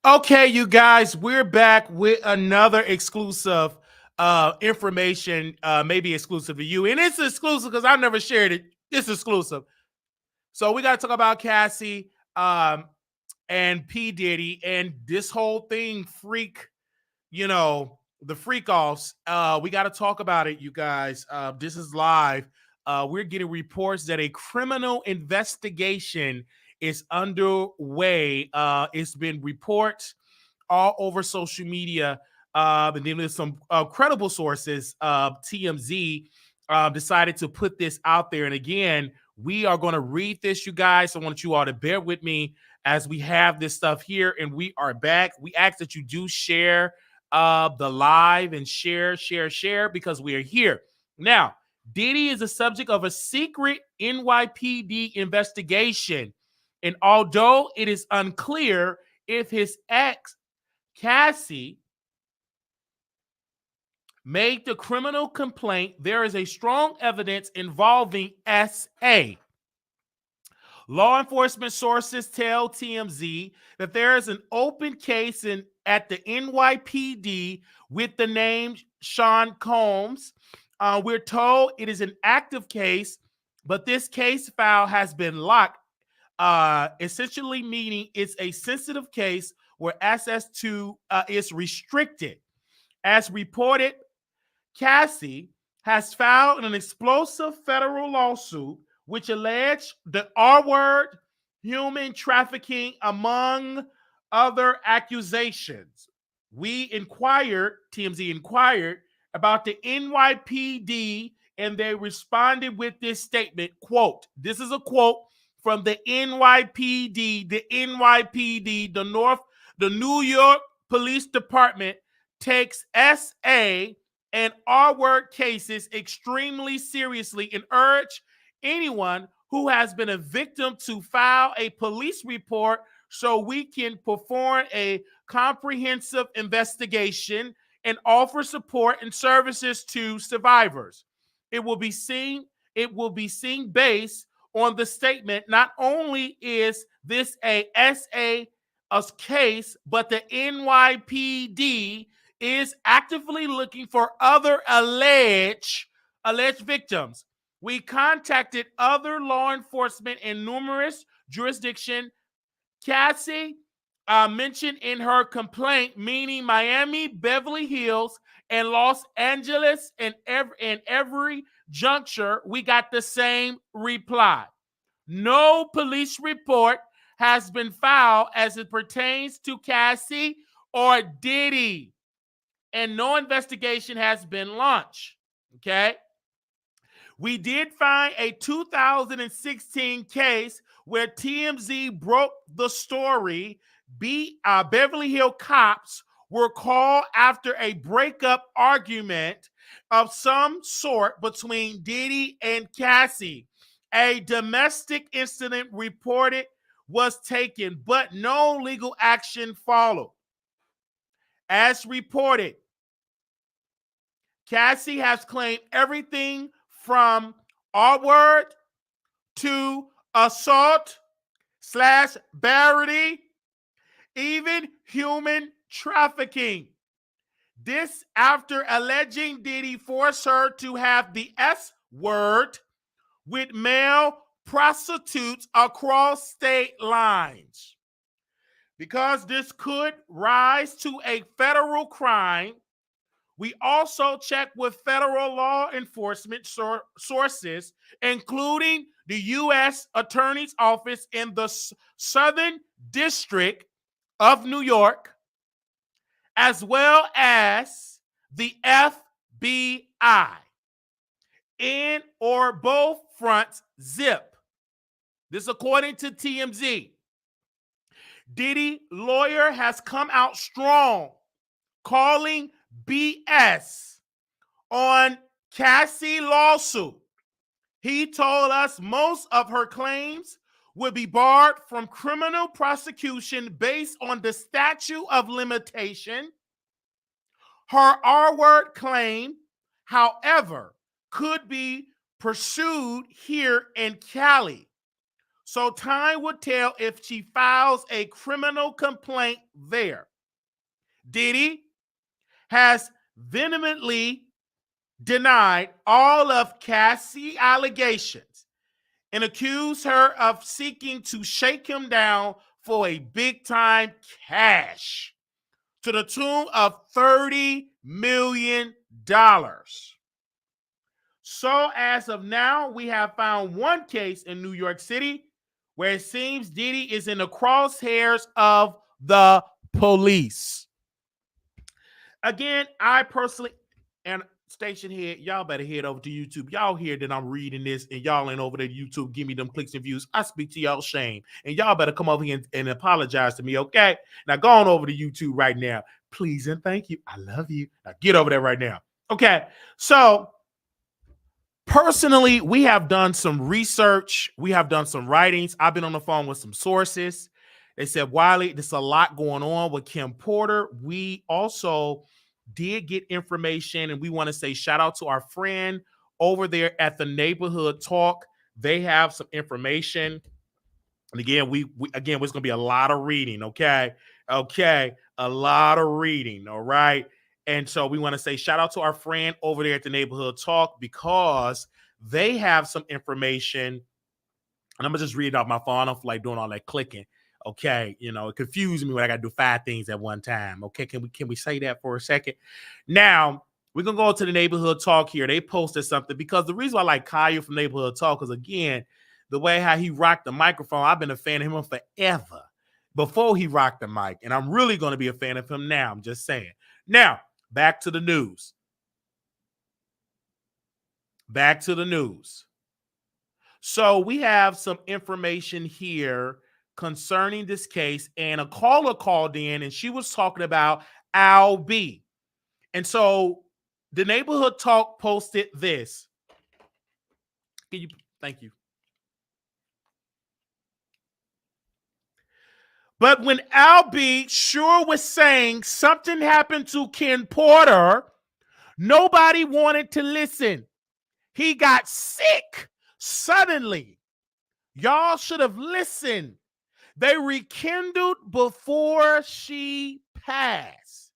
Okay, you guys, we're back with another exclusive information, maybe exclusive to you. And it's exclusive because I've never shared it. It's exclusive. So we got to talk about Cassie and P. Diddy and this whole thing, the freak offs. We got to talk about it, you guys. This is live. We're getting reports that a criminal investigation is underway. It's been reports all over social media. And then there's some credible sources. TMZ decided to put this out there. And again, we are going to read this, you guys. I want you all to bear with me as we have this stuff here. And we are back. We ask that you do share the live and share, because we are here. Now, Diddy is the subject of a secret NYPD investigation. And although it is unclear if his ex, Cassie, made the criminal complaint, there is a strong evidence involving SA. Law enforcement sources tell TMZ that there is an open case at the NYPD with the name Sean Combs. We're told it is an active case, but this case file has been locked, essentially meaning it's a sensitive case where access to is restricted. As reported, Cassie has filed an explosive federal lawsuit which alleged the R-word, human trafficking, among other accusations. TMZ inquired about the NYPD, and they responded with this statement, quote, this is a quote from the NYPD. The NYPD, the New York Police Department, takes SA and R-word cases extremely seriously and urge anyone who has been a victim to file a police report so we can perform a comprehensive investigation and offer support and services to survivors. It will be seen based on the statement. Not only is this a SA case, but the NYPD is actively looking for other alleged victims. We contacted other law enforcement in numerous jurisdictions. Cassie mentioned in her complaint, meaning Miami, Beverly Hills, and Los Angeles, and every juncture, we got the same reply. No police report has been filed as it pertains to Cassie or Diddy, and no investigation has been launched. Okay. We did find a 2016 case where TMZ broke the story. Beverly Hills cops were called after a breakup argument of some sort between Diddy and Cassie. A domestic incident reported was taken, but no legal action followed. As reported, Cassie has claimed everything from R-word to assault / battery, even human trafficking. This after alleging Diddy forced her to have the S-word with male prostitutes across state lines. Because this could rise to a federal crime, we also checked with federal law enforcement sources, including the U.S. Attorney's Office in the Southern District of New York, as well as the FBI. In or both fronts zip. This according to TMZ. Diddy lawyer has come out strong, calling BS on Cassie lawsuit. He told us most of her claims would be barred from criminal prosecution based on the statute of limitation. Her R-word claim, however, could be pursued here in Cali. So time will tell if she files a criminal complaint there. Diddy has vehemently denied all of Cassie's allegations and accused her of seeking to shake him down for a big-time cash to the tune of $30 million. So as of now, we have found one case in New York City where it seems Diddy is in the crosshairs of the police. Again, I personally, and station head, y'all better head over to YouTube. Y'all hear that I'm reading this and y'all ain't over there to YouTube, give me them clicks and views. I speak to y'all shame. And y'all better come over here and apologize to me, okay? Now go on over to YouTube right now. Please and thank you. I love you. Now get over there right now. Okay, so personally, we have done some research. We have done some writings. I've been on the phone with some sources. They said, Wiley, there's a lot going on with Kim Porter. We also did get information, and we want to say shout out to our friend over there at the Neighborhood Talk. They have some information. And again, we it's going to be a lot of reading, okay? Okay, a lot of reading, all right? And so we want to say shout out to our friend over there at the Neighborhood Talk because they have some information. And I'm going to just read it off my phone. I don't feel like doing all that clicking. Okay, you know, it confused me when I got to do 5 things at one time. Okay, can we say that for a second? Now, we're going to go to the Neighborhood Talk here. They posted something because the reason why I like Kyle from Neighborhood Talk is, again, the way how he rocked the microphone. I've been a fan of him forever before he rocked the mic, and I'm really going to be a fan of him now. I'm just saying. Now, back to the news. Back to the news. So we have some information here concerning this case, and a caller called in and she was talking about Al B. And so the Neighborhood Talk posted this. Thank you. But when Al B sure was saying something happened to Ken Porter, nobody wanted to listen. He got sick suddenly. Y'all should have listened. They rekindled before she passed.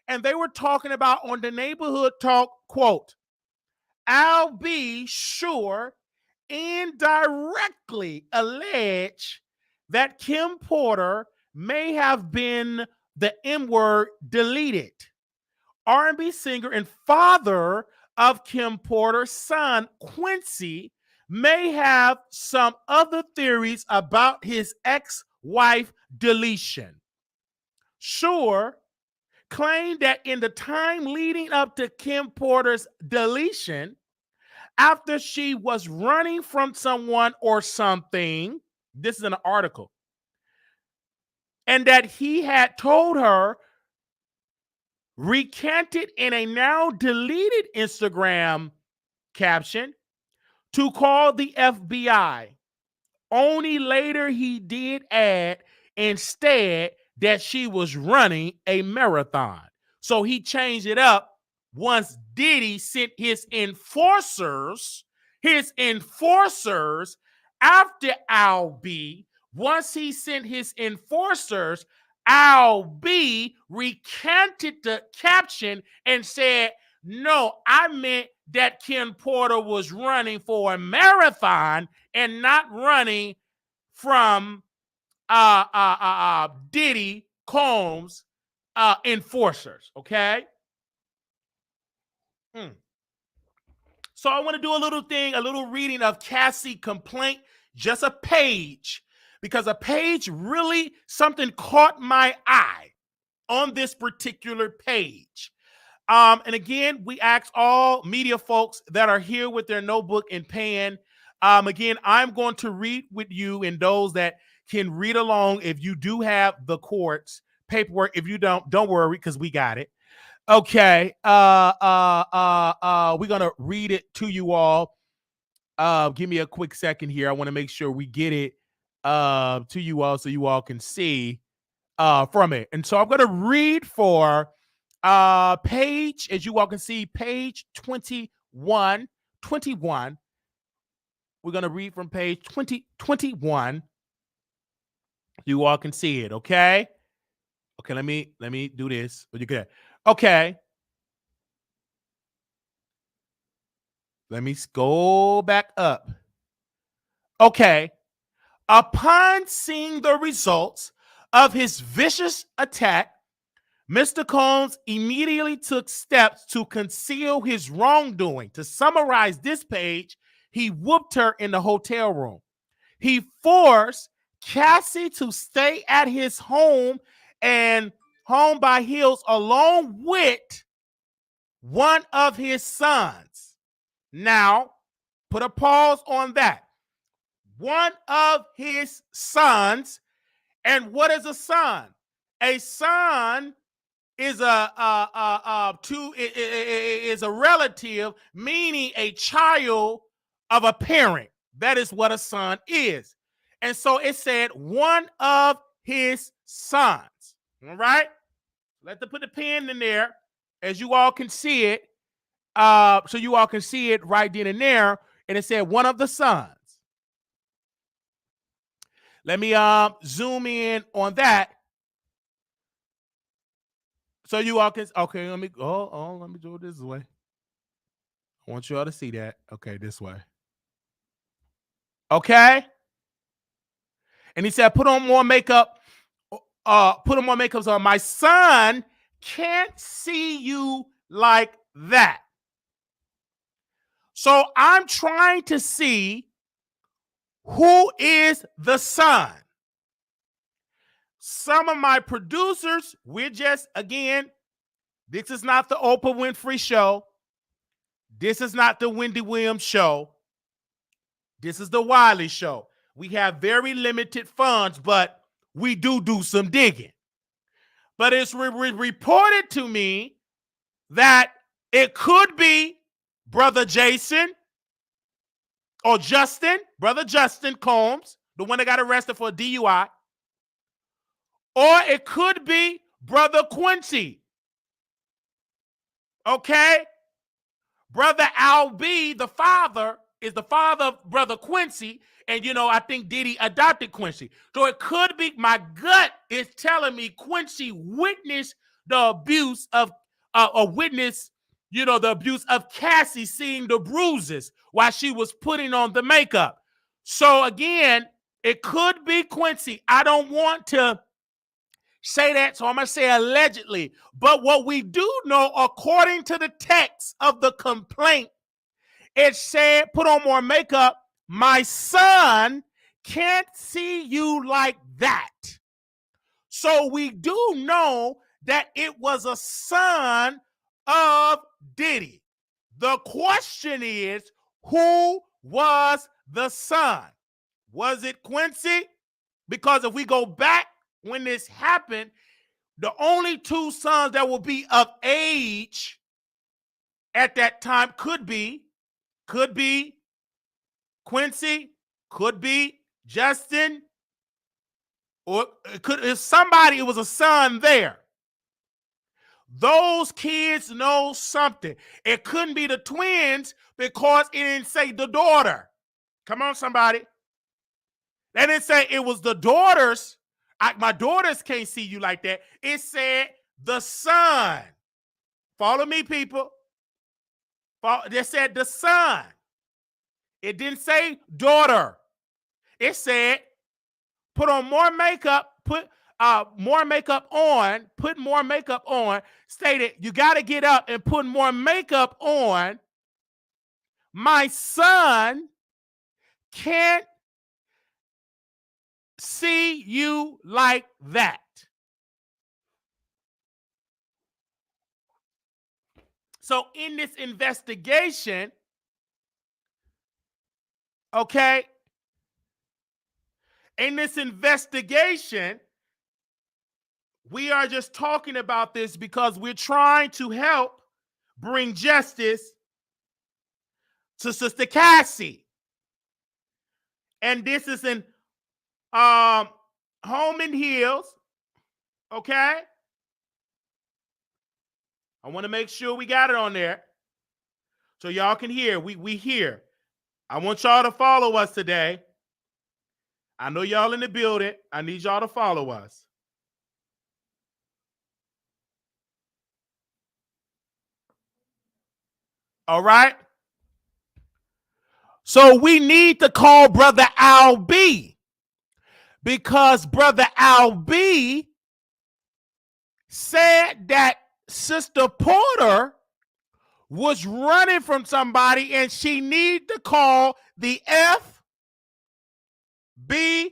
And they were talking about on the Neighborhood Talk, quote, Al B sure indirectly allege that Kim Porter may have been the M-word deleted. R&B singer and father of Kim Porter's son, Quincy, may have some other theories about his ex-wife deletion. Sure claimed that in the time leading up to Kim Porter's deletion, after she was running from someone or something, this is an article, and that he had told her, recanted in a now deleted Instagram caption, to call the FBI. Only later he did add instead that she was running a marathon. So he changed it up once Diddy sent his enforcers after Al B. Once he sent his enforcers, Al B recanted the caption and said, no, I meant that Ken Porter was running for a marathon and not running from Diddy Combs enforcers, okay? So I want to do a little reading of Cassie complaint, just a page, because a page really, something caught my eye on this particular page. And again, we ask all media folks that are here with their notebook and pen. Again, I'm going to read with you and those that can read along. If you do have the court's paperwork, if you don't worry, because we got it. Okay. We're gonna read it to you all. Give me a quick second here. I want to make sure we get it to you all so you all can see from it. And so I'm gonna read for page, as you all can see, page 21. We're going to read from page 21. You all can see it, okay? Okay, let me do this. Okay. Let me go back up. Okay. Upon seeing the results of his vicious attack, Mr. Combs immediately took steps to conceal his wrongdoing. To summarize this page, he whooped her in the hotel room. He forced Cassie to stay at his home and home by Hills along with one of his sons. Now, put a pause on that. One of his sons. And what is a son? A son is is a relative, meaning a child of a parent. That is what a son is. And so it said one of his sons. All right. Let's put the pen in there as you all can see it. So you all can see it right then and there. And it said one of the sons. Let me zoom in on that. So you all can, okay, let me do it this way. I want you all to see that. Okay, this way. Okay. And he said, put on more makeup. Put on more makeup on. My son can't see you like that. So I'm trying to see who is the son. Some of my producers, we're just, again, this is not the Oprah Winfrey Show. This is not the Wendy Williams Show. This is the Wiley Show. We have very limited funds, but we do some digging. But it's reported to me that it could be Brother Jason or Brother Justin Combs, the one that got arrested for a DUI. Or it could be Brother Quincy. Okay? Brother Al B, the father, is the father of Brother Quincy. And, I think Diddy adopted Quincy. So it could be, my gut is telling me Quincy witnessed the abuse of, the abuse of Cassie, seeing the bruises while she was putting on the makeup. So again, it could be Quincy. I don't want to say that, so I'm going to say allegedly. But what we do know, according to the text of the complaint, it said, put on more makeup. My son can't see you like that. So we do know that it was a son of Diddy. The question is, who was the son? Was it Quincy? Because if we go back when this happened, the only two sons that will be of age at that time could be Quincy, could be Justin, or if somebody, it was a son there. Those kids know something. It couldn't be the twins because it didn't say the daughter. Come on, somebody. They didn't say it was the daughters. My daughters can't see you like that. It said the son. Follow me, people. They said the son. It didn't say daughter. It said put on more makeup, put more makeup on, stated you got to get up and put more makeup on. My son can't see you like that. So in this investigation, okay, we are just talking about this because we're trying to help bring justice to Sister Cassie. And this is in Home and Hills, okay? I want to make sure we got it on there so y'all can hear. We hear. I want y'all to follow us today. I know y'all in the building. I need y'all to follow us. All right? So we need to call Brother Al B, because Brother Al B said that Sister Porter was running from somebody and she need to call the FBI.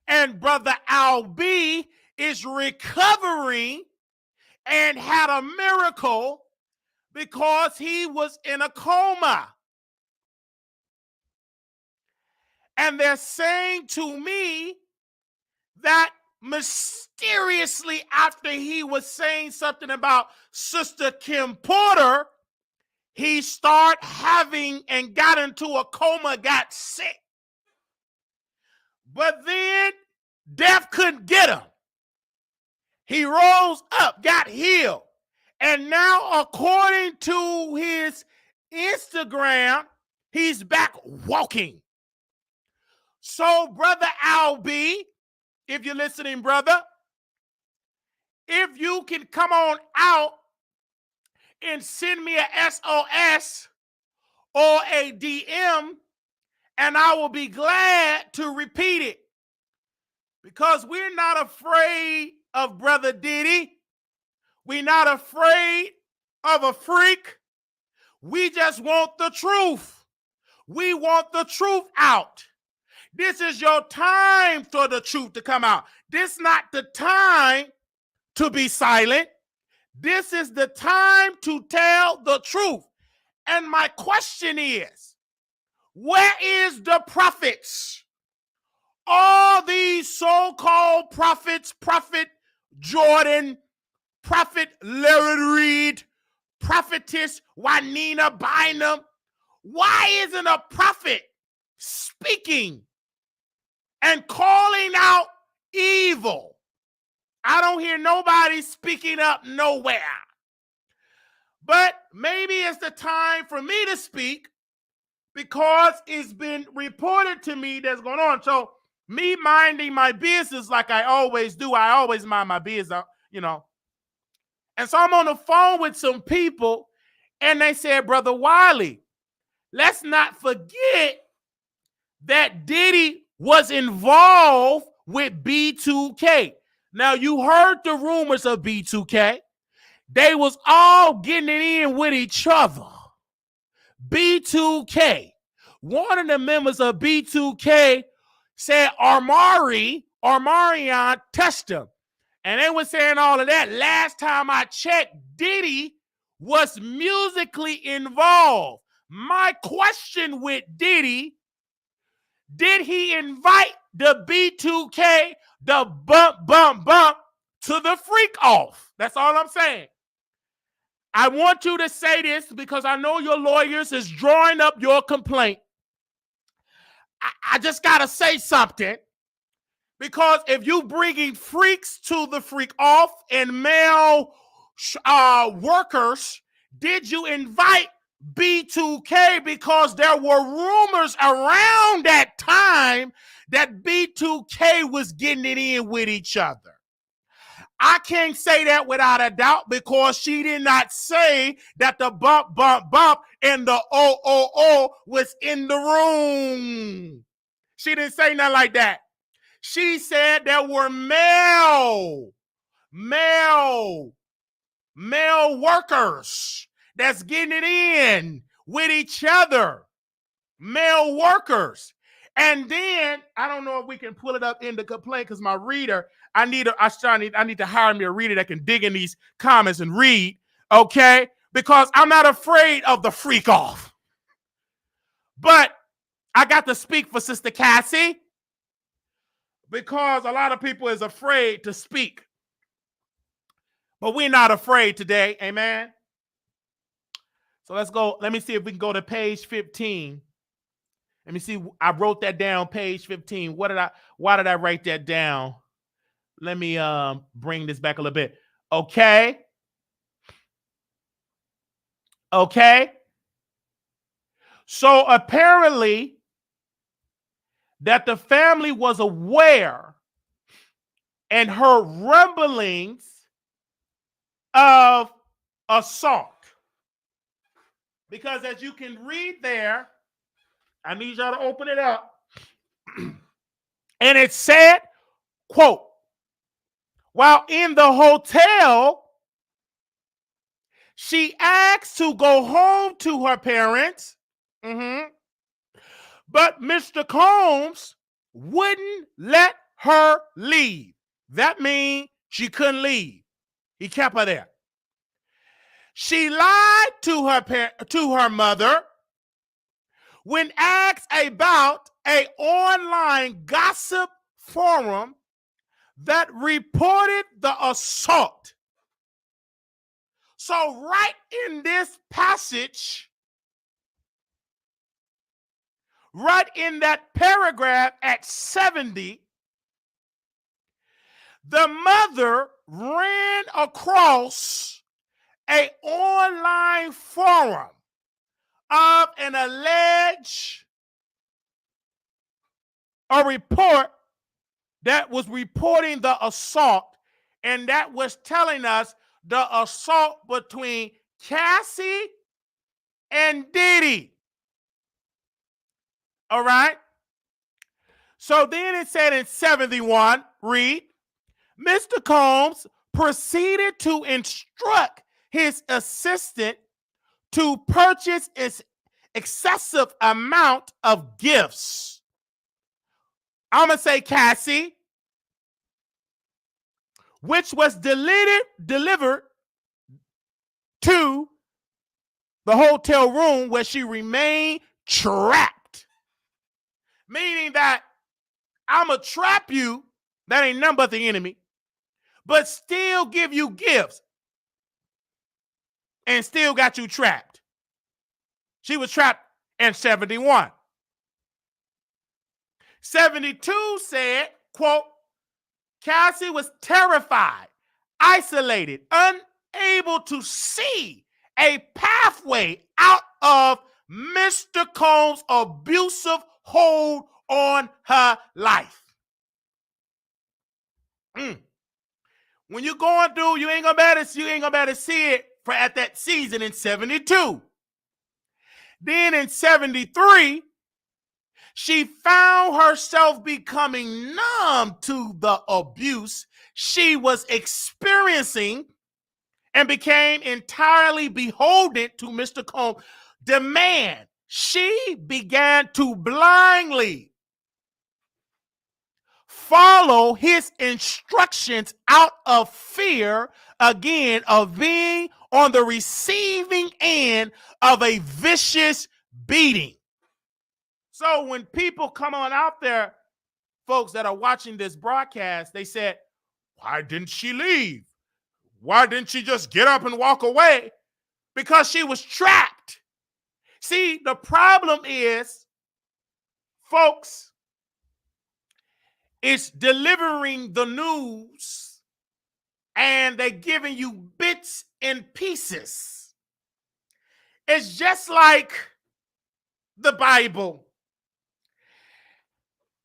And Brother Al B is recovering and had a miracle because he was in a coma. And they're saying to me that mysteriously, after he was saying something about Sister Kim Porter, he started having and got into a coma, got sick. But then death couldn't get him. He rose up, got healed. And now, according to his Instagram, he's back walking. So, Brother Al B, if you're listening, brother, if you can come on out and send me a SOS or a DM, and I will be glad to repeat it. Because we're not afraid of Brother Diddy. We're not afraid of a freak. We just want the truth. We want the truth out. This is your time for the truth to come out. This is not the time to be silent. This is the time to tell the truth. And my question is, where is the prophets? All these so-called prophets, Prophet Jordan, Prophet Larry Reed, Prophetess Juanita Bynum. Why isn't a prophet speaking and calling out evil? I don't hear nobody speaking up nowhere. But maybe it's the time for me to speak, because it's been reported to me that's going on. So me minding my business like I always do. I always mind my business, you know. And so I'm on the phone with some people, and they said, Brother Wiley, let's not forget that Diddy was involved with B2K. Now, you heard the rumors of B2K. They was all getting it in with each other. B2K. One of the members of B2K said Omarion touched him. And they were saying all of that. Last time I checked, Diddy was musically involved. My question with Diddy, did he invite the B2K, the bump to the freak off? That's all I'm saying. I want you to say this because I know your lawyers is drawing up your complaint. I just got to say something. Because if you bringing freaks to the freak off and male workers, did you invite B2K? Because there were rumors around that time that B2K was getting it in with each other. I can't say that without a doubt, because she did not say that the bump and the was in the room. She didn't say nothing like that. She said there were male workers that's getting it in with each other. Male workers. And then, I don't know if we can pull it up in the complaint, because my reader, I need to hire me a reader that can dig in these comments and read, okay? Because I'm not afraid of the freak off. But I got to speak for Sister Cassie, because a lot of people is afraid to speak. But we're not afraid today, amen? So let's go. Let me see if we can go to page 15. Let me see. I wrote that down, page 15. Why did I write that down? Let me bring this back a little bit. Okay. So apparently that the family was aware and heard rumblings of assault. Because as you can read there, I need y'all to open it up. And it said, quote, while in the hotel, she asked to go home to her parents, but Mr. Combs wouldn't let her leave. That means she couldn't leave. He kept her there. She lied to her mother when asked about an online gossip forum that reported the assault. So right in this passage, right in that paragraph at 70, the mother ran across an online forum of an alleged report that was reporting the assault, and that was telling us the assault between Cassie and Diddy. All right? So then it said in 71, read, Mr. Combs proceeded to instruct his assistant to purchase an excessive amount of gifts. I'm going to say Cassie, which was delivered to the hotel room where she remained trapped. Meaning that I'm going to trap you, that ain't nothing but the enemy, but still give you gifts and still got you trapped. She was trapped in 71. 72 said, quote, Cassie was terrified, isolated, unable to see a pathway out of Mr. Combs' abusive hold on her life. When you're going through, you ain't gonna be able to see it for at that season in 72. Then in 73, she found herself becoming numb to the abuse she was experiencing and became entirely beholden to Mr. Combs' demand. She began to blindly follow his instructions out of fear, again, of being on the receiving end of a vicious beating. So when people come on out there, folks that are watching this broadcast, they said, why didn't she leave? Why didn't she just get up and walk away? Because she was trapped. See, the problem is, folks, it's delivering the news and they're giving you bits and pieces. It's just like the Bible.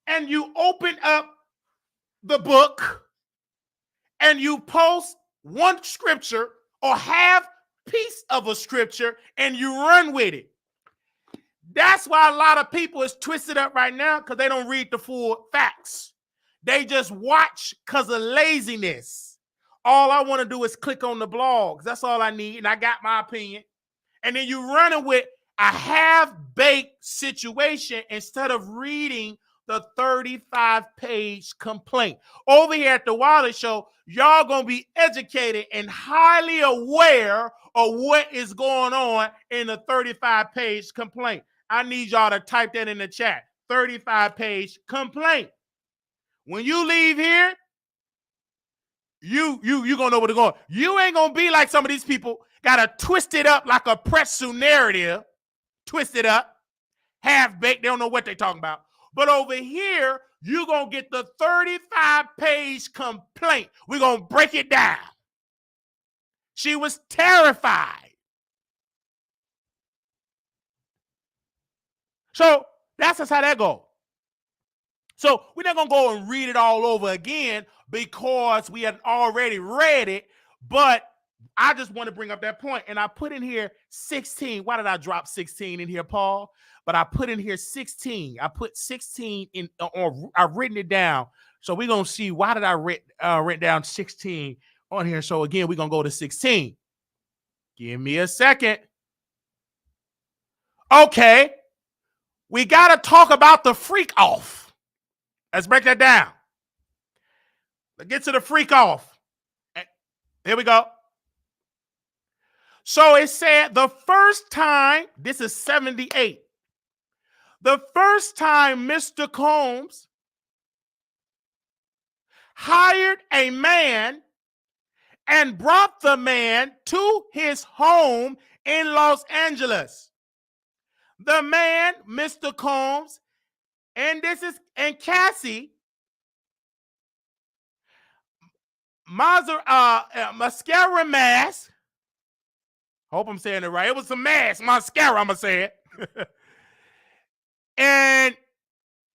And you open up the book and you post one scripture or half piece of a scripture and you run with it. That's why a lot of people is twisted up right now, because they don't read the full facts. They just watch because of laziness. All I want to do is click on the blogs. That's all I need, and I got my opinion. And then you running with a half-baked situation instead of reading the 35-page complaint. Over here at the Wiley Show, y'all going to be educated and highly aware of what is going on in the 35-page complaint. I need y'all to type that in the chat. 35-page complaint. When you leave here, you gonna know where to go. You ain't gonna be like some of these people got to twist it up like a pretzel narrative. Twist it up, half-baked. They don't know what they're talking about. But over here, you're going to get the 35-page complaint. We're going to break it down. She was terrified. So that's just how that goes. So we're not going to go and read it all over again because we had already read it, but I just want to bring up that point. And I put in here 16. Why did I drop 16 in here, Paul? But I put in here 16. I put 16 in, or I've written it down. So we're going to see why did I write down 16 on here. So again, we're going to go to 16. Give me a second. Okay. We got to talk about the freak off. Let's break that down. Let's get to the freak off. Here we go. So it said the first time, this is 78. The first time Mr. Combs hired a man and brought the man to his home in Los Angeles. The man, Mr. Combs, and Cassie, mascara mask. Hope I'm saying it right. It was a mask, mascara, I'm going to say it. And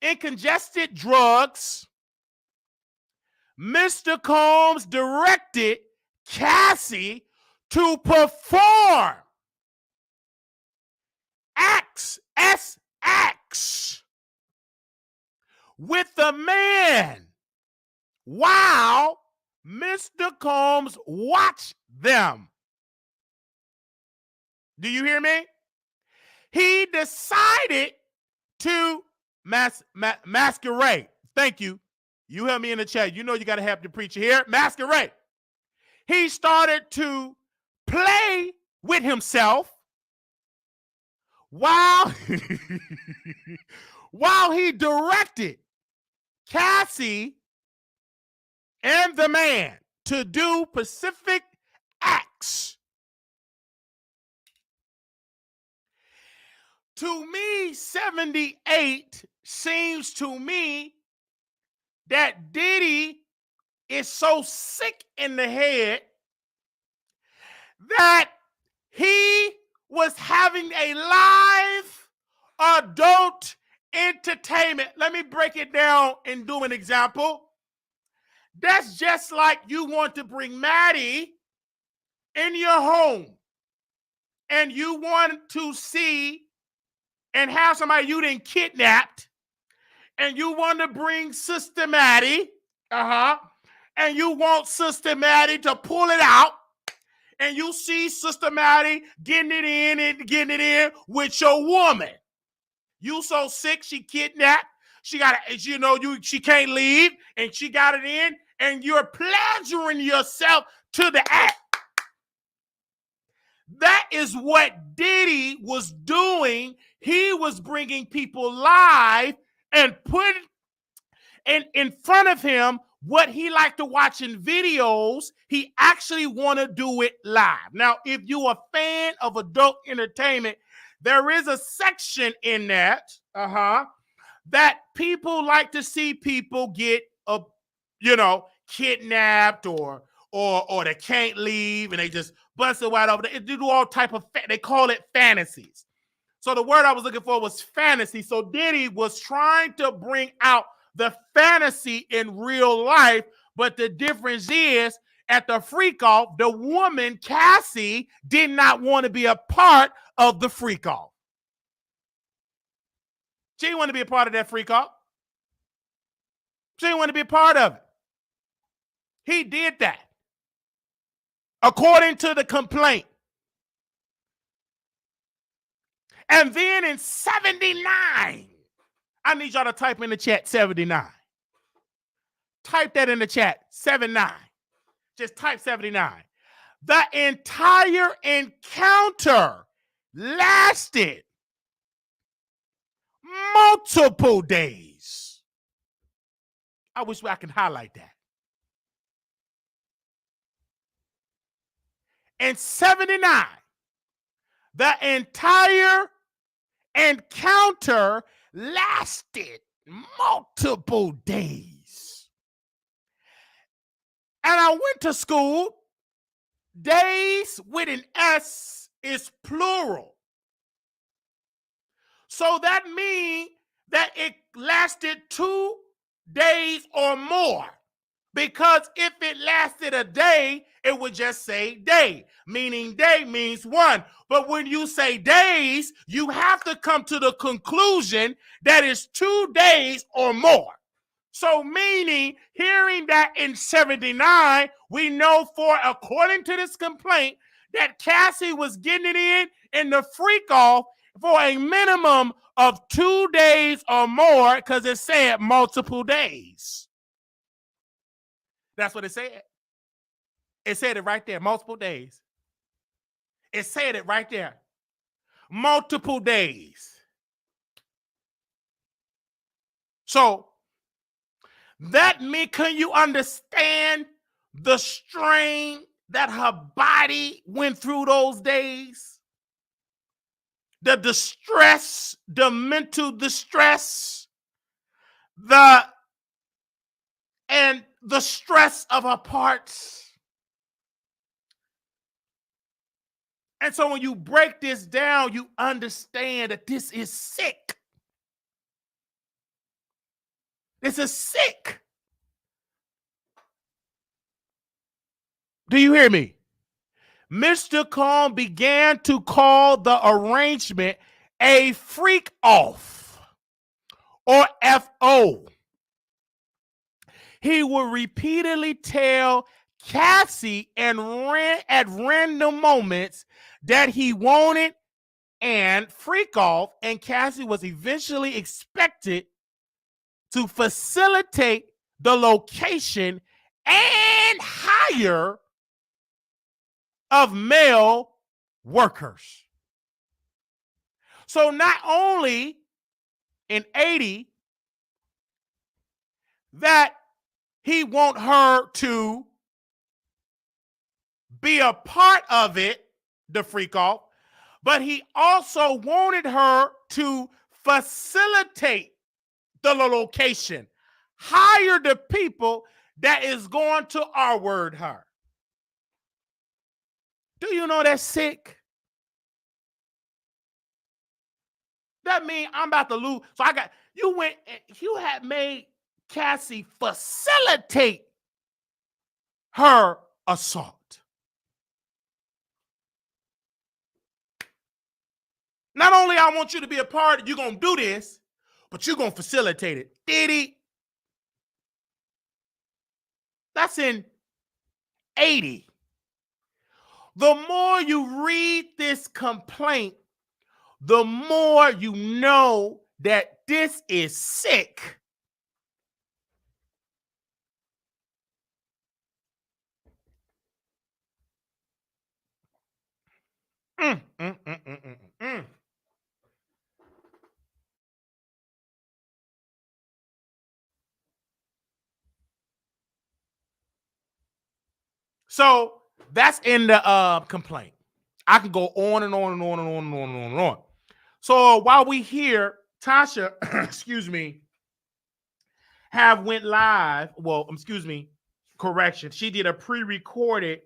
in congested drugs, Mr. Combs directed Cassie to perform acts with the man while Mr. Combs watched them. Do you hear me? He decided to masquerade. Thank you. You help me in the chat. You know you got to help the preacher here. Masquerade. He started to play with himself while he directed Cassie and the man to do specific acts. To me, 78 seems to me that Diddy is so sick in the head that he was having a live adult entertainment. Let me break it down and do an example. That's just like you want to bring Maddie in your home and you want to see and have somebody you done kidnapped and you want to bring Sister Maddie, and you want Sister Maddie to pull it out, and you see Sister Maddie getting it in with your woman. You so sick, she kidnapped, she can't leave, and she got it in, and you're pleasuring yourself to the act. That is what Diddy was doing. He was bringing people live and put in front of him what he liked to watch in videos. He actually want to do it live. Now, if you're a fan of adult entertainment, there is a section in that, that people like to see people get, kidnapped or they can't leave and they just bust it wide open. They do all type of, they call it fantasies. So the word I was looking for was fantasy. So Diddy was trying to bring out the fantasy in real life, but the difference is at the freak off, the woman, Cassie, did not want to be a part of the freak off. She didn't want to be a part of that freak off. She didn't want to be a part of it. He did that, according to the complaint. And then in 79, I need y'all to type in the chat 79. Type that in the chat, 79. Just type 79. The entire encounter lasted multiple days. I wish I could highlight that. In 79, the entire encounter lasted multiple days. And I went to school. Days with an S is plural. So that means that it lasted 2 days or more. Because if it lasted a day, it would just say day, meaning day means one. But when you say days, you have to come to the conclusion that it's 2 days or more. So meaning, hearing that in 79, we know according to this complaint, that Cassie was getting it in the freak off for a minimum of 2 days or more, because it said multiple days. That's what it said. It said it right there, multiple days. It said it right there. Multiple days. So that means, can you understand the strain that her body went through those days? The distress, the mental distress, and the stress of her parts. And so when you break this down, you understand that this is sick. This is sick. Do you hear me? Mr. Cohn began to call the arrangement a freak off, or FO. He would repeatedly tell Cassie at random moments that he wanted and freak off, and Cassie was eventually expected to facilitate the location and hire of male workers. So not only in 80 that he want her to be a part of it, the freak off, but he also wanted her to facilitate the location, hire the people that is going to R-word her. Do you know that's sick? That means I'm about to lose. So you had made Cassie facilitate her assault. Not only I want you to be a part, you're going to do this, but you're going to facilitate it. Diddy. That's in 80. The more you read this complaint, the more you know that this is sick. So that's in the complaint. I can go on and on and on and on and on and on and on. So while we hear Tasha, excuse me, have went live, correction. She did a pre-recorded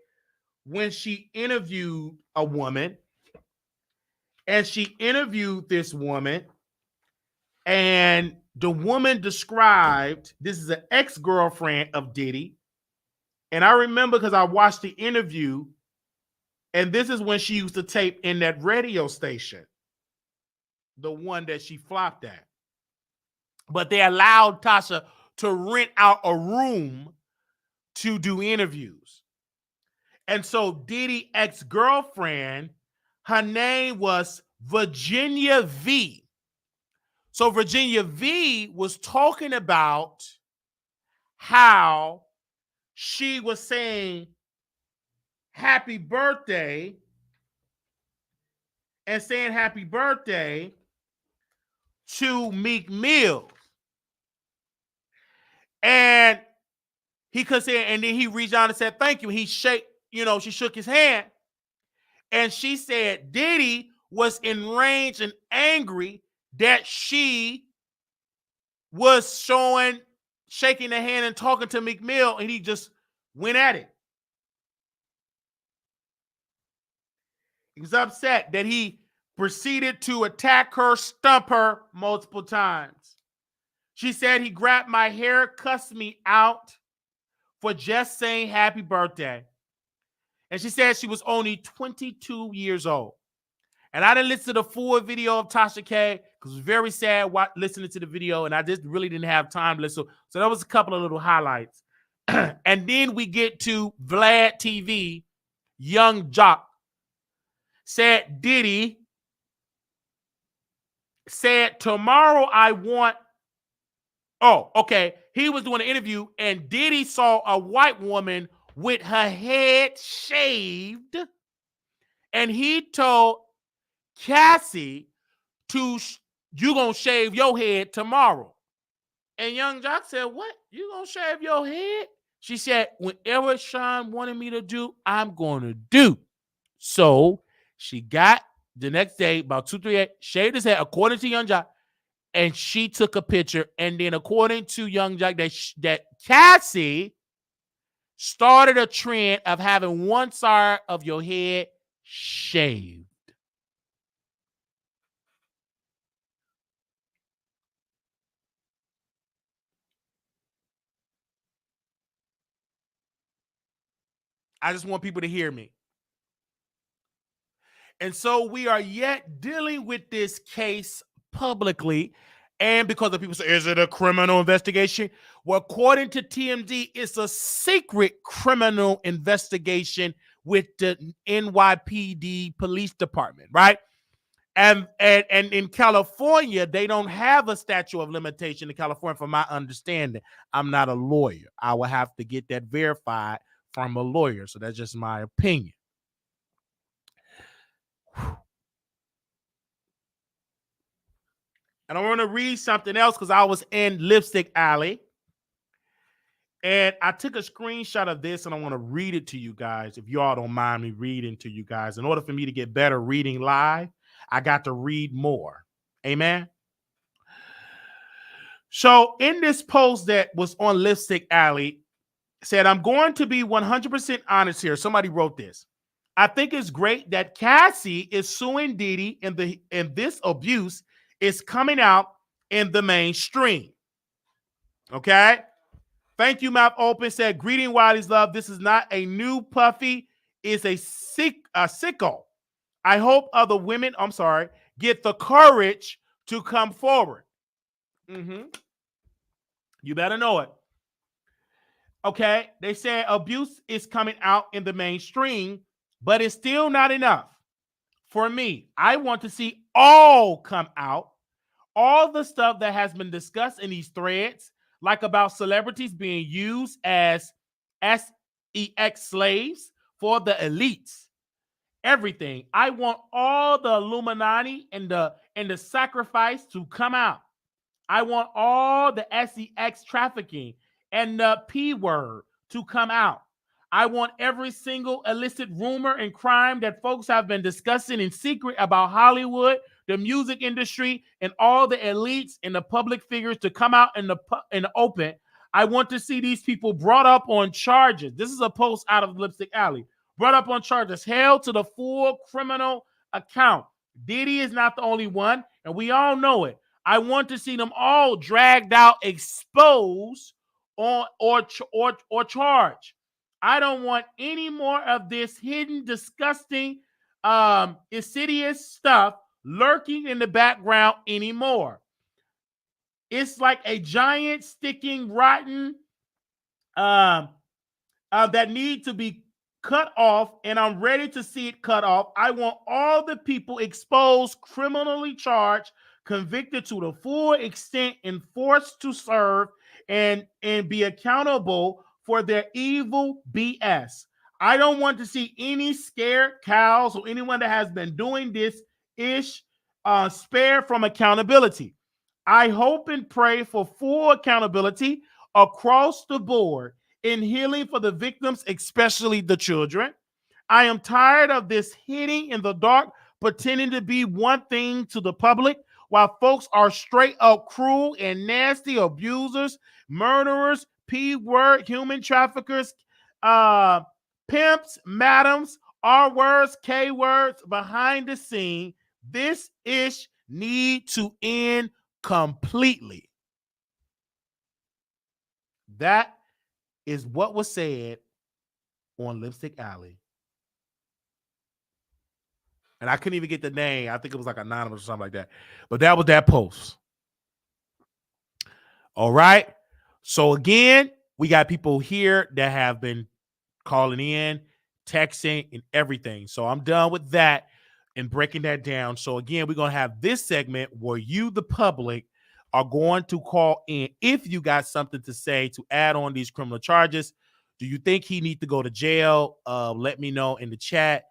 when she interviewed a woman, and she interviewed this woman, and the woman described, this is an ex-girlfriend of Diddy, and I remember because I watched the interview, and this is when she used to tape in that radio station, the one that she flopped at. But they allowed Tasha to rent out a room to do interviews. And so Diddy's ex-girlfriend, her name was Virginia V. So Virginia V was talking about how she was saying happy birthday and saying happy birthday to Meek Mill. And he could say, and then he reached out and said, thank you. She shook his hand. And she said Diddy was enraged and angry that she was shaking the hand and talking to Meek Mill, and he just went at it. He was upset that he proceeded to attack her, stump her multiple times. She said he grabbed my hair, cussed me out for just saying happy birthday. And she said she was only 22 years old. And I didn't listen to the full video of Tasha K because it was very sad listening to the video, and I just really didn't have time to listen. So that was a couple of little highlights. And then we get to Vlad TV. Young Jock said Diddy said tomorrow I want. Oh, okay. He was doing an interview, and Diddy saw a white woman with her head shaved, and he told Cassie you gonna shave your head tomorrow. And Young Jock said, what? You gonna shave your head? She said, whenever Sean wanted me to do, I'm gonna do. So she got the next day, about 2-3 days, shaved his head, according to Young Jock, and she took a picture. And then according to Young Jock, that Cassie started a trend of having one side of your head shaved. I just want people to hear me. And so we are yet dealing with this case publicly. And because of people say, is it a criminal investigation? Well, according to TMZ, it's a secret criminal investigation with the NYPD police department, right? And in California, they don't have a statute of limitation in California, from my understanding. I'm not a lawyer. I will have to get that verified from a lawyer. So that's just my opinion. And I want to read something else because I was in Lipstick Alley. And I took a screenshot of this, and I want to read it to you guys, if y'all don't mind me reading to you guys. In order for me to get better reading live, I got to read more. Amen? So in this post that was on Lipstick Alley, said, I'm going to be 100% honest here. Somebody wrote this. I think it's great that Cassie is suing Diddy, and this abuse is coming out in the mainstream. Okay? Thank you, Mouth Open. Said, greeting, Wiley's love. This is not a new puffy. It's a sicko. I hope other women, get the courage to come forward. You better know it. Okay? They said abuse is coming out in the mainstream, but it's still not enough. For me, I want to see all come out. All the stuff that has been discussed in these threads, like about celebrities being used as sex slaves for the elites. Everything. I want all the Illuminati and the sacrifice to come out. I want all the sex trafficking and the P word to come out. I want every single illicit rumor and crime that folks have been discussing in secret about Hollywood, the music industry, and all the elites and the public figures to come out in the open. I want to see these people brought up on charges. This is a post out of Lipstick Alley. Brought up on charges, held to the full criminal account. Diddy is not the only one, and we all know it. I want to see them all dragged out, exposed, or charged. I don't want any more of this hidden, disgusting, insidious stuff lurking in the background anymore. It's like a giant, sticking, rotten that need to be cut off, and I'm ready to see it cut off. I want all the people exposed, criminally charged, convicted to the full extent, and forced to serve and be accountable for their evil BS. I don't want to see any scared cows or anyone that has been doing this spared from accountability. I hope and pray for full accountability across the board in healing for the victims, especially the children. I am tired of this hiding in the dark, pretending to be one thing to the public, while folks are straight up cruel and nasty abusers, murderers, P-word, human traffickers, pimps, madams, R-words, K-words behind the scene, This ish need to end completely. That is what was said on Lipstick Alley. And I couldn't even get the name. I think it was like anonymous or something like that. But that was that post. All right. So again, we got people here that have been calling in, texting, and everything. So I'm done with that and breaking that down. So again, we're going to have this segment where you, the public, are going to call in if you got something to say to add on these criminal charges. Do you think he need to go to jail? Let me know in the chat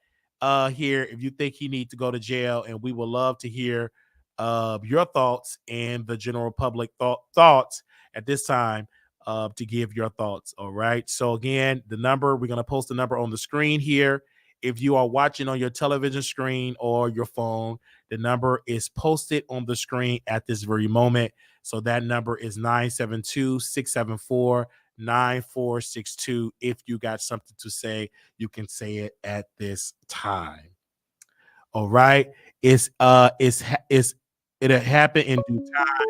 here if you think he need to go to jail, and we would love to hear your thoughts and the general public thoughts at this time to give your thoughts. All right. So again, the number, we're going to post the number on the screen here. If you are watching on your television screen or your phone, the number is posted on the screen at this very moment. So that number is 972-674-9462. If you got something to say, you can say it at this time. All right. It'll happen in due time.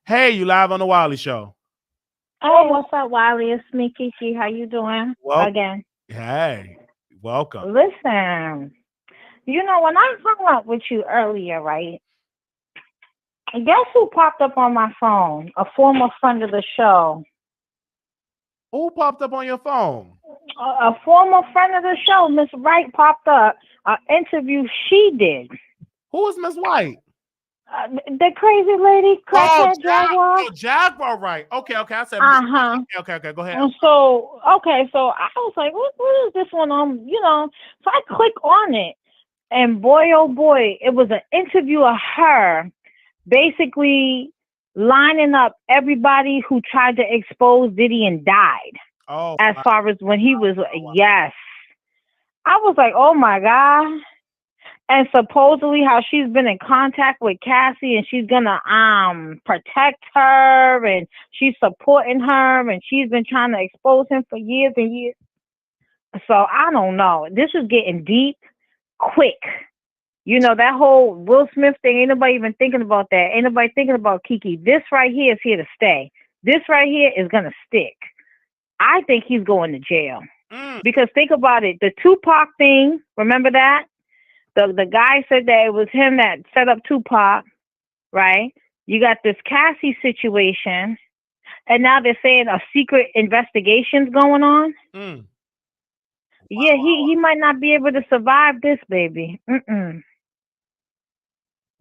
Hey, you live on the Wiley Show. Oh, what's up, Wiley? It's me, Kiki. How you doing? Again. Hey, welcome. Listen, you know, when I hung up with you earlier, right? Guess who popped up on my phone? A former friend of the show. Who popped up on your phone? A former friend of the show, Miss Wright, popped up. An interview she did. Who is Miss White? The crazy lady, crackhead Jaguar. Oh, Jaguar, right? Okay. I said. Okay. Go ahead. So I was like, what is this one on? You know, so I click on it, and boy, oh boy, it was an interview of her, basically lining up everybody who tried to expose Diddy and died. Oh, as far as when he was, yes. I was like, oh my God. And supposedly how she's been in contact with Cassie and she's gonna protect her and she's supporting her and she's been trying to expose him for years and years. So I don't know. This is getting deep quick. You know, that whole Will Smith thing, ain't nobody even thinking about that. Ain't nobody thinking about Kiki. This right here is here to stay. This right here is gonna stick. I think he's going to jail. Because think about it. The Tupac thing, remember that? The guy said that it was him that set up Tupac, right? You got this Cassie situation, and now they're saying a secret investigation's going on. Yeah, he might not be able to survive this, baby.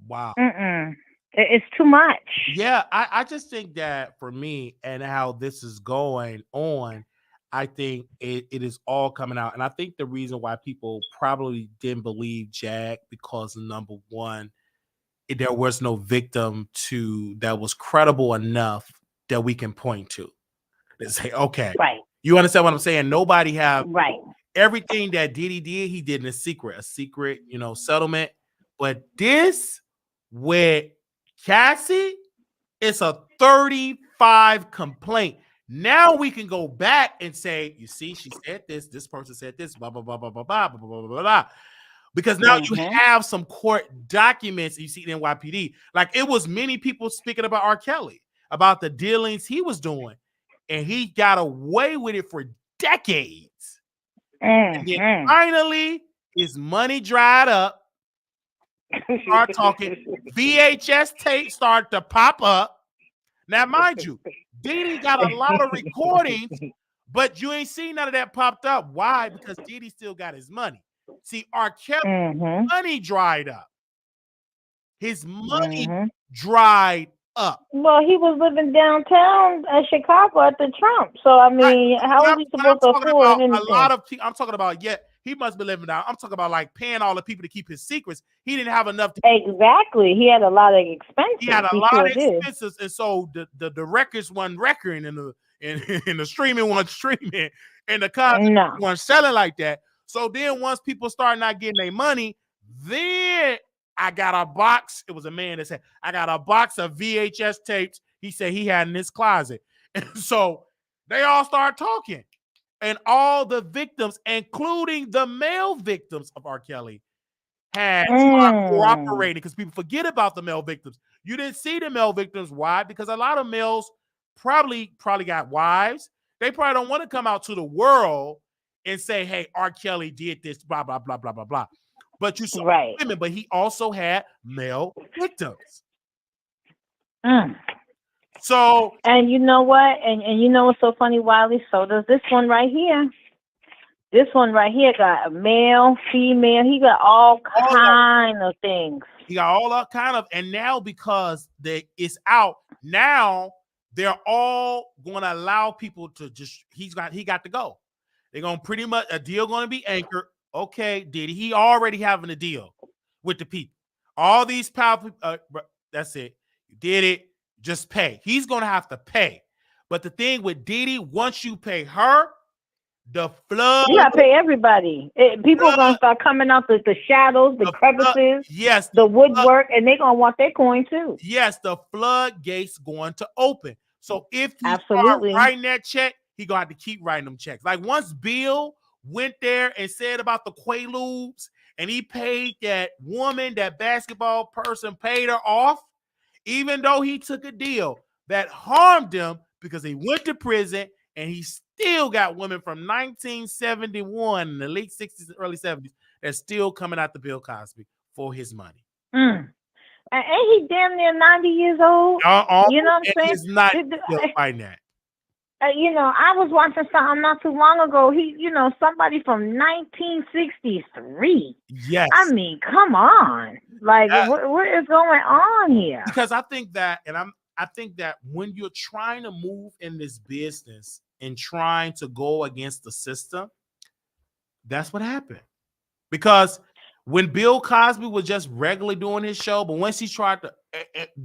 Wow. It's too much. Yeah, I just think that for me and how this is going on, I think it is all coming out. And I think the reason why people probably didn't believe Jag, because number one, there was no victim that was credible enough that we can point to. Let's say, okay. Right. You understand what I'm saying? Nobody have everything that Diddy did, he did in a secret, settlement. But this with Cassie, it's a 35 complaint. Now we can go back and say, you see, she said this person said this, blah, blah, blah, blah, blah, blah, blah, blah, blah, blah. Because now you have some court documents you see in NYPD. Like it was many people speaking about R. Kelly, about the dealings he was doing. And he got away with it for decades. And then finally, his money dried up. Start talking. VHS tapes start to pop up. Now, mind you, Diddy got a lot of recordings, but you ain't seen none of that popped up. Why? Because Diddy still got his money. See, R. Kelly's money dried up. His money dried up. Well, he was living downtown in Chicago at the Trump. So, I mean, how is he supposed to afford anything? I'm talking about, he must be living down. I'm talking about like paying all the people to keep his secrets. He didn't have enough. Exactly. He had a lot of expenses. He had a lot of expenses. And so the records wasn't recording and the streaming wasn't streaming and the content wasn't selling like that. So then once people start not getting their money, then I got a box. It was a man that said, I got a box of VHS tapes. He said he had in his closet. And so they all start talking. And all the victims, including the male victims of R. Kelly, had cooperating, because people forget about the male victims. You didn't see the male victims. Why? Because a lot of males probably got wives. They probably don't want to come out to the world and say, hey, R. Kelly did this, blah, blah, blah, blah, blah, blah. But you saw women, but he also had male victims. So, and you know what? And you know what's so funny, Wiley? So does this one right here. This one right here got a male, female. He got all kind of things. He got all that kind of, and now because it's out, now they're all going to allow people to just, he got to go. They're going to pretty much, a deal going to be anchored. Okay, Diddy, he already having a deal with the people. All these powerful, that's it. You did it, just pay. He's going to have to pay. But the thing with Diddy, once you pay her, the flood. You gotta pay everybody. People are gonna start coming out the shadows, the crevices, yes, the woodwork, and they're gonna want their coin too. Yes, the floodgates going to open. So if he absolutely start writing that check, he gonna have to keep writing them checks. Like once Bill went there and said about the Quaaludes, and he paid that woman, that basketball person, paid her off, even though he took a deal that harmed him because he went to prison. And he still got women from 1971 in the late 60s and early 70s that's still coming out to Bill Cosby for his money. And he damn near 90 years old. You know what I'm saying? He's not fighting that. You know, I was watching something not too long ago. Somebody from 1963. Yes. I mean, come on. Like, what is going on here? Because I think that, I think that when you're trying to move in this business and trying to go against the system, that's what happened. Because when Bill Cosby was just regularly doing his show, but once he tried to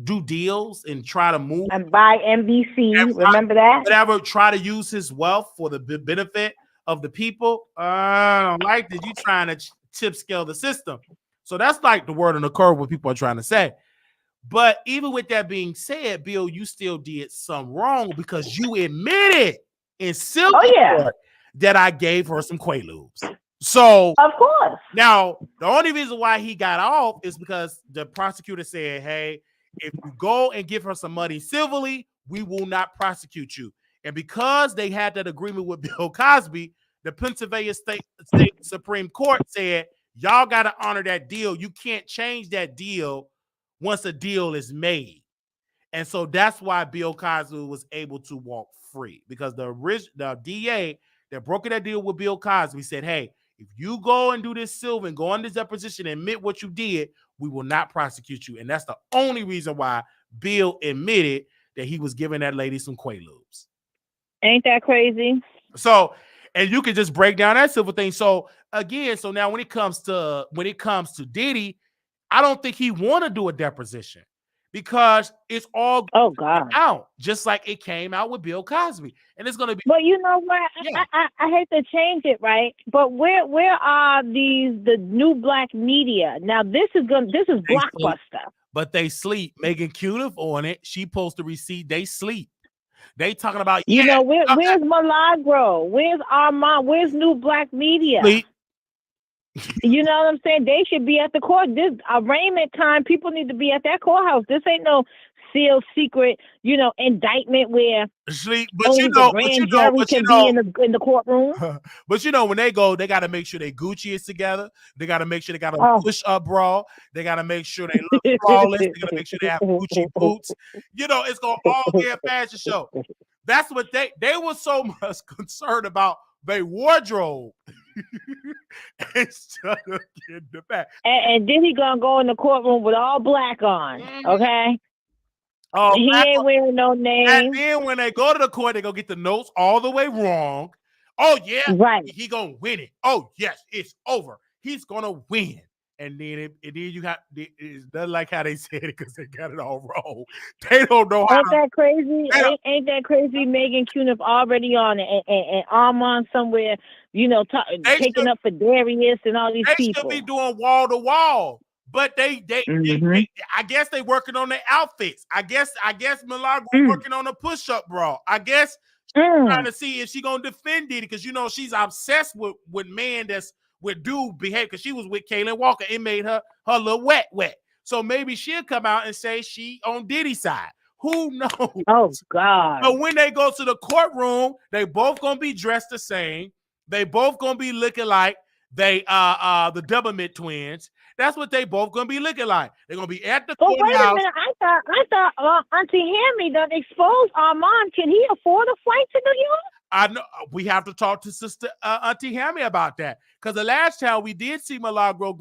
do deals and try to move and buy NBC, remember that? Whatever, try to use his wealth for the benefit of the people. I don't like that. You trying to tip scale the system. So that's like the word on the curve what people are trying to say. But even with that being said, Bill, you still did some wrong because you admitted in silver that I gave her some Quaaludes. So, of course. Now, the only reason why he got off is because the prosecutor said, hey, if you go and give her some money civilly, we will not prosecute you. And because they had that agreement with Bill Cosby, the Pennsylvania State Supreme Court said, y'all got to honor that deal. You can't change that deal once a deal is made. And so that's why Bill Cosby was able to walk free, because the DA that broke that deal with Bill Cosby said, hey, if you go and do this silver and go on this deposition and admit what you did, we will not prosecute you. And that's the only reason why Bill admitted that he was giving that lady some Quaaludes. Ain't that crazy? So, and you can just break down that silver thing. So again, so now when it comes to Diddy, I don't think he want to do a deposition because it's all out, just like it came out with Bill Cosby, and it's going to be. But you know what? Yeah. I hate to change it, right? But where are the new black media now? This is Blockbuster. But they sleep. Megan Cuniff on it. She posts the receipt. They sleep. They talking about where's Milagro? Where's Armand? Where's new black media? Sleep. You know what I'm saying? They should be at the court. This arraignment time, people need to be at that courthouse. This ain't no sealed secret, indictment where only the grand jury can be in the courtroom. But when they go, they got to make sure they Gucci is together. They got to make sure they got a push-up bra. They got to make sure they look flawless. They got to make sure they have Gucci boots. It's gonna all be a fashion show. That's what they were so much concerned about their wardrobe. Instead of getting the back. And then he gonna go in the courtroom with all black on, okay? Oh, he ain't wearing no name. And then when they go to the court, they go get the notes all the way wrong. Oh yeah, right. He gonna win it. Oh yes, it's over. He's gonna win. And then you got it's not like how they said it because they got it all wrong. They don't know how. Ain't that crazy? Ain't that crazy? Megan Cuniff already on it, and Armand somewhere, taking up for Darius and all these people. They should be doing wall to wall, but they I guess they working on their outfits. I guess Milagro working on a push-up bra. I guess she's trying to see if she gonna defend Diddy because she's obsessed with men that's with dude behave because she was with Kaylin Walker. It made her little wet. So maybe she'll come out and say she on Diddy's side. Who knows? Oh God. But when they go to the courtroom, they both gonna be dressed the same. They both gonna be looking like they the Doublemint twins. That's what they both gonna be looking like. They're gonna be at the courthouse. Wait a minute. I thought Auntie Hammy done exposed Armand. Can he afford a flight to New York? I know we have to talk to Sister Auntie Hammy about that, because the last time we did see Milagro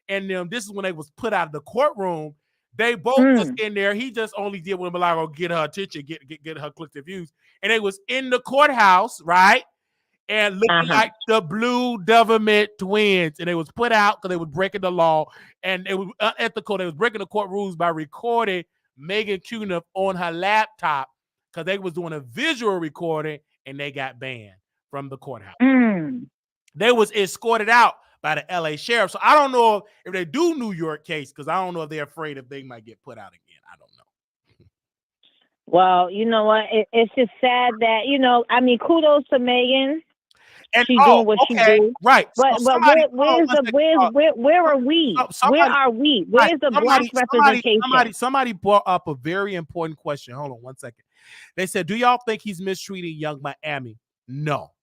and them, this is when they was put out of the courtroom. They both was in there. He just only did when Milagro get her attention, get her click the views, and they was in the courthouse, right? And looking like the Blue Doublemint twins, and they was put out because they was breaking the law, and it was unethical. They was breaking the court rules by recording Megan Cuniff on her laptop because they was doing a visual recording, and they got banned from the courthouse. They was escorted out by the LA sheriff. So I don't know if they do New York case, because I don't know if they're afraid if they might get put out again. I don't know. Well, you know what? It's just sad that, I mean, kudos to Megan. And she's doing what she do. Right. But where are we? Where are we? Where's the black representation? Somebody brought up a very important question. Hold on one second. They said, do y'all think he's mistreating Young Miami? No.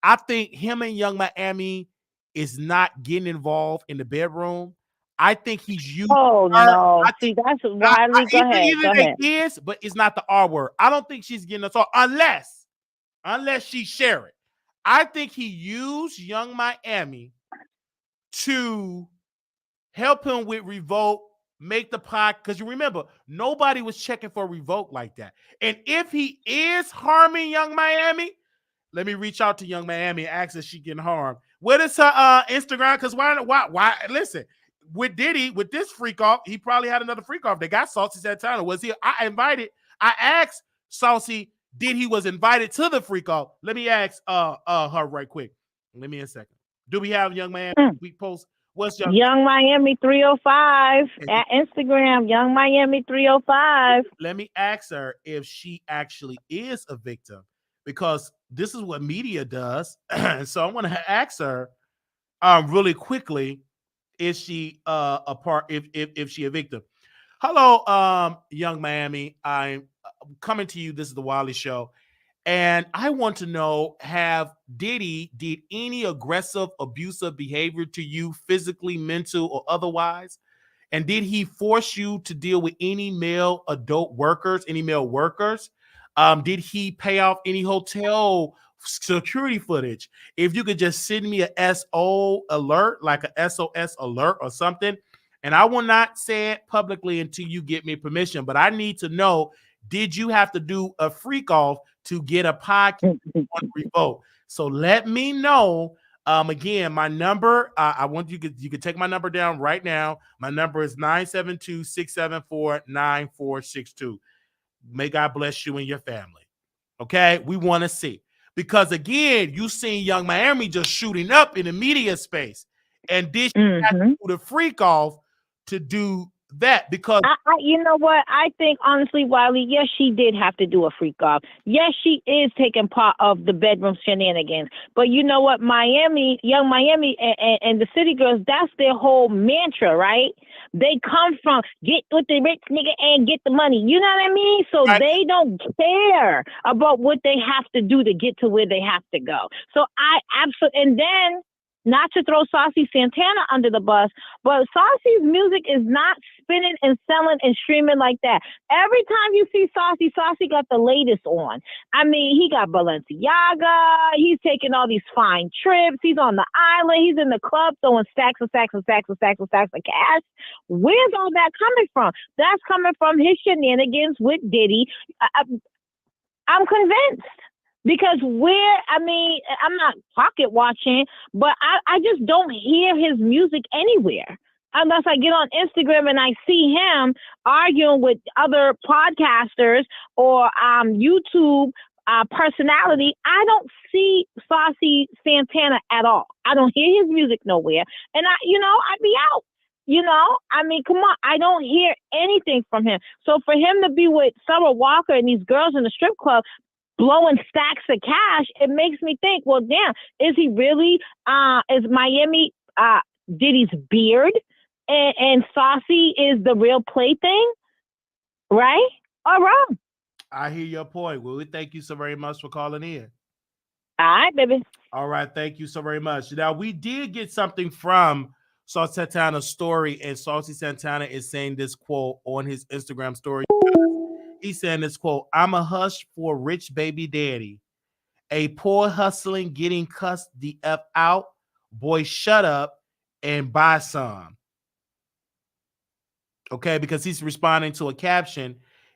I think him and Young Miami is not getting involved in the bedroom. I think he's using her. No. See, that's Wiley. Go ahead. Is, but it's not the R word. I don't think she's getting us all unless she share it. I think he used Young Miami to help him with Revolt, make the pod, because you remember, nobody was checking for Revolt like that. And if he is harming Young Miami, let me reach out to Young Miami and ask if she getting harmed. What is her Instagram? Because why? Listen, with Diddy, with this freak off, he probably had another freak off. They got Saucy Santana. Was he? I asked Saucy, did he was invited to the freak off? Let me ask her right quick. Let me a second. Do we have Young Miami? We post what's Young Miami 305 at Instagram. Young Miami 305. Let me ask her if she actually is a victim, because this is what media does. So I want to ask her really quickly, is she a part? If she a victim? Hello, Young Miami. I'm coming to you. This is the Wiley Show, and I want to know: have Diddy did any aggressive, abusive behavior to you, physically, mental, or otherwise? And did he force you to deal with any male adult workers, any male workers? Did he pay off any hotel security footage? If you could just send me a SO alert, like a SOS alert or something. And I will not say it publicly until you get me permission, but I need to know, did you have to do a freak off to get a podcast on Revolt? So let me know. Again, my number, I want you could take my number down right now. My number is 972-674-9462. May God bless you and your family. Okay, we want to see, because again, you seen Young Miami just shooting up in the media space, and did she have to do the freak off to do that? Because you know what, I think honestly, Wiley, yes, she did have to do a freak off. Yes, she is taking part of the bedroom shenanigans. But you know what, Young Miami and the City Girls, that's their whole mantra, right? They come from get with the rich nigga and get the money. You know what I mean? So they don't care about what they have to do to get to where they have to go. So I absolutely, and then, not to throw Saucy Santana under the bus, but Saucy's music is not spinning and selling and streaming like that. Every time you see Saucy got the latest on. I mean, he got Balenciaga. He's taking all these fine trips. He's on the island. He's in the club throwing stacks of cash. Where's all that coming from? That's coming from his shenanigans with Diddy. I'm convinced. Because I'm not pocket watching, but I just don't hear his music anywhere. Unless I get on Instagram and I see him arguing with other podcasters or YouTube personality, I don't see Saucy Santana at all. I don't hear his music nowhere. And I'd be out. Come on. I don't hear anything from him. So for him to be with Summer Walker and these girls in the strip club, blowing stacks of cash, it makes me think, well, damn, is he really, is Miami Diddy's beard and Saucy is the real plaything? Right or wrong? I hear your point. Well, we thank you so very much for calling in. All right, baby. All right, thank you so very much. Now, we did get something from Saucy Santana's story, and Saucy Santana is saying this quote on his Instagram story. He's saying this quote, I'm a hush for rich baby daddy. A poor hustling getting cussed the F out. Boy, shut up and buy some. Okay, because he's responding to a caption.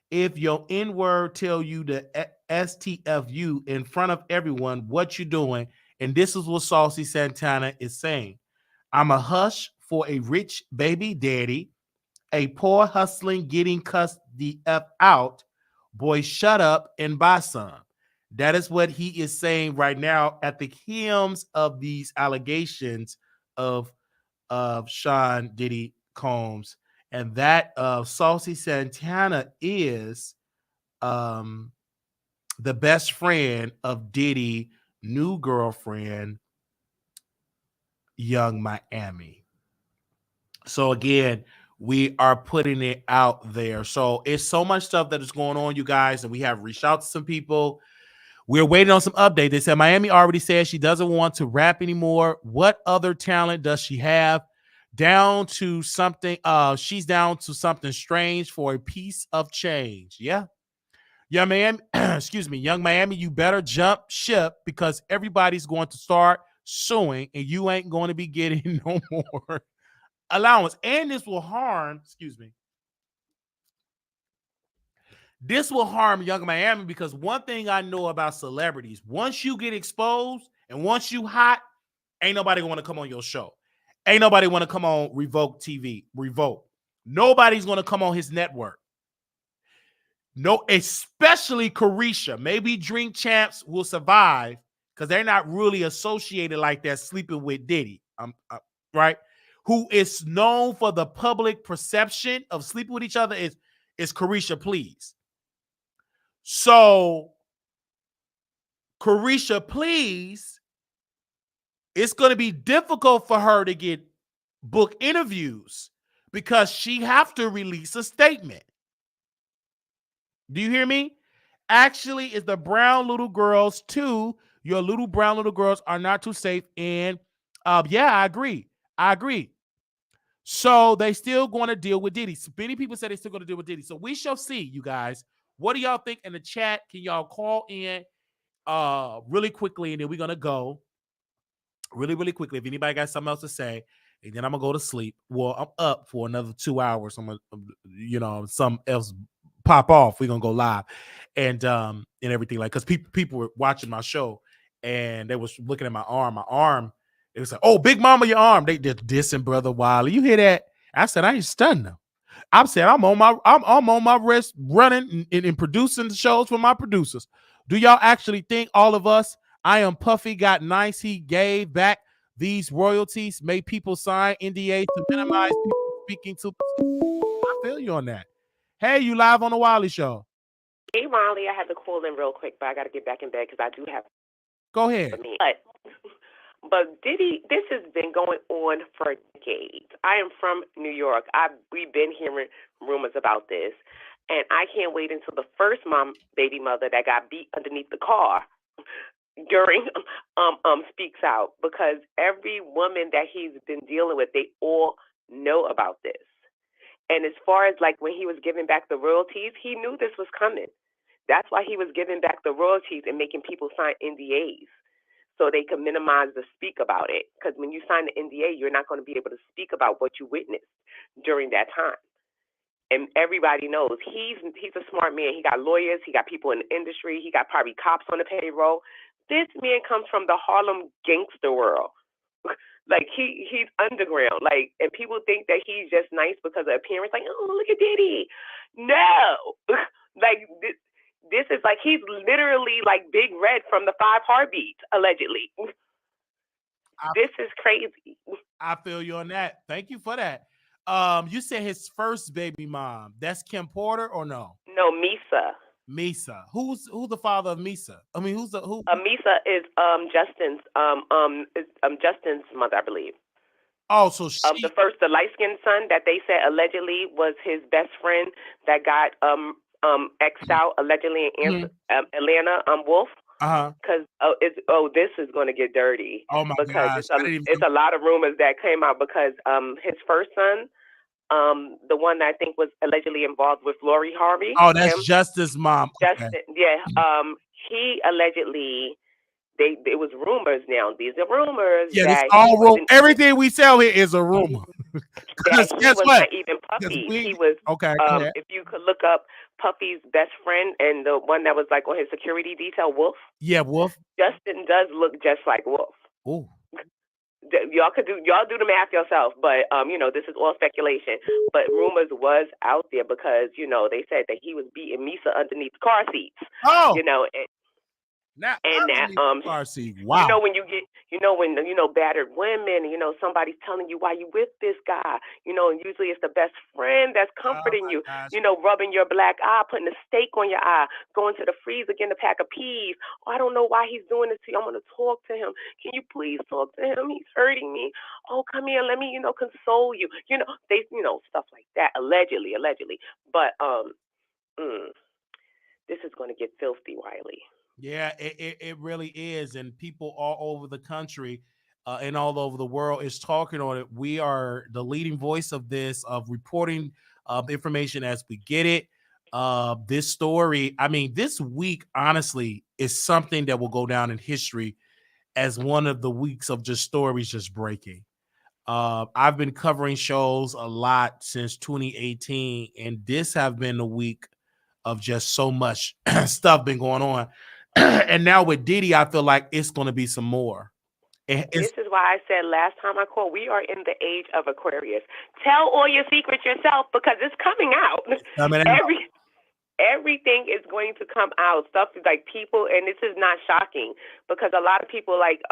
If your N-word tell you to STFU in front of everyone, what you doing? And this is what Saucy Santana is saying. I'm a hush for a rich baby daddy. A poor hustling getting cussed the F out. Boy, shut up and buy some. That is what he is saying right now at the hems of these allegations of Sean Diddy Combs. And that Saucy Santana is the best friend of Diddy, new girlfriend, Young Miami. So again, we are putting it out there. So it's so much stuff that is going on, you guys, and we have reached out to some people. We're waiting on some update. They said Miami already said she doesn't want to rap anymore. What other talent does she have? Down to something. She's down to something strange for a piece of change. Yeah. Young Miami, excuse me, Young Miami, you better jump ship because everybody's going to start suing and you ain't going to be getting no more allowance. And this will harm, excuse me. This will harm Young Miami because one thing I know about celebrities, once you get exposed and once you hot, ain't nobody want to come on your show. Ain't nobody want to come on Revolt TV, Revolt. Nobody's going to come on his network. No, especially Carisha. Maybe Drink Champs will survive because they're not really associated like that sleeping with Diddy, right? Who is known for the public perception of sleeping with each other is Carisha Please. So Carisha Please, it's going to be difficult for her to get book interviews because she have to release a statement. Do you hear me? Actually, it's the brown little girls too. Your little brown little girls are not too safe. And yeah, I agree. So they still going to deal with Diddy. So many people say they still going to deal with Diddy. So we shall see, you guys. What do y'all think in the chat? Can y'all call in really quickly, and then we're gonna go really quickly. If anybody got something else to say, and then I'm gonna go to sleep. Well, I'm up for another 2 hours. I'm gonna, something else pop off. We're gonna go live and everything, like, because people were watching my show and they was looking at my arm. It was like, oh, Big Mama, your arm. They did dissing Brother Wiley. You hear that? I said, I ain't stunned them. I'm saying I'm on my wrist running and producing the shows for my producers. Do y'all actually think all of us, I Am Puffy, got nice, he gave back these royalties, made people sign NDA to minimize people speaking to? I feel you on that. Hey, you live on the Wiley Show. Hey, Wiley, I had to call in real quick, but I got to get back in bed because I do have. Go ahead. But Diddy, this has been going on for decades. I am from New York. We've been hearing rumors about this, and I can't wait until the first baby mother that got beat underneath the car during speaks out, because every woman that he's been dealing with, they all know about this. And as far as like when he was giving back the royalties, he knew this was coming. That's why he was giving back the royalties and making people sign NDAs so they could minimize the speak about it. Because when you sign the NDA, you're not going to be able to speak about what you witnessed during that time. And everybody knows he's a smart man. He got lawyers. He got people in the industry. He got probably cops on the payroll. This man comes from the Harlem gangster world. Like he's underground. Like, and people think that he's just nice because of appearance. Like, oh, look at Diddy. No, like this is like he's literally like Big Red from the Five Heartbeats, allegedly. This is crazy. I feel you on that. Thank you for that. You said his first baby mom. That's Kim Porter or no? No, Misa. Misa. Who's the father of Misa? I mean, who? Misa is Justin's Justin's mother, I believe. Oh, so she the light-skinned son that they said allegedly was his best friend that got X'd out allegedly in Atlanta, Wolf. Because this is going to get dirty. Oh my because gosh! It's a lot of rumors that came out because his first son, the one that I think was allegedly involved with Lori Harvey. Oh, that's Justice's mom. Justin, yeah. He allegedly. It was rumors now. These are rumors. Yeah, it's all rumor. Everything we sell here is a rumor. Guess what? Not even Puffy. He was okay. If you could look up Puffy's best friend and the one that was like on his security detail, Wolf. Yeah, Wolf. Justin does look just like Wolf. Oh. Y'all do the math yourself, but this is all speculation. But rumors was out there because they said that he was beating Misa underneath car seats. Oh. Wow. When you get, when battered women, somebody's telling you why you with this guy, and usually it's the best friend that's comforting you, rubbing your black eye, putting a steak on your eye, going to the freezer, getting a pack of peas. Oh, I don't know why he's doing this to you. I'm going to talk to him. Can you please talk to him? He's hurting me. Oh, come here. Let me, console you. They, stuff like that. Allegedly. But, this is going to get filthy, Wiley. Yeah, it really is. And people all over the country and all over the world is talking on it. We are the leading voice of this, of reporting information as we get it. This story, I mean, this week, honestly, is something that will go down in history as one of the weeks of just stories just breaking. I've been covering shows a lot since 2018, and this have been a week of just so much stuff been going on. And now with Diddy, I feel like it's going to be some more. This is why I said last time I called, we are in the age of Aquarius. Tell all your secrets yourself because it's coming out. Everything is going to come out. Stuff like people, and this is not shocking because a lot of people like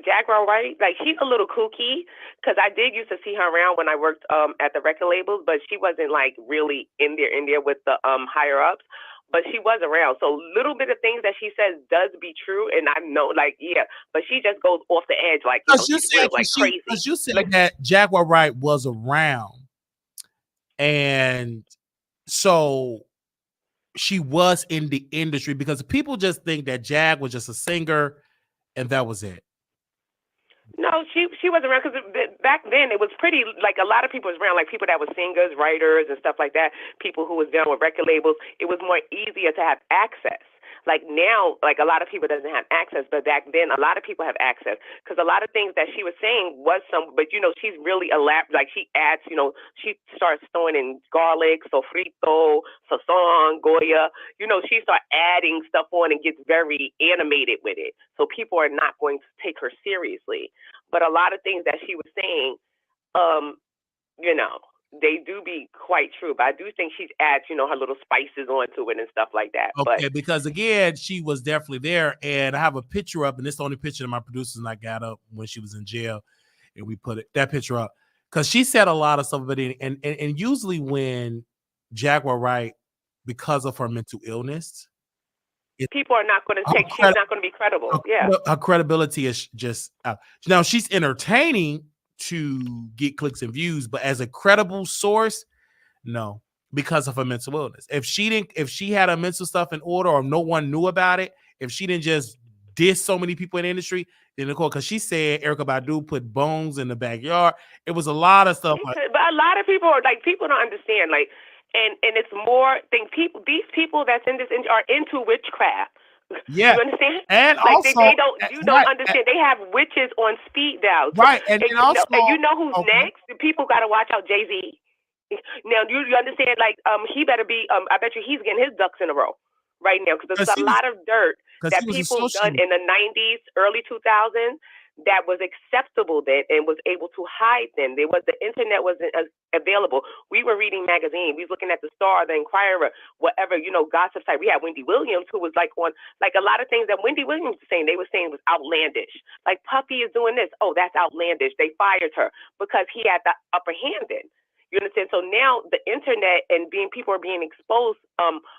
Jaguar, right? Like she's a little kooky because I did used to see her around when I worked at the record labels, but she wasn't like really in there with the higher ups. But she was around. So little bit of things that she says does be true. And I know, but she just goes off the edge she's real, crazy. Because you said that Jaguar Wright was around. And so she was in the industry because people just think that Jag was just a singer and that was it. No, she was around because back then it was pretty, a lot of people was around, people that were singers, writers, and stuff like that, people who was down with record labels. It was more easier to have access. Now, a lot of people doesn't have access, but back then a lot of people have access because a lot of things that she was saying was but she's really elaborate. She adds, she starts throwing in garlic, sofrito, sazon, goya. She starts adding stuff on and gets very animated with it. So people are not going to take her seriously. But a lot of things that she was saying, they do be quite true, but I do think she's adds, her little spices onto it and stuff like that. Okay, because again, she was definitely there, and I have a picture up, and it's the only picture that my producers and I got up when she was in jail, and we put that picture up because she said a lot of stuff about it, and usually when Jaguar Wright, because of her mental illness, people are not going to take. She's not going to be credible. Her credibility is just out. Now she's entertaining to get clicks and views, but as a credible source, no, because of her mental illness. If she had her mental stuff in order, or no one knew about it, if she didn't just diss so many people in the industry, then because she said Erykah Badu put bones in the backyard, it was a lot of stuff. But a lot of people are people don't understand, and it's more these people that's in this are into witchcraft. Yeah, you understand? And also, they don't. You don't understand. They have witches on speed dial. Right, and also, you know who's next? The people got to watch out. Jay-Z. Now you understand? He better be. I bet you he's getting his ducks in a row right now because there's a lot of dirt that people done in the 90s, early 2000s that was acceptable then and was able to hide them. The internet wasn't available. We were reading magazines. We was looking at the Star, the Inquirer, whatever, gossip site. We had Wendy Williams, who was on a lot of things that Wendy Williams was saying. They were saying was outlandish. Puffy is doing this. Oh, that's outlandish. They fired her because he had the upper hand in. You understand? So now the internet and people are being exposed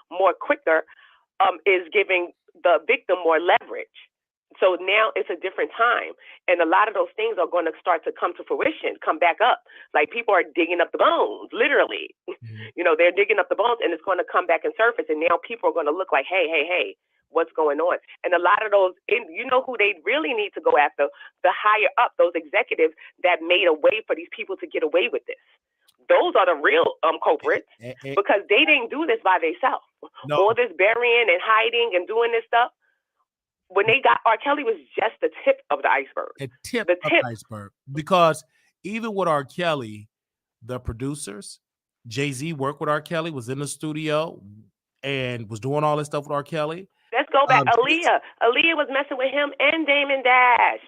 more quicker. is giving the victim more leverage. So now it's a different time. And a lot of those things are going to start to come to fruition, come back up. Like people are digging up the bones, literally. You know, they're digging up the bones and it's going to come back and surface. And now people are going to look like, hey, what's going on? And a lot of those, you know who they really need to go after? The higher up, those executives that made a way for these people to get away with this. Those are the real culprits because they didn't do this by themselves. No. All this burying and hiding and doing this stuff. When they got R. Kelly was just the tip of the iceberg. The tip of the iceberg. Because even with R. Kelly, the producers, Jay-Z worked with R. Kelly, was in the studio and was doing all this stuff with R. Kelly. Let's go back. Aaliyah was messing with him and Damon Dash,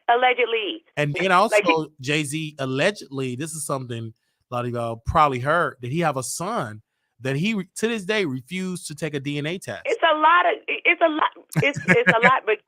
allegedly. And then also Jay-Z allegedly, this is something a lot of y'all probably heard, that he have a son that he to this day refused to take a DNA test. It's a lot, but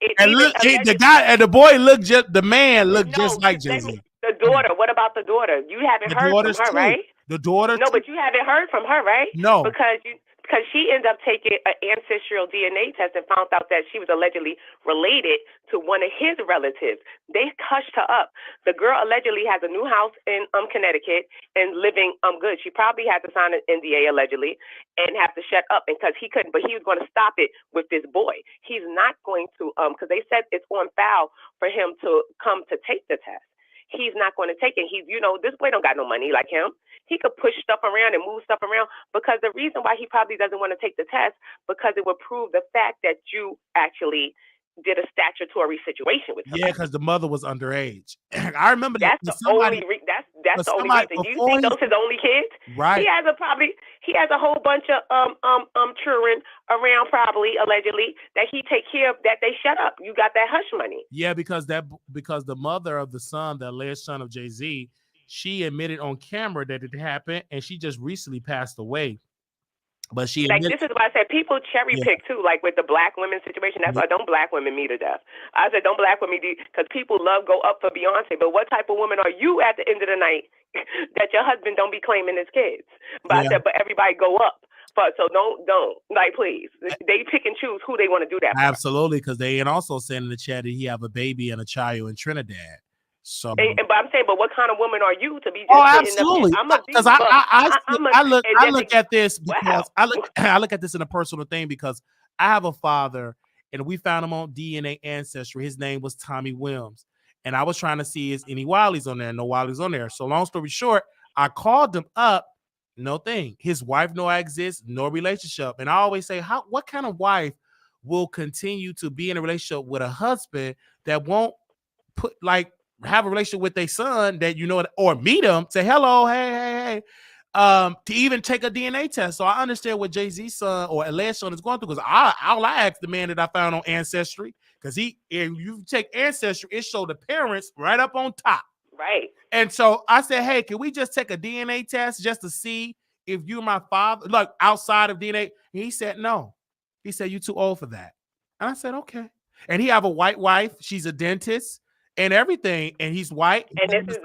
the man looked just like Jay-Z. The daughter, what about the daughter? You haven't heard from her, right? The daughter. No, but you haven't heard from her, right? No, because she ended up taking an ancestral DNA test and found out that she was allegedly related to one of his relatives. They hushed her up. The girl allegedly has a new house in Connecticut and living good. She probably had to sign an NDA allegedly and have to shut up because he couldn't, but he was going to stop it with this boy. He's not going to, because they said it's on file for him to come to take the test. He's not going to take it. He's, this boy don't got no money like him. He could push stuff around and move stuff around because the reason why he probably doesn't want to take the test because it would prove the fact that you actually did a statutory situation with somebody. Yeah, because the mother was underage. I remember that's the only reason. Do you think those his only kids? Right. He has a whole bunch of children around, probably allegedly, that he take care of. That they shut up. You got that hush money. Yeah, because the mother of the son, the alleged son of Jay-Z, she admitted on camera that it happened, and she just recently passed away. But she this is why I said people cherry pick too, like with the black women situation. That's why don't black women me to death. I said don't black women because people love go up for Beyonce. But what type of woman are you at the end of the night that your husband don't be claiming his kids? But I said, but everybody go up. But so don't like please. They pick and choose who they want to do that for. Absolutely, because they and also saying in the chat that he have a baby and a child in Trinidad. So, but I'm saying, but what kind of woman are you to be? Just absolutely. Because I look at this because I look at this in a personal thing because I have a father and we found him on DNA Ancestry. His name was Tommy Williams, and I was trying to see is any Wileys on there. No Wileys on there. So long story short, I called him up. No thing. His wife know I exist. No relationship. And I always say, what kind of wife will continue to be in a relationship with a husband that won't have a relationship with their son that or meet him, say hello, hey, to even take a DNA test. So I understand what Jay-Z's son or alleged son is going through because I asked the man that I found on Ancestry because if you take Ancestry, it showed the parents right up on top. Right. And so I said, hey, can we just take a DNA test just to see if you're my father, like outside of DNA? And he said, no. He said, you're too old for that. And I said, okay. And he have a white wife. She's a dentist. And everything, and he's white. And this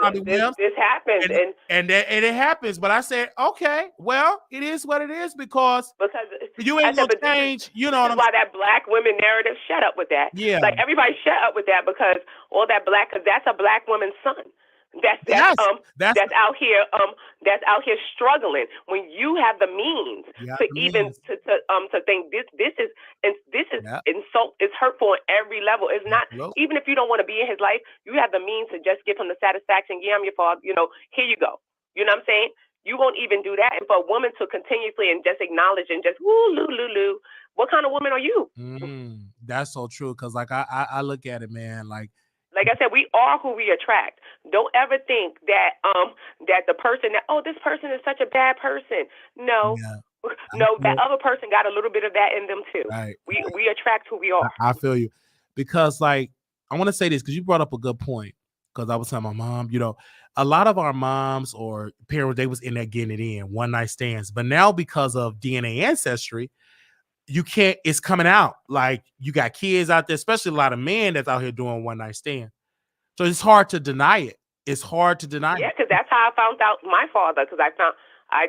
happens, and it happens. But I said, okay, well, it is what it is because you ain't gonna change. This is why that black women narrative. Shut up with that. Yeah, like everybody shut up with that because all that because that's a black woman's son. That's out here struggling when you have the means to think this is insult, it's hurtful on every level. It's not even if you don't want to be in his life, you have the means to just give him the satisfaction. Yeah, I'm your father. Here you go. You know what I'm saying? You won't even do that. And for a woman to continuously and just acknowledge and just woo loo loo loo, what kind of woman are you? That's so true. Because I look at it, man, like I said, we are who we attract. Don't ever think that that the person this person is such a bad person. No. Yeah. No, that other person got a little bit of that in them too. Right. We attract who we are. I feel you. Because I want to say this because you brought up a good point. Because I was telling my mom, a lot of our moms or parents, they was in there getting it in, one night stands. But now because of DNA Ancestry, it's coming out. Like you got kids out there, especially a lot of men that's out here doing one night stand. So it's hard to deny it. Yeah, because that's how I found out my father. Because I I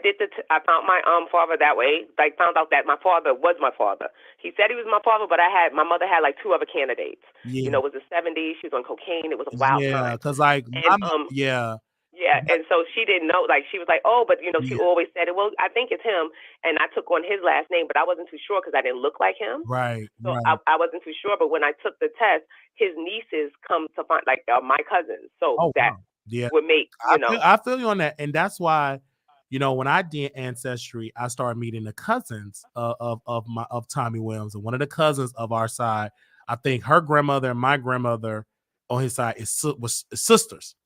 found my father that way. Like, found out that my father was my father. He said he was my father, but my mother had like 2 other candidates. Yeah. You know, it was the 70s. She was on cocaine. It was a wild time. Because like, And yeah. Yeah, and so she didn't know. Like, she was like, oh, but, you know, she always said, well, I think it's him. And I took on his last name, but I wasn't too sure because I didn't look like him. Right. So I wasn't too sure. But when I took the test, his nieces come to find, like, my cousins. So would make, you know. I feel you on that. And that's why, you know, when I did Ancestry, I started meeting the cousins of Tommy Williams. And one of the cousins of our side, I think her grandmother and my grandmother on his side was sisters.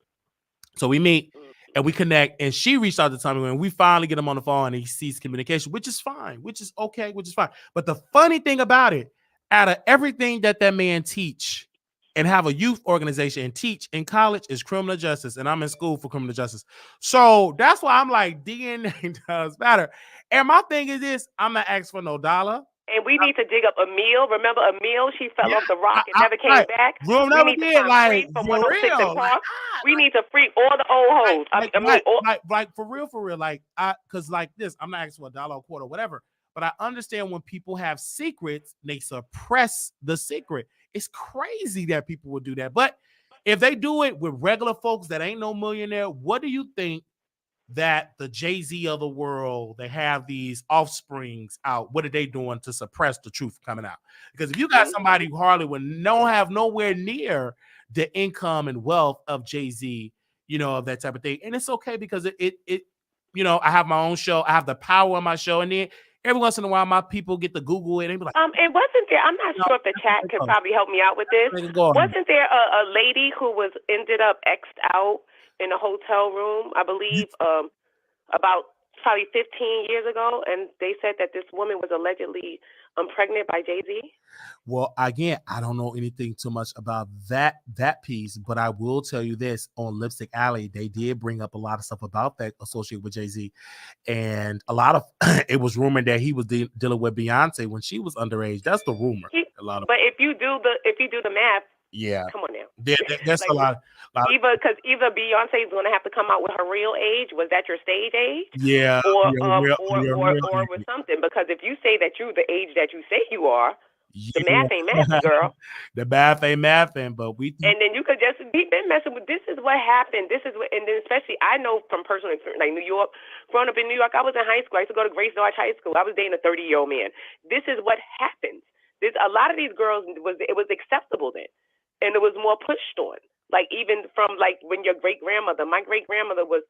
So we meet and we connect, and she reached out to Tommy when we finally get him on the phone and he sees communication, which is fine, which is okay, which is fine. But the funny thing about it, out of everything that man teach and have a youth organization and teach in college is criminal justice, and I'm in school for criminal justice. So that's why I'm like, DNA does matter. And my thing is this, I'm not asking for no dollar. And we need to dig up Emile. Remember Emile? She fell off the rock and never came back. We need to find Free from 106 and Park. We need to free all the old hoes. Like for real. Like, because like this, I'm not asking for $1 a quarter or whatever. But I understand when people have secrets, they suppress the secret. It's crazy that people would do that. But if they do it with regular folks that ain't no millionaire, what do you think that the Jay-Z of the world, they have these offsprings out? What are they doing to suppress the truth coming out? Because if you got somebody who hardly would have nowhere near the income and wealth of Jay-Z, you know, of that type of thing. And it's okay because it you know, I have my own show. I have the power on my show. And then every once in a while, my people get to Google it and be like, and wasn't there, I'm not sure if the chat could probably help me out with this. Wasn't there a lady who ended up X'd out in a hotel room, I believe, about probably 15 years ago, and they said that this woman was allegedly pregnant by Jay-Z? Well, again, I don't know anything too much about that piece, but I will tell you this: on Lipstick Alley, they did bring up a lot of stuff about that associated with Jay-Z, and a lot of it was rumored that he was dealing with Beyonce when she was underage. That's the rumor. But if you do the math. Yeah, come on now. That's like, a lot. Either Beyonce is going to have to come out with her real age. Was that your stage age? Yeah. Or with something. Because if you say that you're the age that you say you are, the math ain't mathing, girl. The math ain't mathing, but and then you could just be messing with. This is what happened. This is what, and then especially I know from personal experience, like New York. Growing up in New York, I was in high school. I used to go to Grace Dodge High School. I was dating a 30-year-old man. This is what happens. A lot of these girls it was acceptable then. And it was more pushed on. Like, even from, like, when your great-grandmother, my great-grandmother was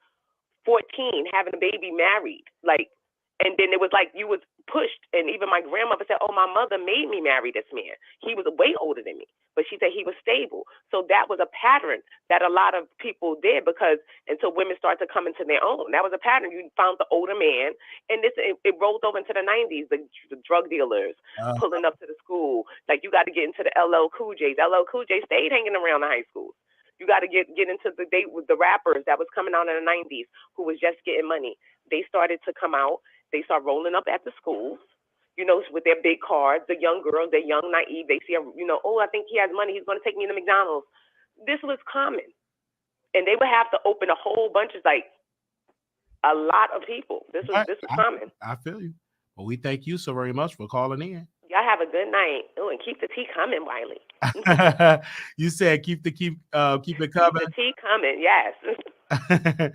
14, having a baby, married. Like, and then it was like you was pushed. And even my grandmother said, oh, my mother made me marry this man. He was way older than me. But she said he was stable. So that was a pattern that a lot of people did until women started to come into their own. That was a pattern. You found the older man. And it rolled over into the 90s, the drug dealers pulling up to the school. Like, you got to get into the LL Cool J's. LL Cool J stayed hanging around the high schools. You got to get into the date with the rappers that was coming out in the 90s who was just getting money. They started to come out. They start rolling up at the schools, you know, with their big cards. The young girls, they're young, naive. They see, oh, I think he has money. He's going to take me to McDonald's. This was common. And they would have to open a whole bunch of, like, a lot of people. This was common. I feel you. Well, we thank you so very much for calling in. Y'all have a good night. Oh, and keep the tea coming, Wiley. You said keep it coming. Keep the tea coming, yes.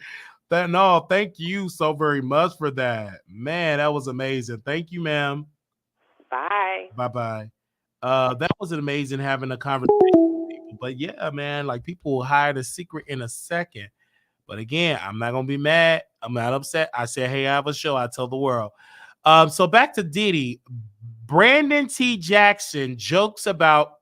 No, thank you so very much for that. Man, that was amazing. Thank you, ma'am. Bye. Bye-bye. That was amazing having a conversation with people. But yeah, man, like, people will hide a secret in a second. But again, I'm not going to be mad. I'm not upset. I said, hey, I have a show. I tell the world. So back to Diddy. Brandon T. Jackson jokes about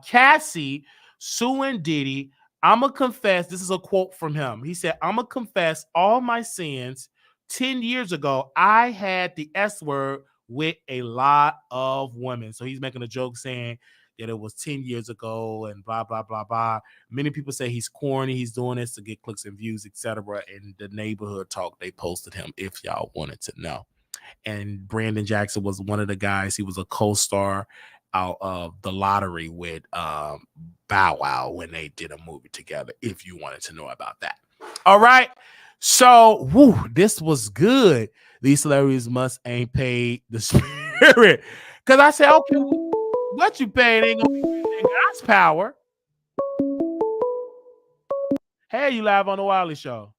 Cassie suing Diddy. I'm going to confess, this is a quote from him. He said, I'm going to confess all my sins. 10 years ago, I had the S word with a lot of women. So he's making a joke saying that it was 10 years ago and blah, blah, blah, blah. Many people say he's corny. He's doing this to get clicks and views, etc. And the neighborhood talk, they posted him if y'all wanted to know. And Brandon Jackson was one of the guys. He was a co-star out of The Lottery with Bow Wow when they did a movie together, if you wanted to know about that. All right. So, this was good. These celebrities must ain't paid the spirit. Because I said, okay, what you paid ain't gonna be God's power. Hey, you live on the Wiley Show.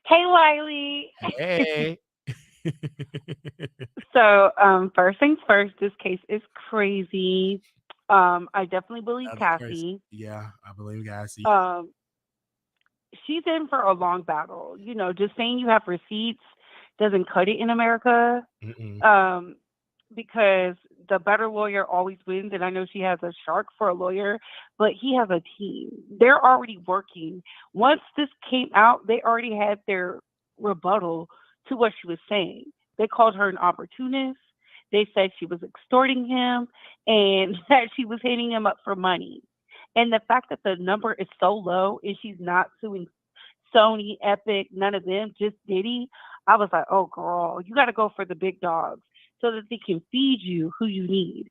Hey, Wiley. Hey. So, first things first, this case is crazy. I definitely believe That's crazy. Cassie. Yeah, I believe Cassie. She's in for a long battle. You know, just saying you have receipts doesn't cut it in America. Because the better lawyer always wins, and I know she has a shark for a lawyer, but he has a team. They're already working. Once this came out, they already had their rebuttal to what she was saying. They called her an opportunist. They said she was extorting him and that she was hitting him up for money. And the fact that the number is so low and she's not suing Sony, Epic, none of them, just Diddy, I was like, oh, girl, you got to go for the big dogs so that they can feed you who you need.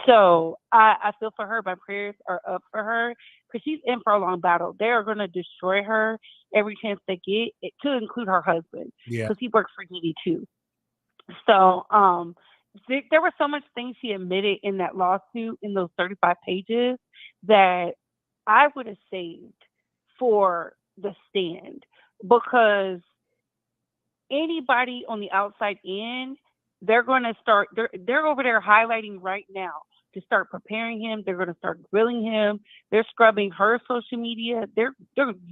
So I feel for her. My prayers are up for her because she's in for a long battle. They are going to destroy her every chance they get, to include her husband, because he works for Diddy too. So there were so much things she admitted in that lawsuit, in those 35 pages, that I would have saved for the stand, because anybody on the outside in, they're going to start, they're over there highlighting right now to start preparing him. They're going to start grilling him. They're scrubbing her social media. They're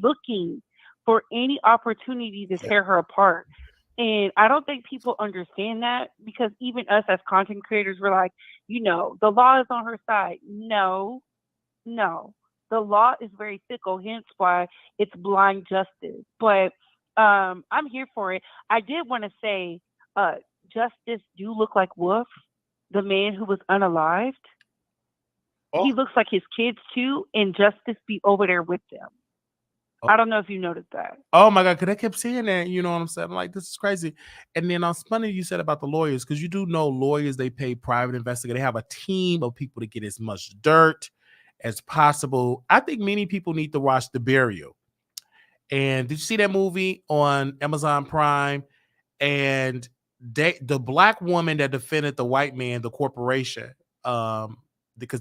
looking for any opportunity to tear her apart. And I don't think people understand that, because even us as content creators, we're like, you know, the law is on her side. No. The law is very fickle, hence why it's blind justice. But I'm here for it. I did want to say, Justice do look like Wolf, the man who was unalived. Oh. He looks like his kids too, and Justice be over there with them. Oh. I don't know if you noticed that. Oh my God, because I kept saying that, you know what I'm saying? I'm like, this is crazy. And then it's funny you said about the lawyers, because you do know lawyers, they pay private investigators. They have a team of people to get as much dirt as possible. I think many people need to watch The Burial. And did you see that movie on Amazon Prime? And the black woman that defended the white man, the corporation, because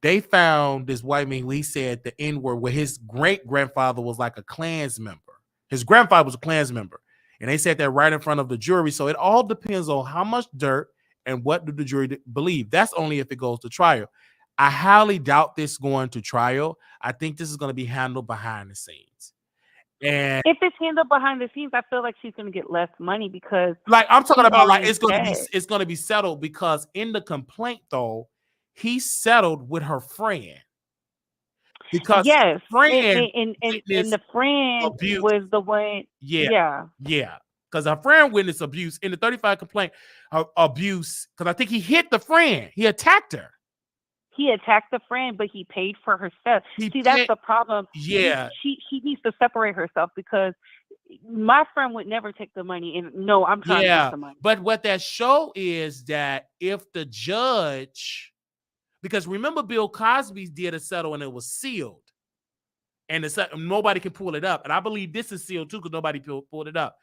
they found this white man who he said the N-word, where his great-grandfather was like a Klans member. His grandfather was a Klans member. And they said that right in front of the jury. So it all depends on how much dirt and what do the jury believe. That's only if it goes to trial. I highly doubt this going to trial. I think this is going to be handled behind the scenes. And if it's handled behind the scenes, I feel like she's going to get less money, because like I'm talking about, like it's going to be settled, because in the complaint though, he settled with her friend, because yes, friend and the friend abuse. Was the one, yeah, because her friend witnessed abuse in the 35 complaint, abuse, because I think he hit the friend, he attacked her. He attacked the friend, but he paid for her stuff. That's the problem. Yeah. She needs to separate herself, because my friend would never take the money. And no, I'm trying to get the money. But what that show is that if the judge, because remember Bill Cosby did a settle and it was sealed. And nobody can pull it up. And I believe this is sealed too, because nobody pulled it up.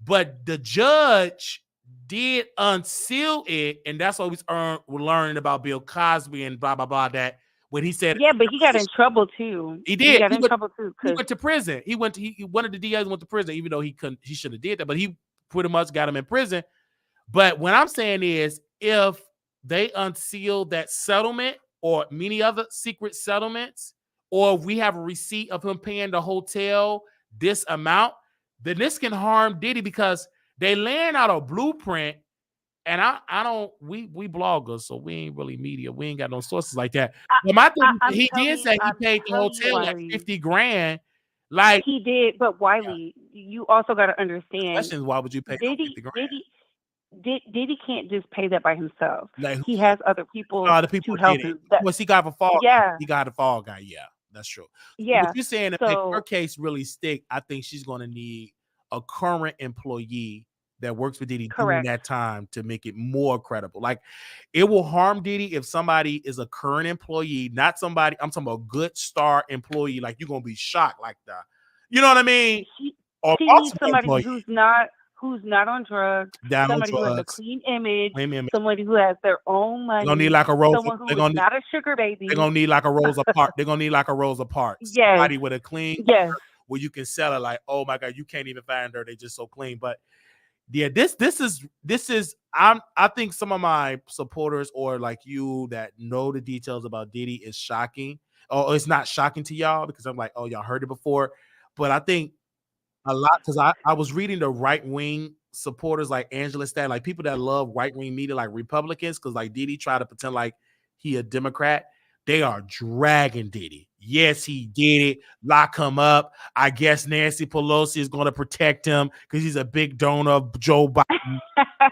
But the judge did unseal it, and that's what we're learning about Bill Cosby and blah blah blah. That when he said, yeah, but he got in trouble too. He did. He got in trouble too. He went to prison. One of the DAs went to prison, even though he should have did that, but he pretty much got him in prison. But what I'm saying is, if they unseal that settlement or many other secret settlements, or if we have a receipt of him paying the hotel this amount, then this can harm Diddy, because they laying out a blueprint, and we bloggers, so we ain't really media. We ain't got no sources like that. But my thing, he did say he paid the hotel like $50,000. Like he did, but Wiley, you also got to understand. Question is, why would you pay $50,000? Diddy can't just pay that by himself. Like, he has other people to help him. Once he got a fall, he got a fall guy. Yeah, that's true. Yeah, but you're saying to make her case really stick, I think she's going to need a current employee that works for Diddy during that time to make it more credible. Like, it will harm Diddy if somebody is a current employee, not somebody, I'm talking about a good star employee. Like, you're going to be shocked like that. You know what I mean? or She needs multiple somebody employees. who's not on drugs, Down on somebody who has a drugs. clean image, Wait a minute. somebody who has their own They're gonna money, need like a Rosa. someone who is not a sugar baby. They're gonna need like a Rosa Parks. They're gonna need like a Rosa Parks. Yes. Somebody with a clean Yes. where you can sell it like, oh my God, you can't even find her. They're just so clean. But yeah, this is I think some of my supporters or like you that know the details about Diddy is shocking. Oh, it's not shocking to y'all because I'm like, oh, y'all heard it before. But I think a lot because I was reading the right wing supporters like Angela Stan, like people that love right wing media, like Republicans, because like Diddy tried to pretend like he a Democrat. They are dragging Diddy. Yes, he did it. Lock him up. I guess Nancy Pelosi is going to protect him because he's a big donor of Joe Biden.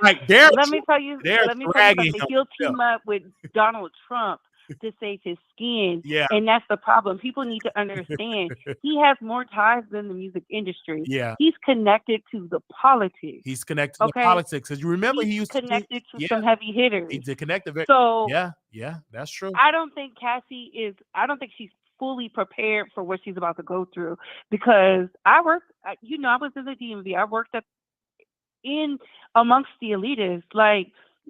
Like let me tell you dragging something. him. He'll team up with Donald Trump to save his skin. Yeah. And that's the problem. People need to understand he has more ties than the music industry. Yeah. He's connected to the politics. He's connected to the politics. Because you remember he used connected to some heavy hitters. He did connect the So yeah, that's true. I don't think she's fully prepared for what she's about to go through because I was in the DMV. I worked in amongst the elitists. Like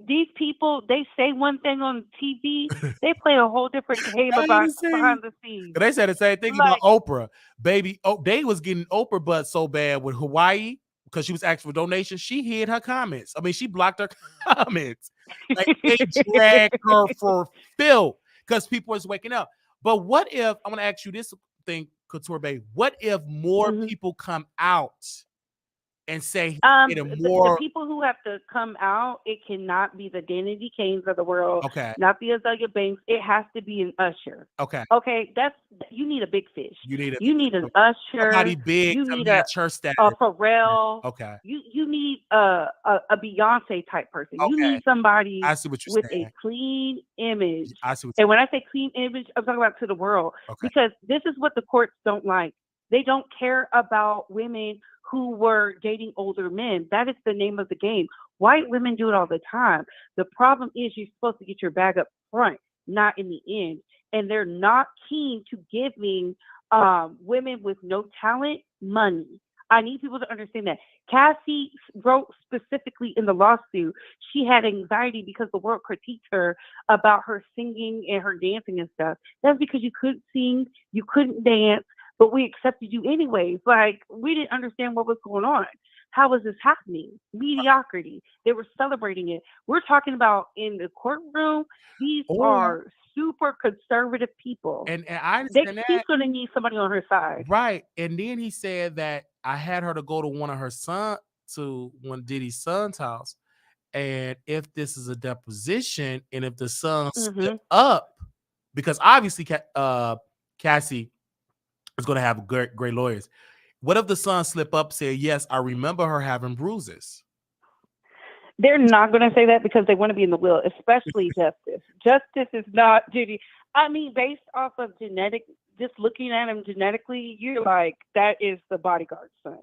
these people, they say one thing on TV, they play a whole different game behind the scenes. They said the same thing about Oprah. Baby, they was getting Oprah butt so bad with Hawaii because she was asking for donations. She hid her comments. I mean, she blocked her comments. Like they dragged her for filth because people was waking up. But what if I'm gonna ask you this thing, Couture Bay? What if more people come out and say the people who have to come out, it cannot be the Danity Kanes of the world, not the Azalea Banks. It has to be an Usher. Okay, you need a big fish. You need an Usher. Somebody big. You need a church status. A Pharrell. Okay. You need a Beyonce type person. You need somebody with a clean image. And when I say clean image, I'm talking about to the world because this is what the courts don't like. They don't care about women who were dating older men. That is the name of the game. White women do it all the time. The problem is you're supposed to get your bag up front, not in the end. And they're not keen to giving women with no talent money. I need people to understand that. Cassie wrote specifically in the lawsuit, she had anxiety because the world critiqued her about her singing and her dancing and stuff. That's because you couldn't sing, you couldn't dance, but we accepted you anyways. Like, we didn't understand what was going on. How was this happening? Mediocrity. They were celebrating it. We're talking about in the courtroom, these are super conservative people. And I understand that. She's going to need somebody on her side. Right. And then he said that I had her to go to one of Diddy's son's house. And if this is a deposition and if the son stood up, because obviously Cassie is going to have great lawyers. What if the son slip up, say, yes, I remember her having bruises? They're not going to say that because they want to be in the will, especially Justice. Justice is not Diddy. I mean, based off of just looking at him genetically, you're like, that is the bodyguard's son.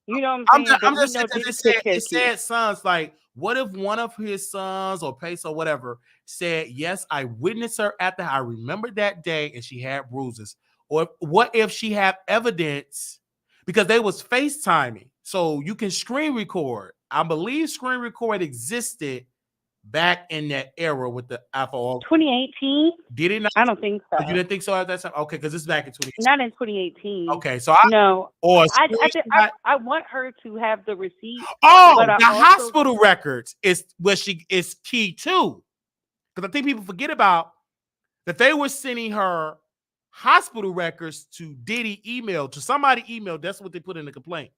You know what I'm saying? I'm just saying, it said sons, like, what if one of his sons or Peso, whatever, said, yes, I witnessed her I remember that day and she had bruises. Or what if she had evidence because they was FaceTiming. So you can screen record. I believe screen record existed back in that era with the iPhone. 2018? Did it not? I don't think so. You didn't think so at that time? Okay, because it's back in 2018. Not in 2018. Okay, so I want her to have the receipt. Oh, the hospital records is key too. Because I think people forget about that they were sending her hospital records to Diddy to somebody email. That's what they put in the complaint.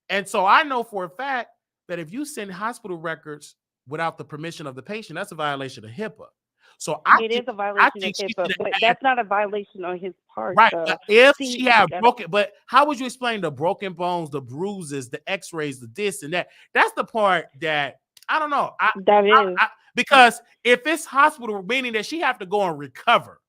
And so I know for a fact that if you send hospital records without the permission of the patient, that's a violation of HIPAA. So it is a violation of HIPAA, but that's not a violation on his part. Right. If she had broken, but how would you explain the broken bones, the bruises, the x-rays, the this and that? That's the part that I don't know. Because if it's hospital, meaning that she have to go and recover.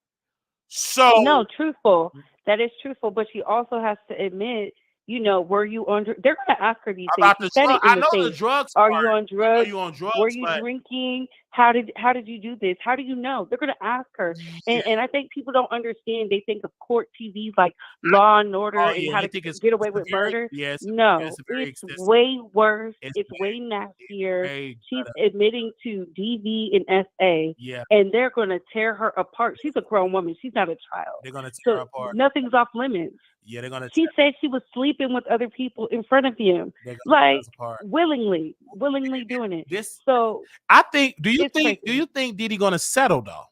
So no, truthful. That is truthful, but she also has to admit, were you on? They're going to ask her these things. I know the drugs. Are you on drugs? Are you on drugs? Were you drinking? How did you do this? How do you know? They're gonna ask her. Yeah. And I think people don't understand. They think of court TV like Law and Order Oh and yeah, how they to think get away with very murder. yes, No, it's very it's extensive. way worse. It's It's way nastier. way She's better. admitting to DV and SA, Yeah, and they're gonna tear her apart. She's a grown woman. She's not a child. they're gonna tear her So apart. nothing's off limits. Yeah, they're gonna She said she was sleeping with other people in front of him, they're gonna tear like us apart. willingly doing it. This So I think. Do you it's think? crazy. Do you think Diddy gonna settle though?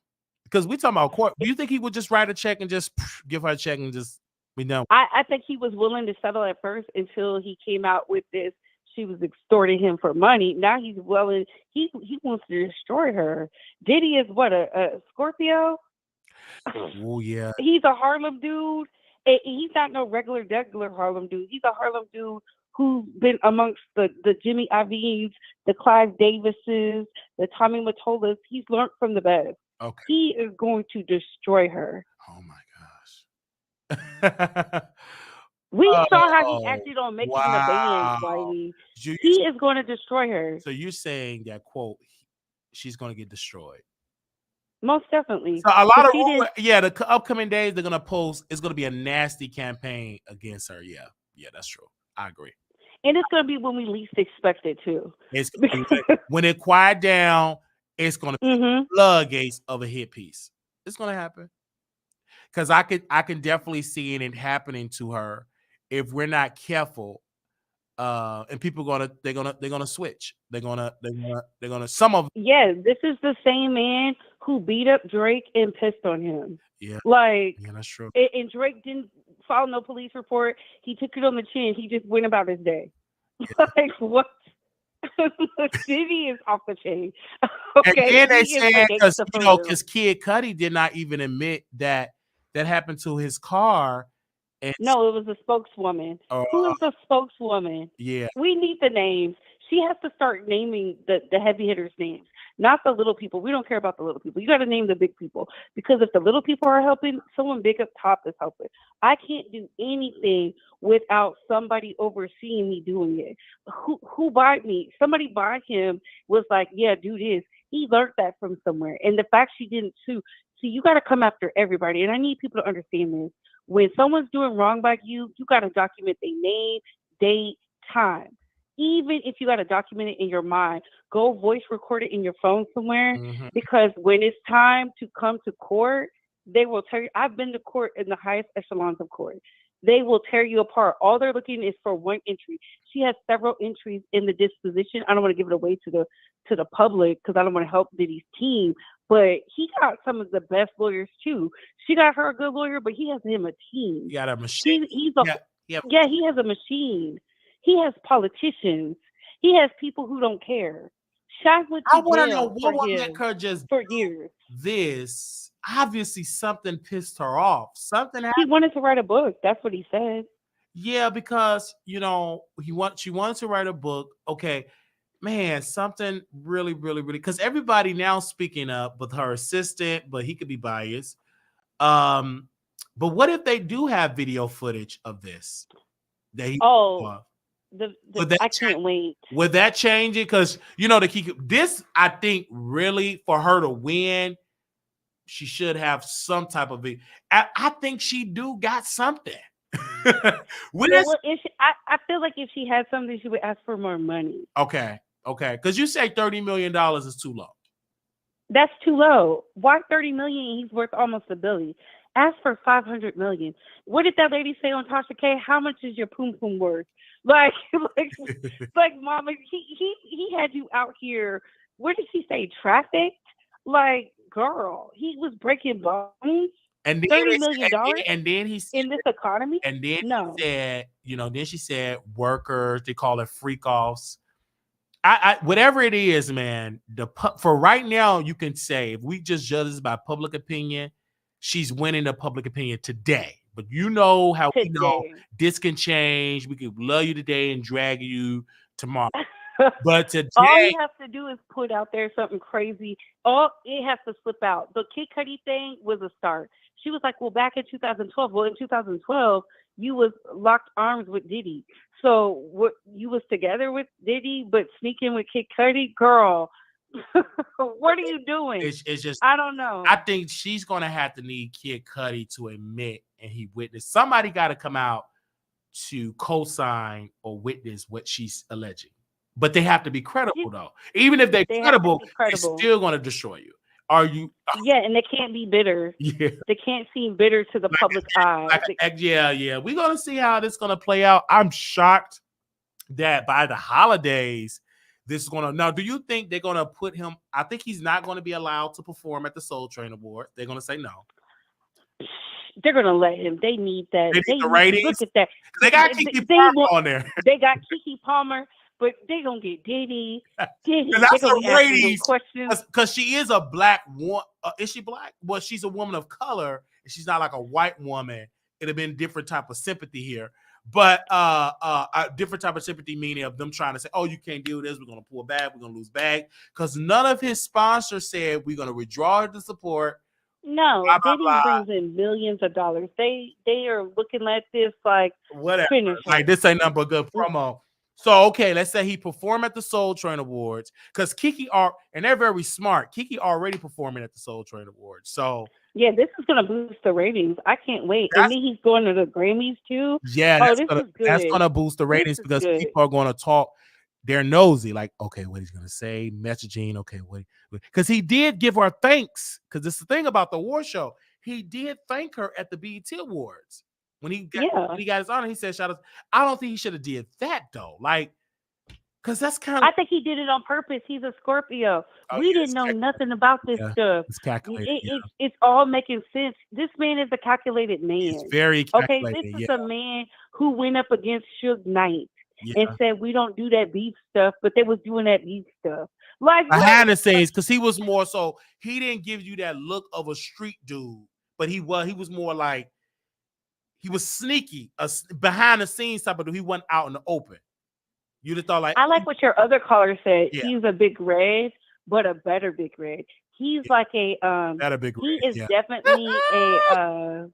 Because we talking about court. Do you think he would just write a check and just give her a check and just be done? I think he was willing to settle at first until he came out with this. She was extorting him for money. Now he's willing. He wants to destroy her. Diddy is what, a Scorpio? Oh yeah. He's a Harlem dude. And he's not no regular Harlem dude. He's a Harlem dude who's been amongst the Jimmy Iovine's, the Clive Davises, the Tommy Mottolas. He's learned from the best. Okay. He is going to destroy her. Oh my gosh. We saw how Oh, he acted on making the band, wow. Wiley. He is going to destroy her. So you're saying that quote, she's going to get destroyed. Most definitely. So a lot of She did- the upcoming days they're gonna post. It's gonna be a nasty campaign against her. Yeah, that's true. I agree. And it's going to be when we least expect it too. It's gonna be, when it quiet down, it's gonna be floodgates of a hit piece. It's gonna happen because I can definitely see it happening to her if we're not careful. And people they're gonna switch. They're gonna some of. Yeah, this is the same man who beat up Drake and pissed on him. Yeah, like yeah, that's true. And Drake didn't file no police report. He took it on the chin. He just went about his day. Yeah. Like what? Diddy is off the chain. Okay, and then they said because Kid Cudi did not even admit that happened to his car. No, it was a spokeswoman. Who is the spokeswoman? Yeah. We need the names. She has to start naming the heavy hitters' names, not the little people. We don't care about the little people. You got to name the big people, because if the little people are helping, someone big up top is helping. I can't do anything without somebody overseeing me doing it. Who bought me? Somebody bought him, was like, yeah, do this. He learned that from somewhere. And the fact she didn't sue. See, you got to come after everybody. And I need people to understand this. When someone's doing wrong by you, you got to document their name, date, time. Even if you got to document it in your mind, go voice record it in your phone somewhere, because when it's time to come to court, they will tear you. I've been to court in the highest echelons of court. They will tear you apart. All they're looking is for one entry. She has several entries in the disposition. I don't want to give it away to the public because I don't want to help Diddy's team. But he got some of the best lawyers too. She got her a good lawyer, but he has him a team. He got a machine. He has a machine. He has politicians. He has people who don't care. Shaq went to I want to jail know what for would him make her just for years. This obviously something pissed her off. Something happened. He wanted to write a book. That's what he said. Yeah, because she wanted to write a book. Okay. Man, something really, really, really, because everybody now speaking up with her assistant, but he could be biased. But what if they do have video footage of this? I can't wait. Would that change it? Because this, I think, really for her to win, she should have some type of video. I think she got something. I feel like if she had something, she would ask for more money. Okay. Because you say $30 million is too low. That's too low. Why $30 million? He's worth almost $1 billion. Ask for $500 million. What did that lady say on Tasha K? How much is your poom poom worth? Like, mama, he had you out here. What did she say? Trafficked? Like, girl, he was breaking bones. And then $30 million. And then he said, in this economy. And then he said, then she said workers. They call it freak offs. I whatever it is, man. For right now, you can say if we just judge this by public opinion, she's winning the public opinion today. But you know how we know this can change. We could love you today and drag you tomorrow. But today, all you have to do is put out there something crazy. It has to slip out. The Kid Cudi thing was a start. She was like, well, back in 2012. Well, in 2012, you was locked arms with Diddy. So what, you was together with Diddy, but sneaking with Kid Cudi? Girl, What are you doing? It's just, I don't know. I think she's gonna have to need Kid Cudi to admit and he witnessed. Somebody got to come out to co-sign or witness what she's alleging, but they have to be credible though. Even if they're credible, they're still gonna destroy you. Are you? Yeah, and they can't be bitter. Yeah, they can't seem bitter to the public eye. Yeah. We're gonna see how this is gonna play out. I'm shocked that by the holidays, this is gonna. Now, do you think they're gonna put him? I think he's not gonna be allowed to perform at the Soul Train Award. They're gonna say no. They're gonna let him. They need that. They need the ratings. Look at that. They got Keke Palmer on there. They got Keke Palmer, but they gonna get Diddy. That's the ratings. Because she is a black woman. Is she black? Well, she's a woman of color, and she's not like a white woman. It'd have been different type of sympathy here. But a different type of sympathy, meaning of them trying to say, oh, you can't do this, we're going to pull back, we're going to lose back. Because none of his sponsors said we're going to withdraw the support. No, Diddy brings in millions of dollars. They are looking at this like whatever. Finish. Like this ain't nothing but good promo. So, okay, let's say he performed at the Soul Train Awards. Because and they're very smart. Keke already performing at the Soul Train Awards. So yeah, this is going to boost the ratings. I can't wait. And then he's going to the Grammys too. Yeah, that's going to boost the ratings because people are going to talk. They're nosy. Like, okay, what he's going to say, messaging. Okay, what? Because he did give her thanks. Because it's the thing about the award show. He did thank her at the BET Awards. When he got his honor, he said, shout out. I don't think he should have did that though. Like, because that's kind of. I think he did it on purpose. He's a Scorpio. We didn't know nothing about this stuff. It's calculated. It's all making sense. This man is a calculated man. He's very calculated. Okay, this is a man who went up against Suge Knight and said we don't do that beef stuff, but they was doing that beef stuff. Like behind the scenes, because he was more so he didn't give you that look of a street dude, but he was more like he was sneaky, behind the scenes type of dude. He wasn't out in the open. You'd have thought like I like what your other caller said. Yeah. He's a big red, but a better big red. He's like a better big red. He is definitely a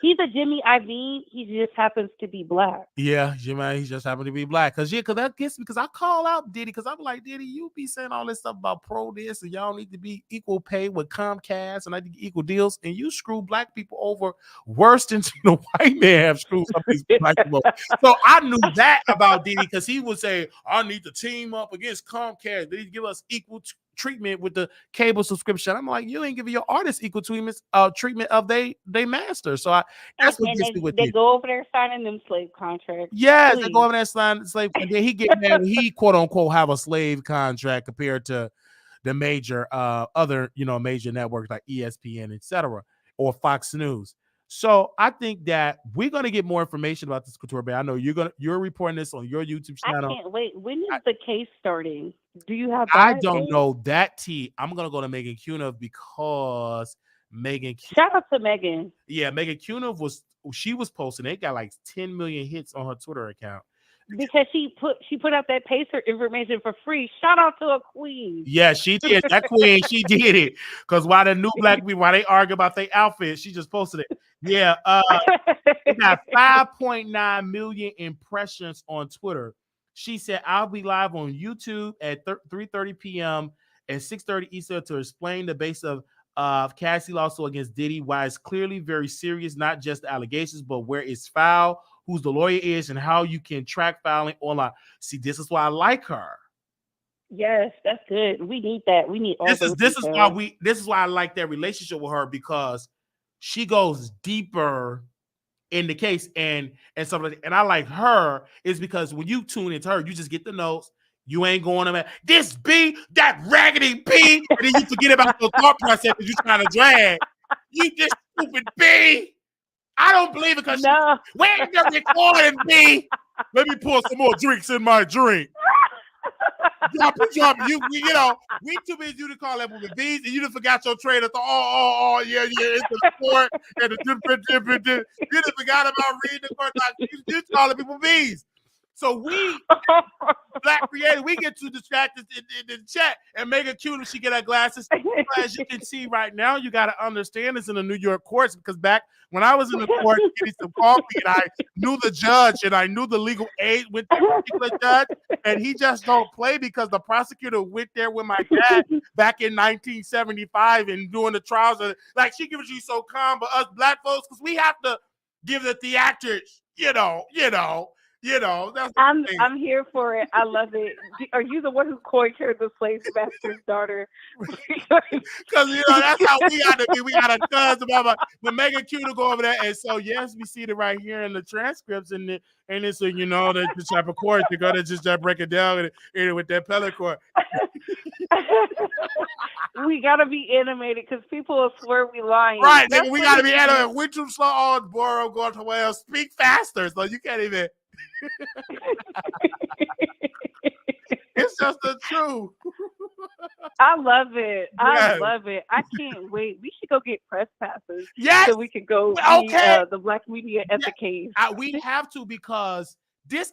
he's a Jimmy Iovine. He just happens to be black. Yeah, Jimmy, he just happened to be black. Because that gets me, because I call out Diddy, because I'm like, Diddy, you be saying all this stuff about pro this, and y'all need to be equal pay with Comcast, and I need equal deals, and you screw black people over worse than the white man have screwed some of these black people. So I knew that about Diddy, because he would say, I need to team up against Comcast. They give us equal treatment with the cable subscription. I'm like, you ain't giving your artists equal treatment of they master. So that's what gets me with they go over there signing them slave contracts. Yes, they go over there signing slave. And then he get mad when he quote unquote have a slave contract compared to the major other major networks like ESPN, etc., or Fox News. So I think that we're gonna get more information about this couture band. I know you're reporting this on your YouTube channel. I can't wait. When is the case starting? Do you have? I don't know that T. I'm gonna go to Megan Cuniff because shout out to Megan. Yeah, Megan Cuniff was posting. It got like 10 million hits on her Twitter account because she put out that Pacer information for free. Shout out to a queen. Yeah, she did. That queen, she did it. Because while the new black people, while they argue about their outfit, she just posted it. Yeah, it got 5.9 million impressions on Twitter. She said, I'll be live on YouTube at 3:30 p.m. and 6:30 Eastern to explain the base of Cassie lawsuit against Diddy, why it's clearly very serious, not just the allegations, but where it's filed, who's the lawyer is, and how you can track filing online. See, this is why I like her. Yes, that's good. We need that. We need all this is why I like that relationship with her, because she goes deeper in the case and stuff like that. And I like her is because when you tune into her, you just get the notes. You ain't going about this B, that raggedy B, and then you forget about your thought process because you're trying to drag. You this stupid B. I don't believe it because where's the recording, B? Let me pour some more drinks in my drink. Drop. You know, we too busy you to call that woman B's, and you done forgot your train of thought. Yeah, it's the sport and the different. You done forgot about reading the court. You calling people B's. So we, Black creator, we get too distracted in the chat and make it cute if she get her glasses. As you can see right now, you got to understand this in the New York courts, because back when I was in the court getting some coffee and I knew the judge and I knew the legal aid with the particular judge, and he just don't play because the prosecutor went there with my dad back in 1975 and doing the trials. Like, she gives you so calm, but us Black folks, because we have to give the theatrics, you know. That's I'm here for it. I love it. Are you the one who coined her the slave master's daughter? Because that's how we got to be. We got a cuz about, but Megan Q to go over there. And so yes, we see it right here in the transcripts, and it's so that the type of court to go to just break it down with that pellet cord. We gotta be animated because people will swear we lying. Right, nigga, we gotta be animated. We're too slow on Borough going to well. Speak faster, so you can't even. It's just the truth. I love it. Yes. I love it. I can't wait. We should go get press passes. Yes. So we could go Okay. The Black media at the cave. We have to, because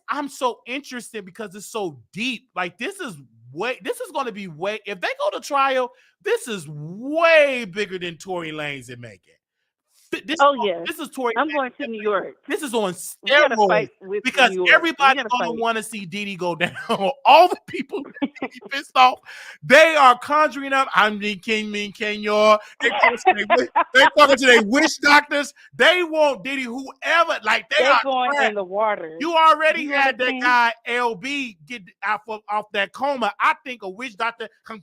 I'm so interested because it's so deep. Like, this is going to be way, if they go to trial, this is way bigger than Tory Lanez and Megan. This is Tory. I'm going to New York. This is on steroids because everybody's gonna want to see Diddy go down. All the people that Diddy pissed off, they are conjuring up. I'm the king, mean king, y'all. They talking to their witch doctors. They want Diddy, whoever. Like, they're going in the water. You already had that guy LB get off that coma. I think a witch doctor, and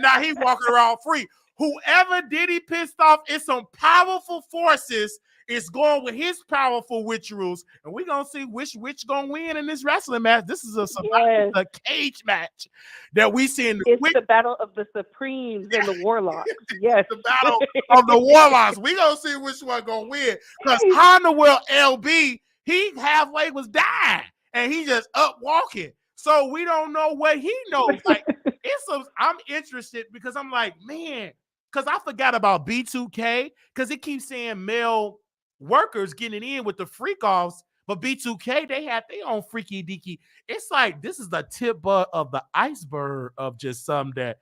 now he's walking around free. Whoever Diddy pissed off, it's some powerful forces. It's going with his powerful witch rules, and we're gonna see which witch gonna win in this wrestling match. This is a cage match that we see in the battle of the Supremes and the Warlocks. Yes, the battle of the Warlocks. We gonna see which one gonna win, because how in the world LB, he halfway was dying and he just up walking. So we don't know what he knows. Like, I'm interested because I'm like, man. Because I forgot about B2K, because it keeps saying male workers getting in with the freak offs, but B2K, they had their own freaky deaky. It's like, this is the tip of the iceberg of just something that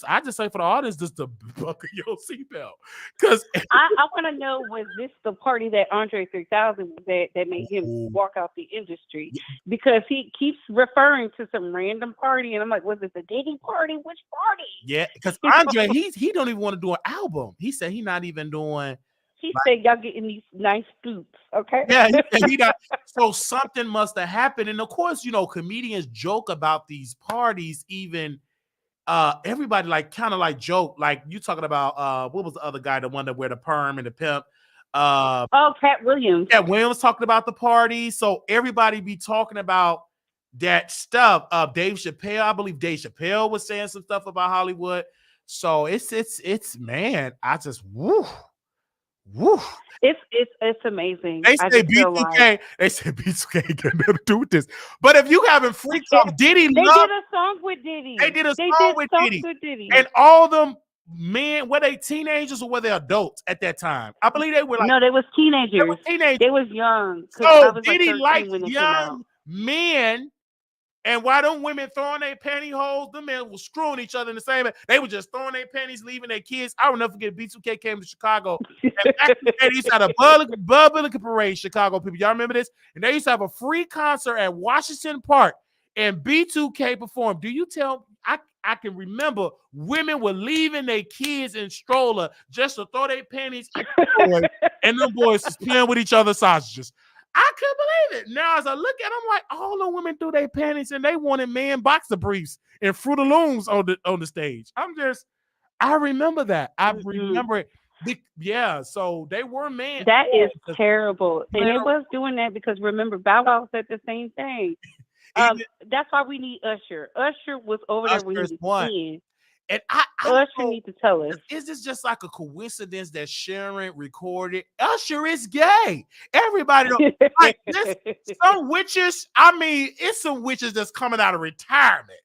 I just say for the audience, just to buckle your seatbelt. Because I want to know, was this the party that Andre 3000 was at that made him walk out the industry? Because he keeps referring to some random party, and I'm like, was it the Diddy party? Which party? Yeah, because Andre, he don't even want to do an album. He said he's not even doing. He said y'all getting these nice scoops, okay? Yeah, he got. So something must have happened, and of course, comedians joke about these parties. Even everybody kind of joke. Like, you talking about what was the other guy, the one that wear the perm and the pimp? Pat Williams. Yeah, Williams talking about the party. So everybody be talking about that stuff. Dave Chappelle, I believe Dave Chappelle was saying some stuff about Hollywood. So it's man, I just woo. It's amazing. They say B2K. They say B2K ain't got nothing to do with this. But if you having freaks off, Diddy, they did a song with Diddy. They did a song with Diddy. And all them men, were they teenagers or were they adults at that time? I believe they were no, they was teenagers. They was young. So Diddy liked young men. And why them women throwing their pantyhose? Them men were screwing each other in the same. They were just throwing their panties, leaving their kids. I will never forget. B2K came to Chicago. And back in the day, they used to have a Bud Billiken parade. Chicago people, y'all remember this? And they used to have a free concert at Washington Park, and B2K performed. Do you tell? I can remember women were leaving their kids in stroller just to throw their panties at the boys, and them boys was playing with each other's sausages. I couldn't believe it. Now, as I look at them, like, all the women threw their panties and they wanted man boxer briefs and Fruit of Looms on the stage. I remember that. I remember it. Yeah, so they were men. That is terrible. And it was doing that because, remember, Bow Wow said the same thing. That's why we need Usher. Usher was over there when he was 10. And Usher need to tell us. Is this just like a coincidence that Sharon recorded? Usher is gay. Everybody like this. Some witches. I mean, it's some witches that's coming out of retirement.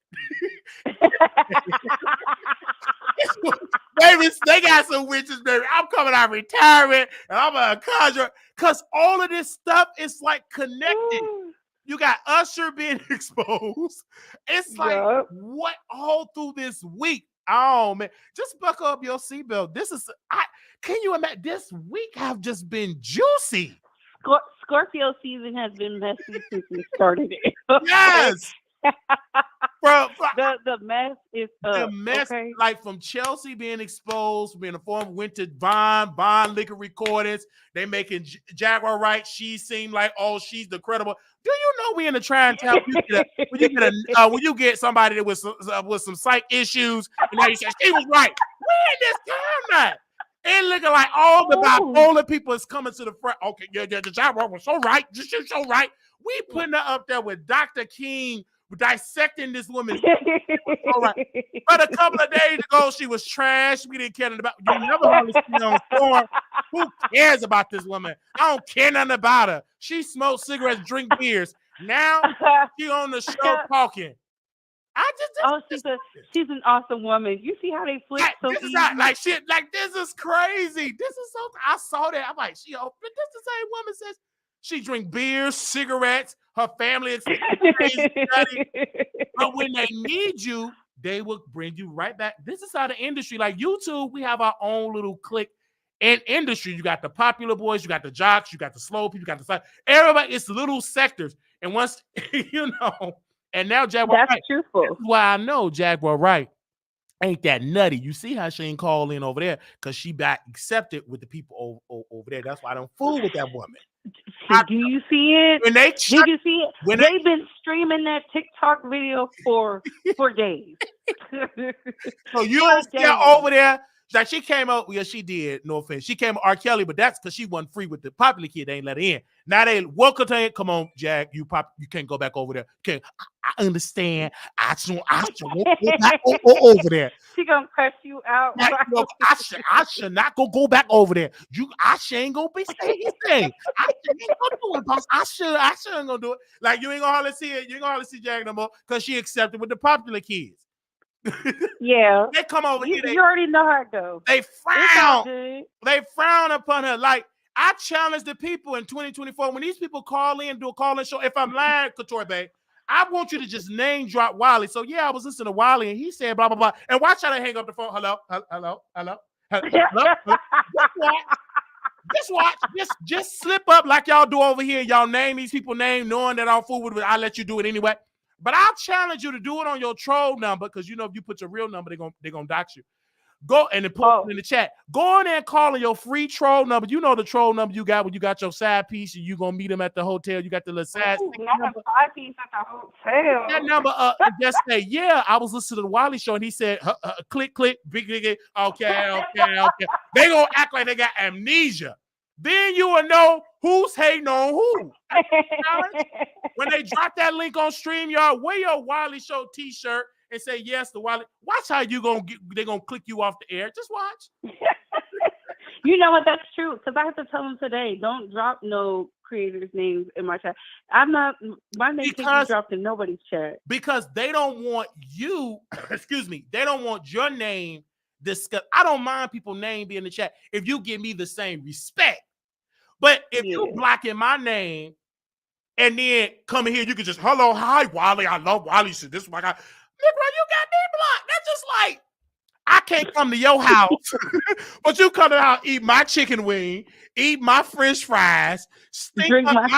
Baby, they got some witches, baby. I'm coming out of retirement and I'm a conjure. Because all of this stuff is like connected. You got Usher being exposed. It's like, what all through this week? Oh, man. Just buckle up your seatbelt. Can you imagine? This week have just been juicy. Scorpio season has been messy since we started it. Yes. Bro, the mess is up. The mess, okay? like from Chelsea being exposed, being informed, went to Bond liquor recordings. They making Jaguar right. She seemed like, oh, she's the credible. Do you know we in the trying time? When you get somebody that with some psych issues, and now you say she was right. We in this time now. It looking like all the bipolar people is coming to the front. Okay, yeah, the Jaguar was so right. She's so right. We putting her up there with Dr. King dissecting this woman. All right. But a couple of days ago, she was trash. We didn't care about. You never want to see on Storm. Who cares about this woman? I don't care nothing about her. She smokes cigarettes, drink beers. Now she on the show talking. She's an awesome woman. You see how they flip so easy? This is crazy. This is so. I saw that. I'm like, this the same woman says she drink beers, cigarettes. Her family is crazy. But when they need you, they will bring you right back. This is how the industry, like YouTube, we have our own little clique in industry. You got the popular boys, you got the jocks, you got the slow people, you got the side. Everybody, it's little sectors. And once, and now Jaguar That's right. truthful. That's why I know Jaguar right ain't that nutty. You see how she ain't call in over there because she got accepted with the people over there. That's why I don't fool with that woman. Do you see it? When they Did you see it? They've been streaming that TikTok video for days. So you don't see her over there. Like she came out, yeah, she did. No offense. She came with R. Kelly, but that's because she wasn't free with the popular kid. They ain't let her in. Now they welcome her in. Come on, Jag, you can't go back over there. Okay, I understand. I should go back over there. She gonna press you out. I should not go back over there. I ain't gonna be saying his thing. I ain't gonna do it, boss. I ain't gonna do it. Like you ain't gonna hardly see it. You ain't gonna hardly see Jag no more because she accepted with the popular kids. Yeah, they come over here. You already know how it goes. They frown. They frown upon her. Like I challenge the people in 2024 when these people call in, do a call-in show. If I'm lying, Couture Bay, I want you to just name drop Wiley. So yeah, I was listening to Wiley and he said blah blah blah. And watch how they hang up the phone. Hello. Just watch. Just slip up like y'all do over here. Y'all name these people name, knowing that I'm fool with it. I let you do it anyway. But I'll challenge you to do it on your troll number because if you put your real number, they're gonna dox you. Go and then put it in the chat. Go in there and call in your free troll number. You know the troll number you got when you got your side piece and you gonna meet them at the hotel. You got the little side. Not a side piece at the hotel. That number and just say, yeah, I was listening to the Wiley Show and he said, click, big, okay. They gonna act like they got amnesia. Then you will know who's hating on who. When they drop that link on StreamYard, wear your Wiley Show t-shirt and say yes to Wiley. Watch how they're gonna click you off the air. Just watch. You know what? That's true. Because I have to tell them today, don't drop no creators' names in my chat. My name can't be dropped in nobody's chat. Because they don't want you, they don't want your name discussed. I don't mind people's name being in the chat if you give me the same respect. But if you blocking my name and then coming here, you can just, hello, hi, Wiley. I love Wiley. So this is my guy. Nigga, you got me blocked. That's just like, I can't come to your house, but you come to the house, eat my chicken wing, eat my French fries, drink my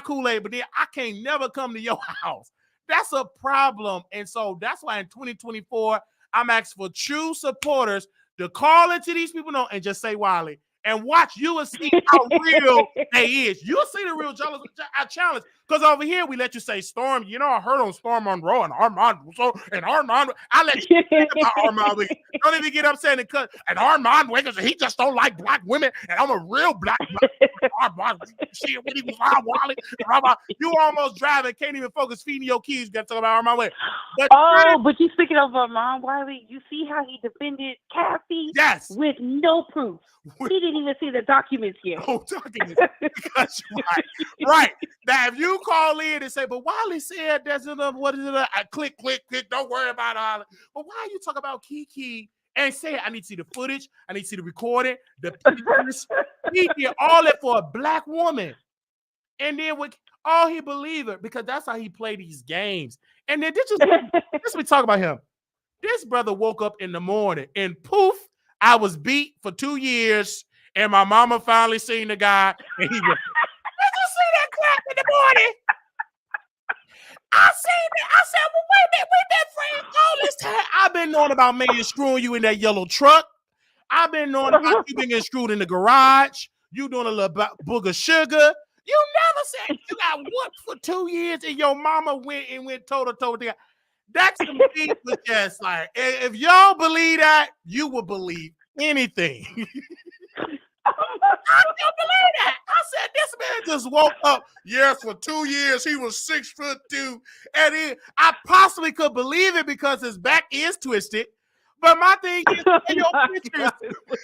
Kool-Aid. But then I can't never come to your house. That's a problem. And so that's why in 2024, I'm asking for true supporters to call into these people and just say Wiley. And watch, you will see how real they is. You'll see the real challenge. Because over here, we let you say Storm. I heard on Storm Monroe and Armand. I let you think about Armand Wiggins. Don't even get upset and Armand Wiggins, he just don't like black women. And I'm a real black Armand. See what he was on, Wiley. You almost driving, can't even focus feeding your kids. You got to talk about Armand Wiggins. But you speaking of Armand Wiley, you see how he defended Cassie? Yes. With no proof. He didn't didn't even see the documents yet. Oh, documents. That's right. Now, if you call in and say, but Wiley said that's another, what is it? I click. Don't worry about all it. But why are you talking about Kiki and say, I need to see the footage, I need to see the recording, the pictures. He did all that for a black woman. And then he believed it because that's how he played these games. And then this we talk about him. This brother woke up in the morning and poof, I was beat for 2 years. And my mama finally seen the guy. And he went, did you see that clap in the morning? I seen it. I said, well, wait a minute, we've been friends all this time. I've been knowing about man screwing you in that yellow truck. I've been knowing about you being screwed in the garage. You doing a little boog of sugar. You never said you got whooped for 2 years and your mama went toe to toe with the guy. That to me was just like, if y'all believe that, you will believe anything. I don't believe that. I said, this man just woke up. Yes, for 2 years, he was 6'2". And I possibly could believe it because his back is twisted. But my thing is, where your pictures,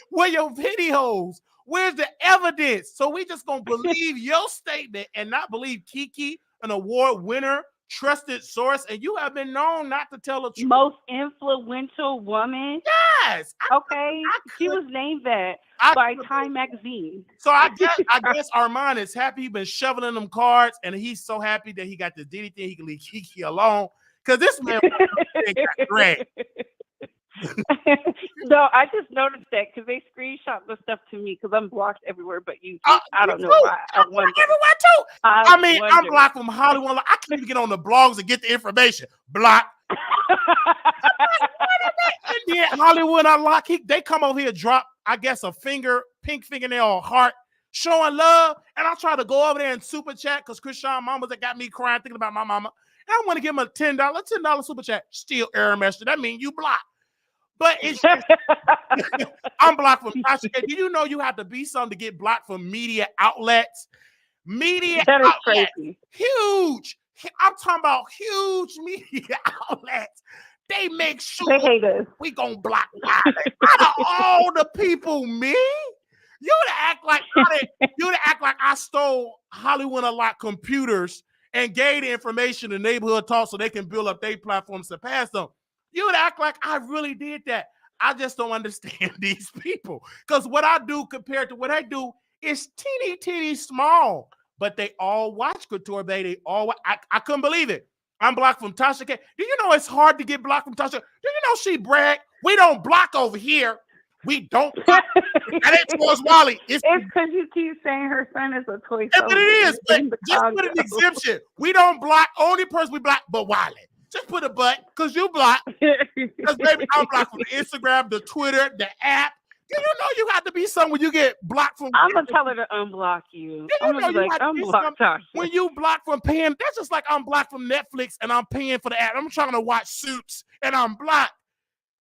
where your videos, where's the evidence? So we just going to believe your statement and not believe Kiki, an award winner, trusted source, and you have been known not to tell the truth. Most influential woman. Yes. She was named that by Time magazine. So I guess Armand is happy. He's been shoveling them cards, and he's so happy that he got the Diddy thing. He can leave Kiki alone because this man got dragged. No, I just noticed that because they screenshot the stuff to me because I'm blocked everywhere but you. I don't know why. I'm blocked everywhere too. I'm blocked from Hollywood. I can't even get on the blogs and get the information. Blocked. And then Hollywood Unlocked, they come over here, drop, I guess, a pink fingernail heart, showing love. And I try to go over there and super chat because Krishan Mama's that got me crying thinking about my mama. And I want to give him a $10 super chat. Still error message. That means you blocked. But it's just, I'm blocked from Tasha. Do you know you have to be something to get blocked from media outlets? Media that is outlets, crazy. Huge. I'm talking about huge media outlets. They make sure they hate us. We gonna block Wiley. Out of all the people, me? You to act like I stole Hollywood Unlocked computers and gave the information to Neighborhood Talk so they can build up their platforms to pass them. You would act like I really did that. I just don't understand these people. Because what I do compared to what I do is teeny small. But they all watch Couture Bay. They all I couldn't believe it. I'm blocked from Tasha K. Do you know it's hard to get blocked from Tasha? Do you know she bragged? We don't block over here. We don't block. That ain't towards Wiley. It's because you keep saying her son is a toy. But it is. But just put an exemption. We don't block. Only person we block, but Wiley. Just put a but, because you block. Because baby, I'm blocked from the Instagram, the Twitter, the app. Do you know you have to be somewhere you get blocked from? I'm going to tell her to unblock you. I'm going to be like, unblock Tasha. When you block from paying, that's just like I'm blocked from Netflix and I'm paying for the app. I'm trying to watch Suits and I'm blocked.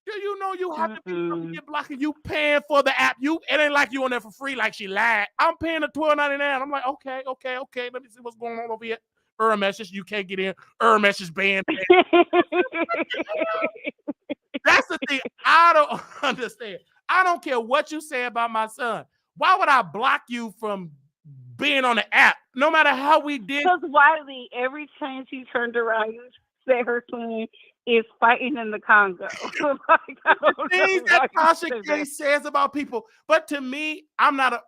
Do you know you have to be somewhere you get blocked and you paying for the app? It ain't like you on there for free like she lied. I'm paying the $12.99. I'm like, okay. Let me see what's going on over here. Error message, you can't get in. Error message banned. That's the thing I don't understand. I don't care what you say about my son. Why would I block you from being on the app? No matter how we did. Because Wiley, every time she turned around, you say her son is fighting in the Congo. Things that Tasha K says about people. But to me, I'm not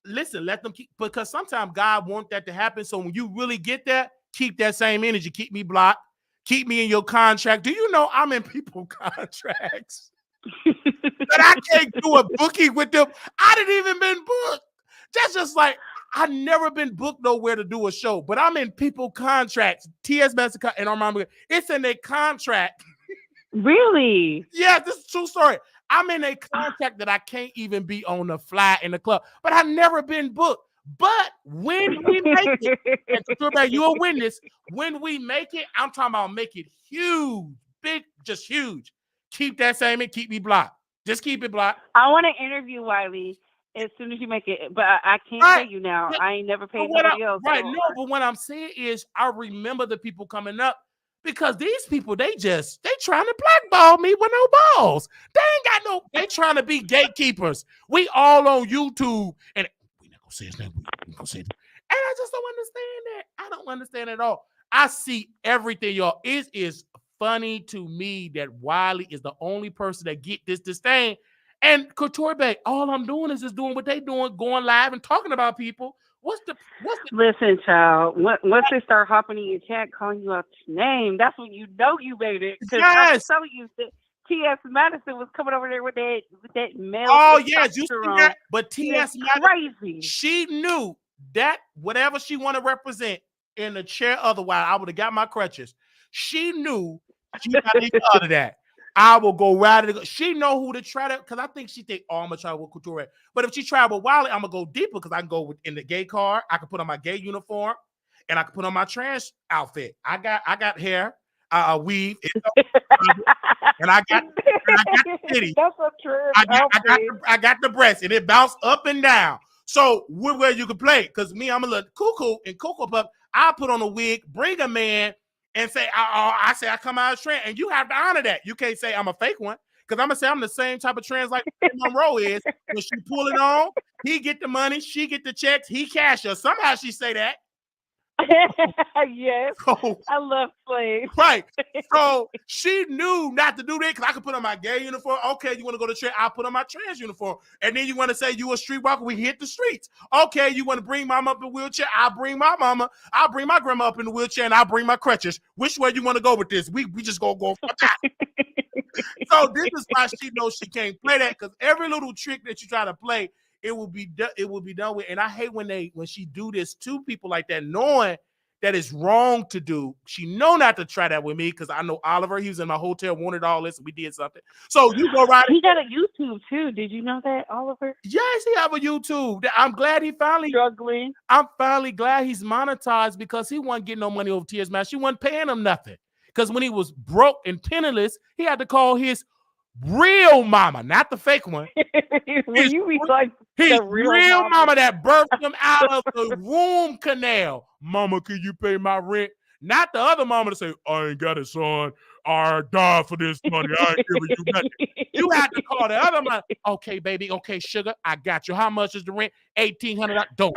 listen, let them keep, because sometimes God wants that to happen. So when you really get that, keep that same energy. Keep me blocked. Keep me in your contract. Do you know I'm in people contracts? That I can't do a booking with them. I didn't even been booked. That's just like, I've never been booked nowhere to do a show, but I'm in people contracts. TS Master and Armand, it's in their contract. Really? Yeah, this is a true story. I'm in a contract that I can't even be on the fly in the club, but I've never been booked. But when we make it, and you're a witness, when we make it, I'm talking about make it huge, big, just huge. Keep that same and keep me blocked. Just keep it blocked. I want to interview Wiley as soon as you make it, but I can't pay you now. I ain't never paid nobody else. Right, no, but what I'm saying is I remember the people coming up Because these people, they trying to blackball me with no balls. They ain't got no, they trying to be gatekeepers. We all on YouTube, and we not gonna say his name. We gonna say it. And I just don't understand that. I don't understand at all. I see everything, y'all. It is funny to me that Wiley is the only person that get this disdain. And Couture Bay, all I'm doing is just doing what they doing, going live and talking about people. What's the Listen, child. Once they start hopping in your chat, calling you out your name, that's when you know you made it. Because I was telling you that T.S. Madison was coming over there with that male. Oh yes, you see that? But T.S. Madison, crazy. She knew that whatever she want to represent in the chair, otherwise I would have got my crutches. She knew she got to get out of that. I will go right at it. She know who to try to, because I think she think, oh, I'm gonna try with Couture. But if she try with Wiley, I'm gonna go deeper because I can go in the gay car. I can put on my gay uniform, and I can put on my trans outfit. I got hair, weave, and I got the titty. That's a trans I got the breast, and it bounce up and down. So where you can play, because me, I'm a little cuckoo and Cocoa Puff. I put on a wig, bring a man. And say, I say I come out as trans, and you have to honor that. You can't say I'm a fake one, because I'm gonna say I'm the same type of trans like Monroe is. When she pull it on, he get the money, she get the checks, he cash her. Somehow she say that. Yes, so, I love slaves. Right. So she knew not to do that because I could put on my gay uniform. Okay, you want to go to trans? I'll put on my trans uniform. And then you want to say you a streetwalker? We hit the streets. Okay, you want to bring mama up in a wheelchair? I'll bring my mama. I'll bring my grandma up in the wheelchair, and I'll bring my crutches. Which way you want to go with this? We just go. So this is why she knows she can't play that, because every little trick that you try to play, it will be done with. And I hate when she do this to people like that, knowing that it's wrong to do. She know not to try that with me, because I know Oliver, he was in my hotel, wanted all this, and we did something. So you go right. He got a YouTube too. Did you know that, Oliver? Yes, he have a YouTube. I'm glad he finally struggling. I'm finally glad he's monetized, because he wasn't getting no money over Tears Man. She wasn't paying him nothing. Because when he was broke and penniless, he had to call his real mama, not the fake one. his real mama that birthed him out of the womb canal. Mama, can you pay my rent? Not the other mama to say, I ain't got it, son. I died for this money. I ain't giving you nothing. You have to call the other mama. Okay, baby. Okay, sugar. I got you. How much is the rent? $1,800. Don't.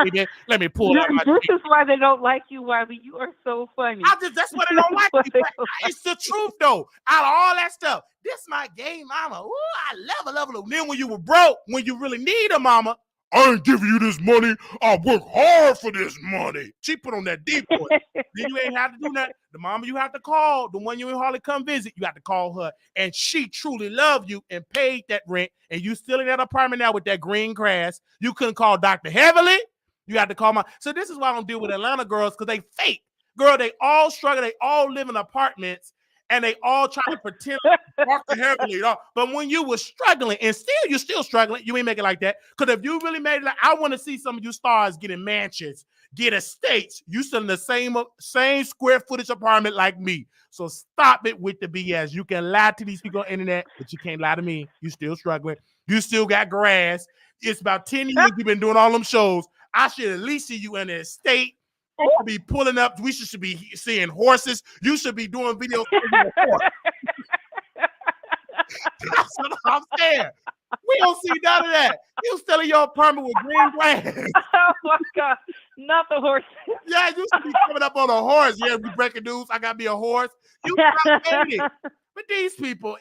Baby, let me pull out my This is why they don't like you, Wiley. You are so funny. That's why they don't like me. It's the truth, though. Out of all that stuff, this my gay mama. Ooh, I love her. Then when you were broke, when you really need a mama, I ain't giving you this money. I work hard for this money. She put on that deep voice. Then you ain't have to do that. The mama you have to call, the one you ain't hardly come visit, you have to call her. And she truly loved you and paid that rent. And you still in that apartment now with that green grass. You couldn't call Dr. Heavily. You had to call my. So this is why I don't deal with Atlanta girls, because they fake. Girl, they all struggle. They all live in apartments. And they all try to pretend Dr. Heavily. But when you were struggling, and you're still struggling, you ain't make it like that. Because if you really made it, I want to see some of you stars getting mansions, get estates. You still in the same square footage apartment like me. So stop it with the BS. You can lie to these people on the internet, but you can't lie to me. You still struggling. You still got grass. It's about 10 years you've been doing all them shows. I should at least see you in an estate. You should be pulling up. We should be seeing horses. You should be doing videos. That's what I'm saying. We don't see none of that. You still in your apartment with green grass. Oh my God, not the horse. Yeah, you should be coming up on a horse. Yeah, we breaking news. I gotta be a horse. You not made it. But these people,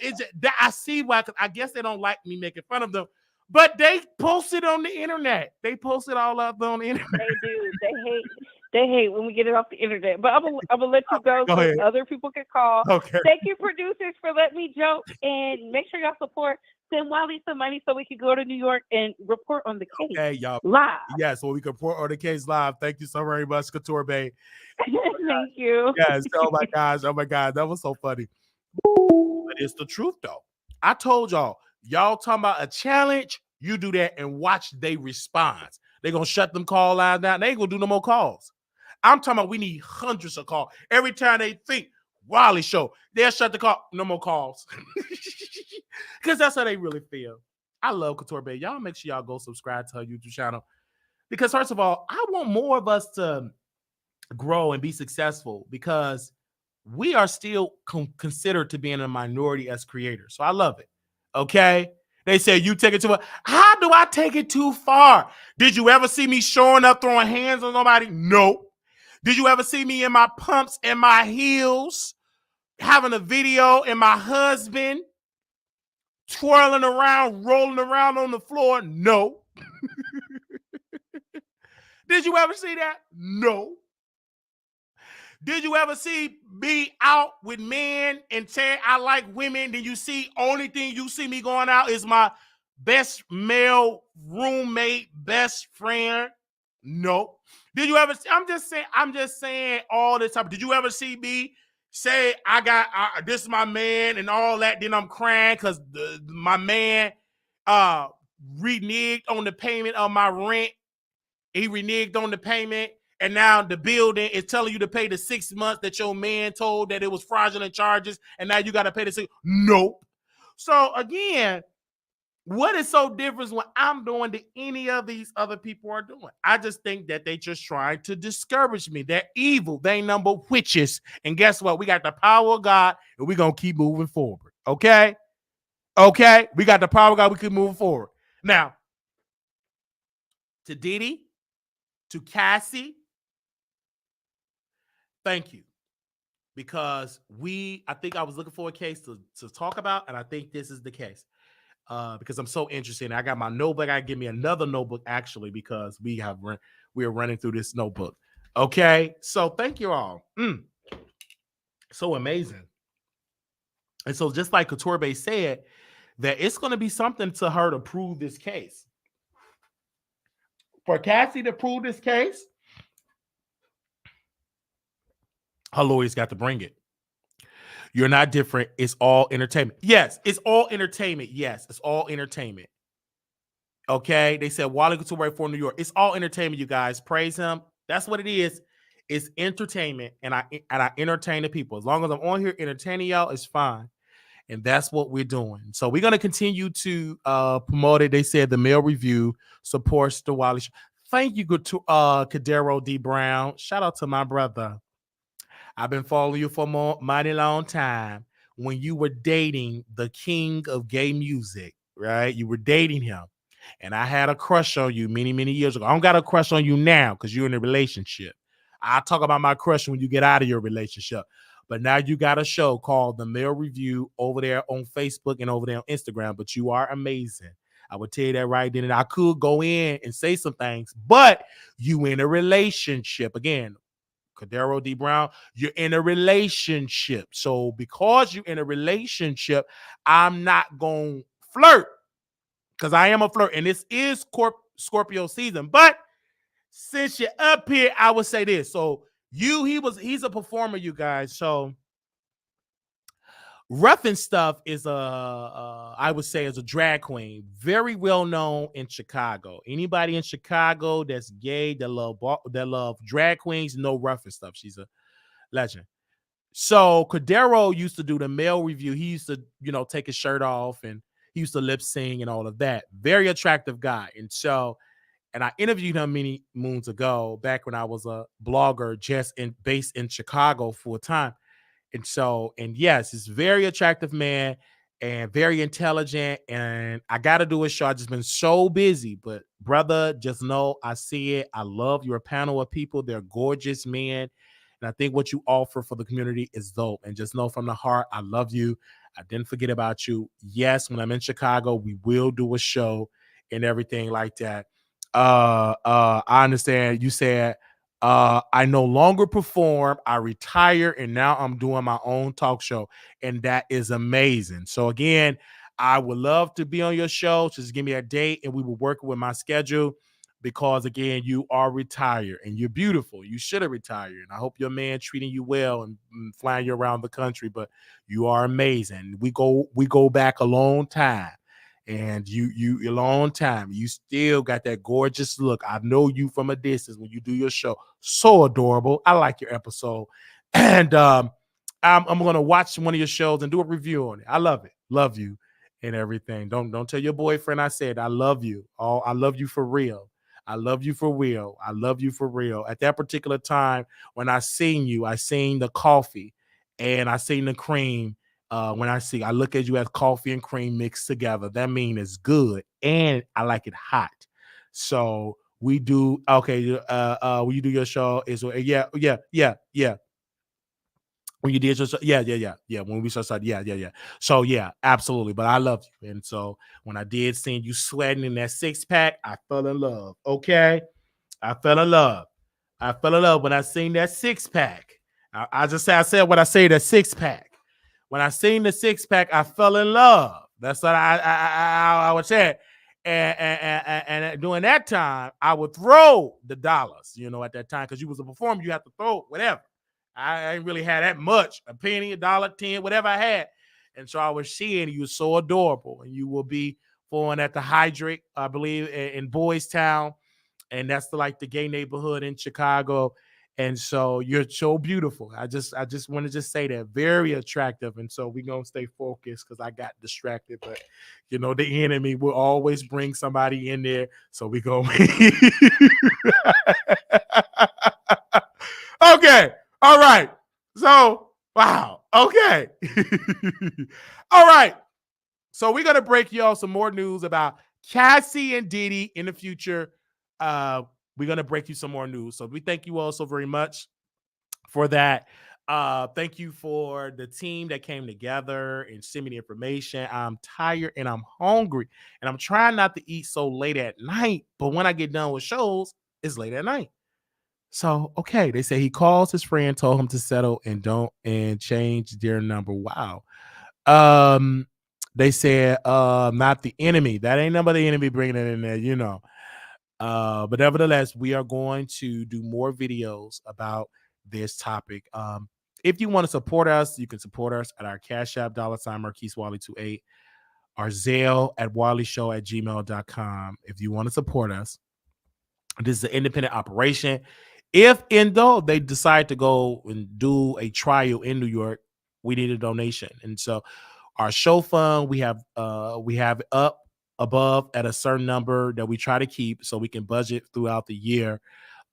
I see why. Cause I guess they don't like me making fun of them. But they post it on the internet. They post it all up on the internet. They do. They hate when we get it off the internet. But I'm gonna let you go so ahead. Other people can call. Okay. Thank you, producers, for letting me joke, and make sure y'all support. Send Wiley some money so we can go to New York and report on the case. Okay, y'all. Live. Yeah, so we can report on the case live. Thank you so very much, Couture Bay. Thank you. Yes. Oh my gosh. That was so funny. But it's the truth, though. I told y'all talking about a challenge. You do that and watch they response. They're going to shut them call lines down. They ain't going to do no more calls. I'm talking about we need hundreds of calls. Every time they think Wiley Show, they'll shut the call. No more calls. Because that's how they really feel. I love Couture Bay. Y'all make sure y'all go subscribe to her YouTube channel. Because first of all, I want more of us to grow and be successful, because we are still considered to be in a minority as creators. So I love it. Okay. They say you take it too far. How do I take it too far? Did you ever see me showing up throwing hands on somebody? No. Did you ever see me in my pumps and my heels having a video and my husband twirling around, rolling around on the floor? No. Did you ever see that? No. Did you ever see me out with men and say I like women? Then you see only thing you see me going out is my best male roommate, best friend? No. Did you ever? I'm just saying all this time. Did you ever see me say I got this is my man and all that? Then I'm crying because my man reneged on the payment of my rent. He reneged on the payment. And now the building is telling you to pay the 6 months that your man told that it was fraudulent charges. And now you got to pay the 6. Nope. So again, what is so different when I'm doing than any of these other people are doing? I just think that they just trying to discourage me. They're evil. They number witches. And guess what? We got the power of God and we're going to keep moving forward. Okay? Okay? We got the power of God. We keep moving forward. Now, to Diddy, to Cassie, thank you. Because I think I was looking for a case to talk about, and I think this is the case. Because I'm so interested. I got my notebook. I give me another notebook actually because we are running through this notebook. Okay, so thank you all. So amazing. And so just like Couture said, that it's going to be something to her to prove this case. For Cassie to prove this case, her lawyers got to bring it. You're not different. It's all entertainment. Yes, it's all entertainment. Yes, it's all entertainment. Okay, they said Wiley Couture for New York. It's all entertainment, you guys. Praise him. That's what it is. It's entertainment, and I entertain the people. As long as I'm on here entertaining y'all, it's fine. And that's what we're doing. So we're gonna continue to promote it. They said the Mail Review supports the Wiley Show. Thank you, good to Cadero D. Brown. Shout out to my brother. I've been following you for a mighty long time. When you were dating the king of gay music, right? You were dating him. And I had a crush on you many, many years ago. I don't got a crush on you now because you're in a relationship. I'll talk about my crush when you get out of your relationship. But now you got a show called The Mail Review over there on Facebook and over there on Instagram. But you are amazing. I would tell you that right then. And I could go in and say some things, but you in a relationship. Again, Cadero D. Brown, you're in a relationship. So because you're in a relationship, I'm not going to flirt because I am a flirt. And this is Scorpio season. But since you're up here, I would say this. So he's a performer, you guys. So Rough and Stuff is I would say is a drag queen, very well known in Chicago. Anybody in Chicago that's gay, that love drag queens, know Rough and Stuff. She's a legend. So Cadero used to do the Mail Review. He used to, take his shirt off and he used to lip sing and all of that. Very attractive guy. And I interviewed him many moons ago, back when I was a blogger based in Chicago full time. And yes, he's a very attractive man and very intelligent. And I got to do a show. I've just been so busy. But brother, just know I see it. I love your panel of people. They're gorgeous men. And I think what you offer for the community is dope. And just know from the heart, I love you. I didn't forget about you. Yes, when I'm in Chicago, we will do a show and everything like that. I understand you said, I no longer perform. I retire, and now I'm doing my own talk show, and that is amazing. So again, I would love to be on your show. Just give me a date, and we will work with my schedule. Because again, you are retired, and you're beautiful. You should have retired, and I hope your man treating you well and flying you around the country. But you are amazing. We go back a long time. And you a long time. You still got that gorgeous look. I know you from a distance when you do your show. So adorable. I like your episode. And I'm gonna watch one of your shows and do a review on it. I love it. Love you and everything. Don't tell your boyfriend I said I love you. Oh, I love you for real. I love you for real. I love you for real. At that particular time when I seen you, I seen the coffee. and I seen the cream. When I look at you as coffee and cream mixed together. That means it's good, and I like it hot. So we do okay. When you do your show, is yeah. When you did your show, yeah. When we started, yeah. So yeah, absolutely. But I love you, and so when I did see you sweating in that 6-pack, I fell in love. Okay, I fell in love. I fell in love when I seen that 6-pack. I said what I say, that 6-pack. When I seen the 6-pack, I fell in love. That's what I would say. And during that time, I would throw the dollars, at that time, because you was a performer, you have to throw whatever. I ain't really had that much, a penny, $1, 10, whatever I had. And so I was seeing you so adorable, and you will be born at the Hydrant, I believe, in Boys Town. And that's the gay neighborhood in Chicago. And so you're so beautiful. I just want to say that, very attractive. And so we're going to stay focused because I got distracted. But, the enemy will always bring somebody in there. So we go. Okay. All right. So, wow. Okay. All right. So we're going to break y'all some more news about Cassie and Diddy in the future. We're going to break you some more news. So we thank you all so very much for that. Thank you for the team that came together and sent me the information. I'm tired and I'm hungry, and I'm trying not to eat so late at night. But when I get done with shows, it's late at night. So, okay, they say he calls his friend, told him to settle and change their number. Wow. They said, not the enemy. That ain't number the enemy bringing it in there, But nevertheless, we are going to do more videos about this topic. If you want to support us, you can support us at our Cash App, $Marquise Wiley28, our Zelle at wileyshow@gmail.com. If you want to support us, this is an independent operation. If and though they decide to go and do a trial in New York, we need a donation. And so our show fund, we have up above at a certain number that we try to keep so we can budget throughout the year.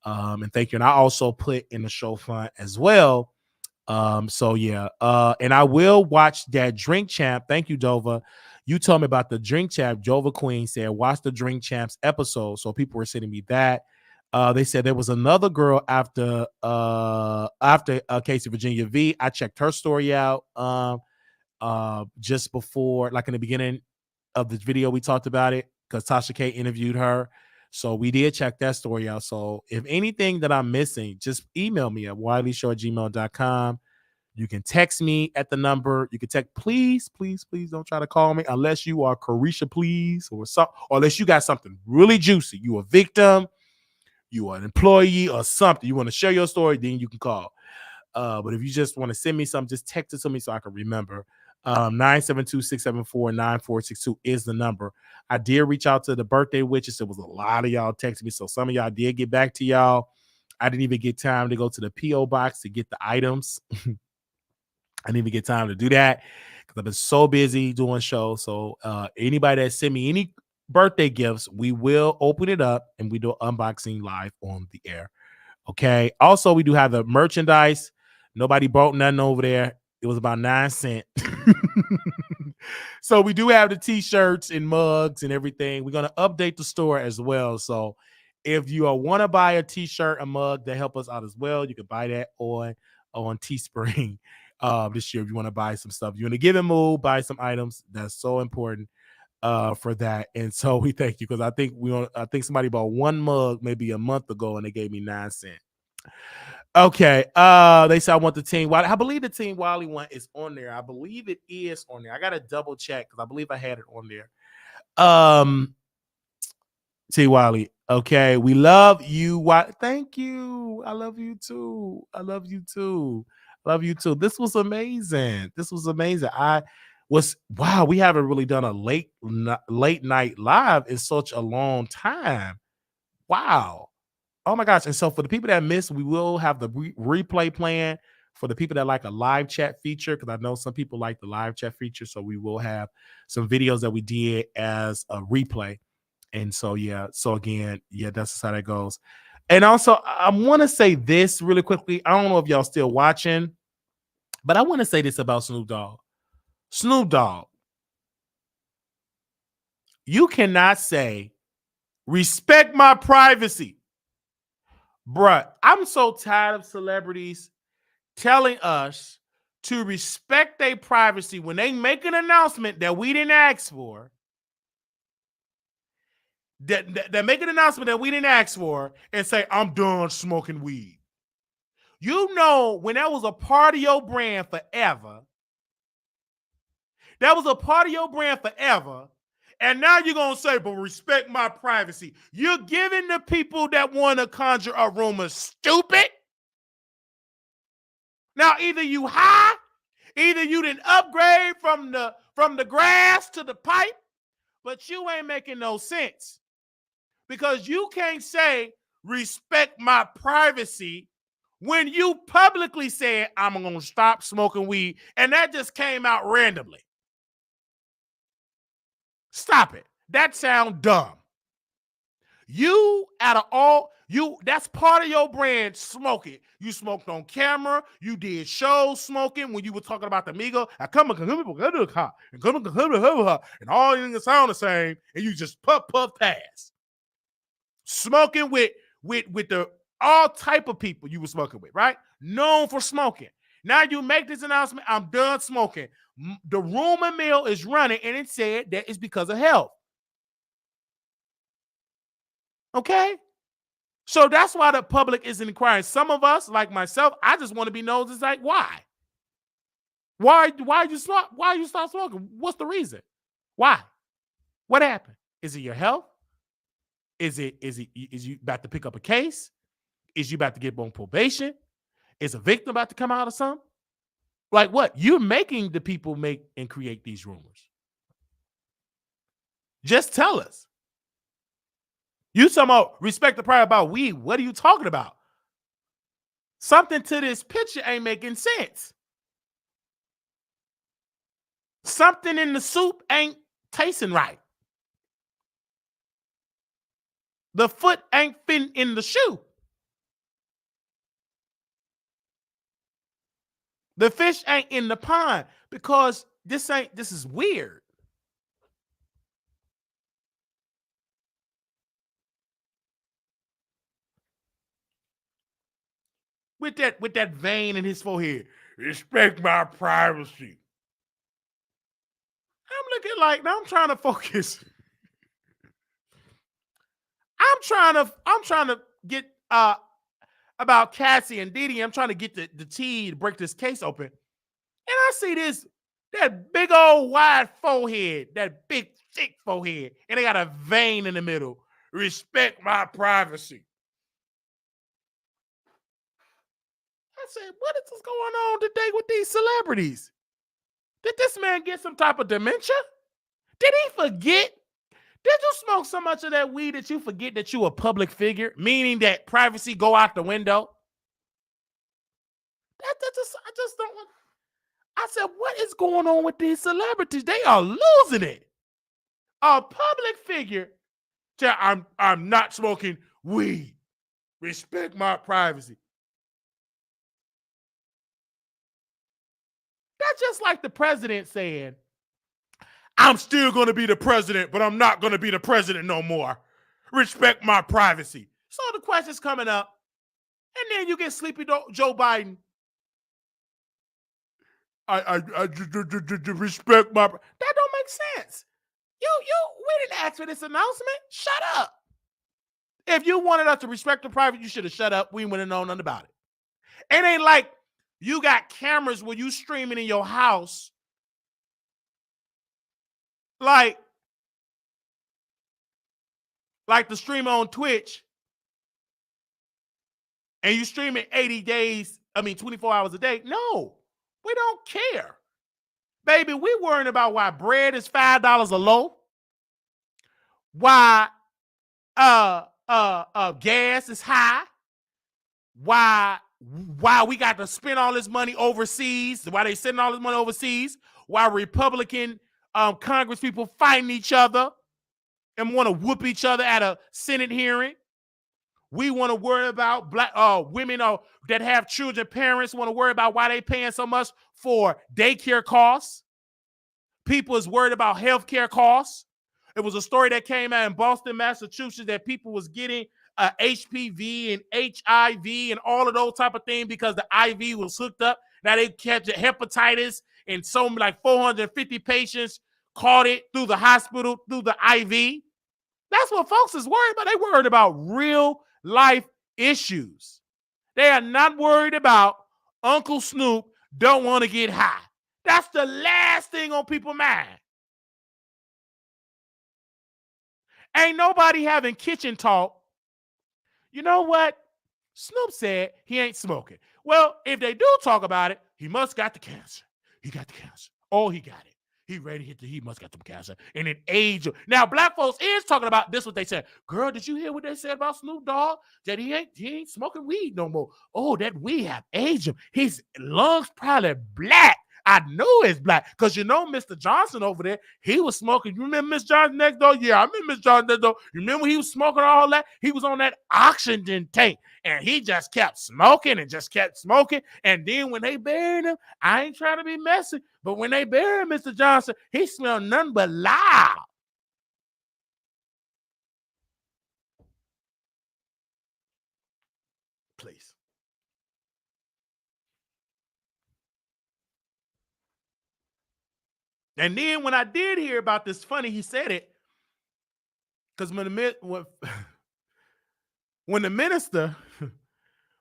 And thank you. And I also put in the show fund as well. So yeah. And I will watch that Drink Champ. Thank you, Dova. You told me about the Drink Champ. Jova Queen said, watch the Drink Champs episode. So people were sending me that. They said there was another girl after Casey Virginia V. I checked her story out just before, in the beginning of the video, we talked about it because Tasha K interviewed her. So we did check that story out. So if anything that I'm missing, just email me at wileyshow@gmail.com. You can text me at the number. You can text, please don't try to call me unless you are Carisha, please, or unless you got something really juicy. You a victim, you are an employee or something. You want to share your story, then you can call. But if you just want to send me something, just text it to me so I can remember. 972-674-9462 is the number. I did reach out to the birthday witches. There was a lot of y'all texting me, so some of y'all did get back to y'all. I didn't even get time to go to the P.O. box to get the items. I didn't even get time to do that because I've been so busy doing shows. So anybody that sent me any birthday gifts, we will open it up and we do unboxing live on the air. Okay. Also, we do have the merchandise. Nobody bought nothing over there. It was about 9 cents. So we do have the t-shirts and mugs and everything. We're going to update the store as well. So if you want to buy a t-shirt, a mug that help us out as well, you can buy that on Teespring this year. If you want to buy some stuff, you want to give a move, buy some items. That's so important for that. And so we thank you because I think somebody bought one mug maybe a month ago and they gave me 9 cents. Okay. They said I want the Team Wiley. I believe the Team Wiley one is on there. I believe it is on there. I gotta double check because I believe I had it on there. T Wiley. Okay, we love you. Thank you. I love you too. I love you too. Love you too. This was amazing. Wow, we haven't really done a late night live in such a long time. Wow. Oh my gosh. And so for the people that missed, we will have the replay plan for the people that like a live chat feature, because I know some people like the live chat feature. So we will have some videos that we did as a replay. And so, yeah. So again, yeah, that's how that goes. And also, I want to say this really quickly. I don't know if y'all still watching. But I want to say this about Snoop Dogg. Snoop Dogg, you cannot say, respect my privacy. Bruh, I'm so tired of celebrities telling us to respect their privacy when they make an announcement that we didn't ask for. That make an announcement that we didn't ask for and say, I'm done smoking weed. You know, when that was a part of your brand forever, that was a part of your brand forever, and now you're going to say, but respect my privacy. You're giving the people that want to conjure up rumors stupid. Now, either you high, either you didn't upgrade from the grass to the pipe, but you ain't making no sense. Because you can't say, respect my privacy, when you publicly said, I'm going to stop smoking weed, and that just came out randomly. Stop it. That sounds dumb. You, out of all, that's part of your brand, smoke it. You smoked on camera. You did shows smoking when you were talking about the Migo. And all things sound the same, and you just puff pass. Smoking with the all type of people you were smoking with, right? Known for smoking. Now you make this announcement, I'm done smoking. The rumor mill is running, and it said that it's because of health. Okay? So that's why the public isn't inquiring. Some of us, like myself, I just want to be nosy. It's like, why? Why you stop smoking? What's the reason? Why? What happened? Is it your health? Is you about to pick up a case? Is you about to get on probation? Is a victim about to come out of something? Like what? You're making the people make and create these rumors. Just tell us. You talking about respect the pride about weed. What are you talking about? Something to this picture ain't making sense. Something in the soup ain't tasting right. The foot ain't fitting in the shoe. The fish ain't in the pond because this is weird. With that vein in his forehead, respect my privacy. I'm looking like, now I'm trying to focus. I'm trying to get about Cassie and Diddy. I'm trying to get the tea to break this case open. And I see that big old wide forehead, that big thick forehead, and they got a vein in the middle. Respect my privacy. I said, what is going on today with these celebrities? Did this man get some type of dementia? Did he forget? Did you smoke so much of that weed that you forget that you a public figure, meaning that privacy go out the window? I just don't want. I said, what is going on with these celebrities? They are losing it. A public figure, I'm not smoking weed. Respect my privacy. That's just like the president saying, I'm still going to be the president, but I'm not going to be the president no more. Respect my privacy. So the question's coming up, and then you get sleepy Joe Biden. I respect my. That don't make sense. We didn't ask for this announcement. Shut up. If you wanted us to respect the private, you should have shut up. We wouldn't have known nothing about it. It ain't like you got cameras where you streaming in your house. Like the streamer on Twitch, and you stream it 24 hours a day. No, we don't care. Baby, we worrying about why bread is $5 a loaf, why gas is high, why we got to spend all this money overseas, why they sending all this money overseas, why Republican Congress people fighting each other and want to whoop each other at a Senate hearing. We want to worry about black women that have children, parents want to worry about why they paying so much for daycare costs. People is worried about healthcare costs. It was a story that came out in Boston, Massachusetts, that people was getting HPV and HIV and all of those type of things because the IV was hooked up. Now they catch hepatitis, and so like 450 patients caught it through the hospital, through the IV. That's what folks is worried about. They worried about real life issues. They are not worried about Uncle Snoop don't want to get high. That's the last thing on people's mind. Ain't nobody having kitchen talk. You know what? Snoop said he ain't smoking. Well, if they do talk about it, he must got the cancer. He got the cancer. Oh, he got it. He ready to hit he must got some cancer. And then age. Now, black folks is talking about this, what they said. Girl, did you hear what they said about Snoop Dogg? That he ain't smoking weed no more. Oh, that weed have aged him. His lungs probably black. I know it's black. Because you know Mr. Johnson over there, he was smoking. You remember Miss Johnson next door? Yeah, I remember Miss Johnson next door. You remember he was smoking all that? He was on that oxygen tank. And he just kept smoking and just kept smoking. And then when they buried him, I ain't trying to be messy, but when they buried Mr. Johnson, he smelled nothing but loud. Please. And then when I did hear about this, funny he said it, because when the minister,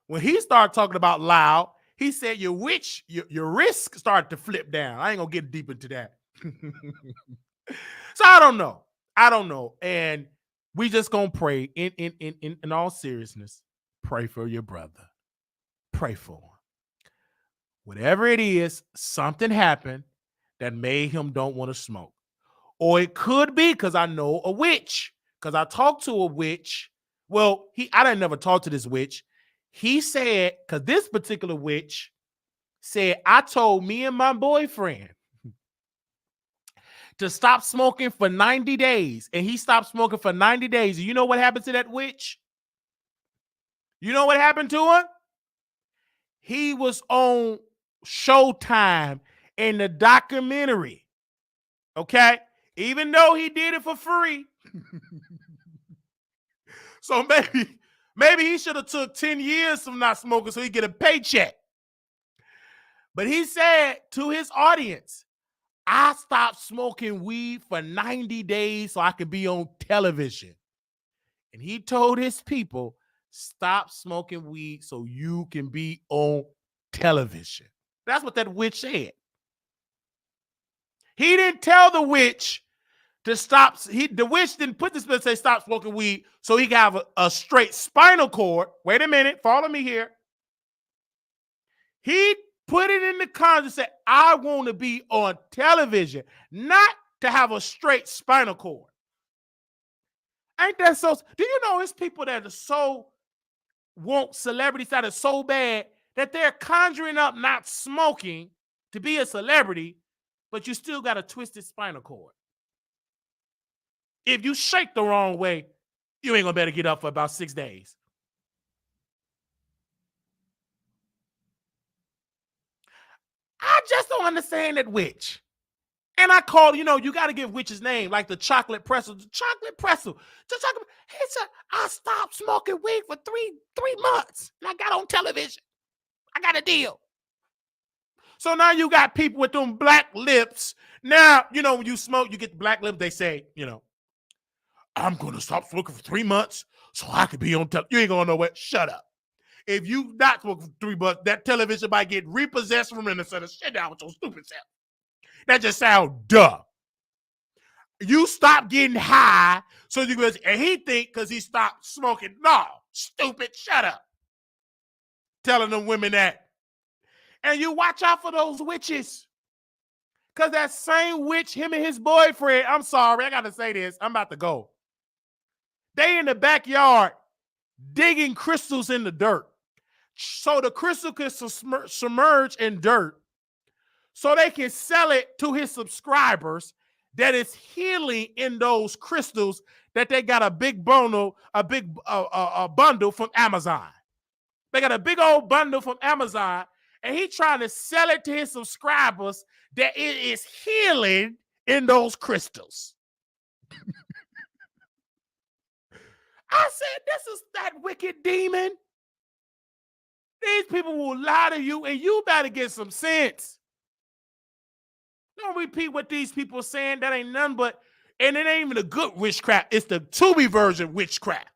when he started talking about loud, he said your risk started to flip down. I ain't gonna get deep into that. So I don't know. And we just gonna pray in all seriousness. Pray for your brother. Pray for him. Whatever it is, something happened that made him don't want to smoke. Or it could be because I know a witch. Because I talked to a witch. Well, I didn't never talk to this witch. He said, because this particular witch said, I told me and my boyfriend to stop smoking for 90 days. And he stopped smoking for 90 days. You know what happened to that witch? You know what happened to him? He was on Showtime in the documentary. Okay? Even though he did it for free. So maybe he should have took 10 years from not smoking so he get a paycheck. But he said to his audience, I stopped smoking weed for 90 days so I could be on television. And he told his people, stop smoking weed so you can be on television. That's what that witch said. He didn't tell the witch to stop. The witch didn't put this and say stop smoking weed so he could have a straight spinal cord. Wait a minute. Follow me here. He put it in the contract and said, I want to be on television, not to have a straight spinal cord. Ain't that so? Do you know it's people that are so want celebrity status so bad that they're conjuring up not smoking to be a celebrity, but you still got a twisted spinal cord. If you shake the wrong way, you ain't gonna be able to get up for about 6 days. I just don't understand that witch. And I called, you got to give witch's name, like the chocolate pretzel. The chocolate pretzel. He said, I stopped smoking weed for three months. And I got on television. I got a deal. So now you got people with them black lips. Now, when you smoke, you get the black lips. They say, I'm going to stop smoking for 3 months so I can be on television. You ain't going to know what. Shut up. If you not smoking for 3 months, that television might get repossessed from him and said, shut down with your stupid self. That just sounds dumb. You stop getting high, so you go, and he think because he stopped smoking. No, stupid, shut up. Telling them women that. And you watch out for those witches. Because that same witch, him and his boyfriend, I'm sorry, I got to say this. I'm about to go. They in the backyard digging crystals in the dirt. So the crystal can submerge in dirt so they can sell it to his subscribers. that is healing in those crystals that they got a big bundle, a bundle from Amazon. They got a big old bundle from Amazon, and he trying to sell it to his subscribers that it is healing in those crystals. I said, this is that wicked demon. These people will lie to you, and you better get some sense. Don't repeat what these people are saying. That ain't nothing but, and it ain't even a good witchcraft. It's the Tubi version witchcraft.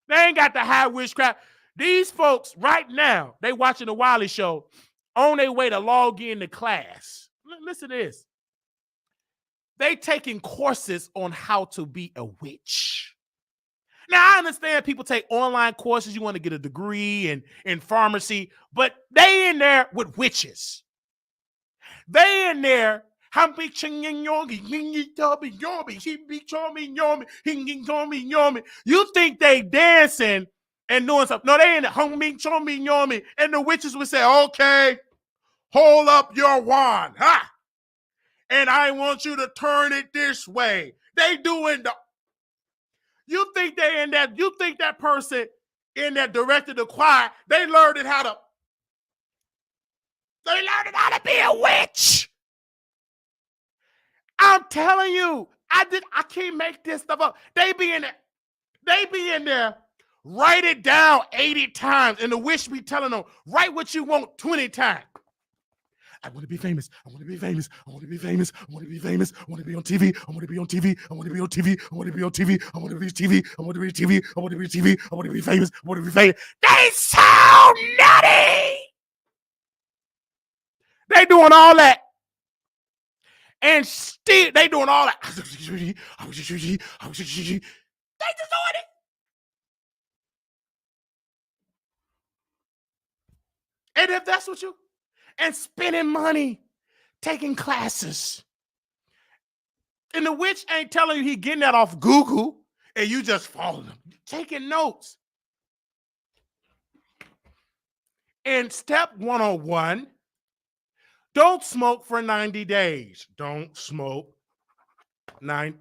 They ain't got the high witchcraft. These folks right now, they watching the Wiley Show on their way to log in to class. Listen to this. They taking courses on how to be a witch. Now, I understand people take online courses. You want to get a degree in pharmacy, but they in there with witches. They in there. You think they dancing and doing something. No, they in there. And the witches would say, okay, hold up your wand. Ha! And I want you to turn it this way. They doing the. You think they in that, you think that person in that directed the choir, they learned how to be a witch. I'm telling you, I can't make this stuff up. They be in there, write it down 80 times, and the witch be telling them, write what you want 20 times. I want to be famous. I want to be famous. I want to be famous. I want to be famous. I want to be on TV. I want to be on TV. I want to be on TV. I want to be on TV. I want to be TV. I want to be TV. I want to be TV. I want to be famous. I want to be famous. They so nutty. They doing all that. And still, they doing all that. They just doing it. And if that's what you, and spending money, taking classes. And the witch ain't telling you he getting that off Google and you just follow them. Taking notes. And step 101, don't smoke for 90 days. Don't smoke. You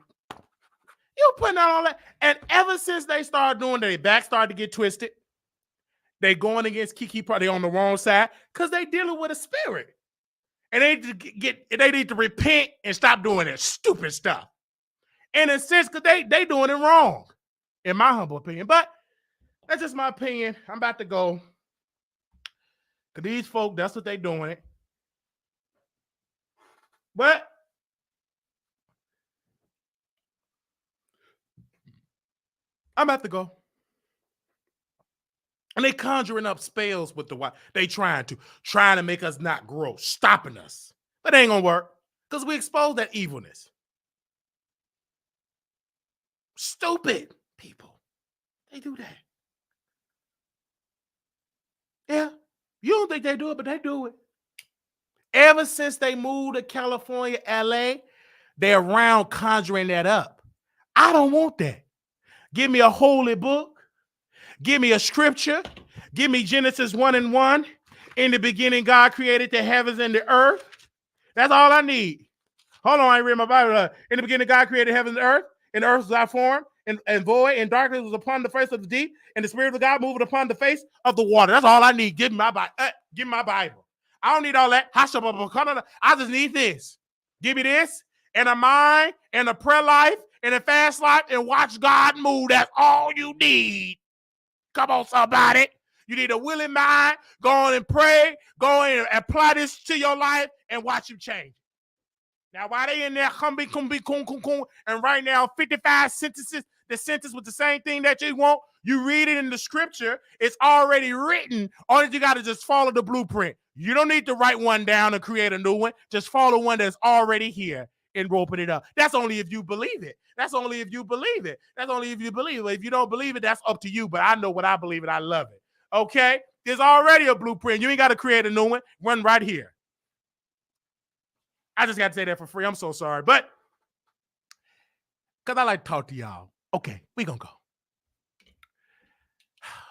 putting out all that. And ever since they started doing that, their back started to get twisted. They going against Kiki, probably on the wrong side, because they dealing with a spirit. And they need to repent and stop doing that stupid stuff. In a sense, because they doing it wrong, in my humble opinion. But that's just my opinion. I'm about to go. Because these folk, that's what they doing it. But I'm about to go. And they conjuring up spells with the wife. They trying to make us not grow, stopping us. But it ain't gonna work because we expose that evilness. Stupid people. They do that. Yeah. You don't think they do it, but they do it. Ever since they moved to California, LA, they're around conjuring that up. I don't want that. Give me a holy book. Give me a scripture. Give me Genesis 1:1. In the beginning, God created the heavens and the earth. That's all I need. Hold on, I read my Bible. In the beginning, God created heaven and earth was without form and void, and darkness was upon the face of the deep, and the Spirit of God moved upon the face of the water. That's all I need. Give me my Bible. Give me my Bible. I don't need all that. I just need this. Give me this, and a mind, and a prayer life, and a fast life, and watch God move. That's all you need. Come on, somebody. You need a willing mind. Go on and pray. Go on and apply this to your life and watch you change. Now, while they in there, and right now, 55 sentences, the sentence with the same thing that you want, you read it in the scripture. It's already written. All you got to just follow the blueprint. You don't need to write one down and create a new one. Just follow one that's already here and open it up. That's only if you believe it. That's only if you believe it. That's only if you believe it. If you don't believe it, that's up to you. But I know what I believe and I love it. Okay? There's already a blueprint. You ain't got to create a new one. Run right here. I just got to say that for free. I'm so sorry. But because I like to talk to y'all. Okay, we going to go.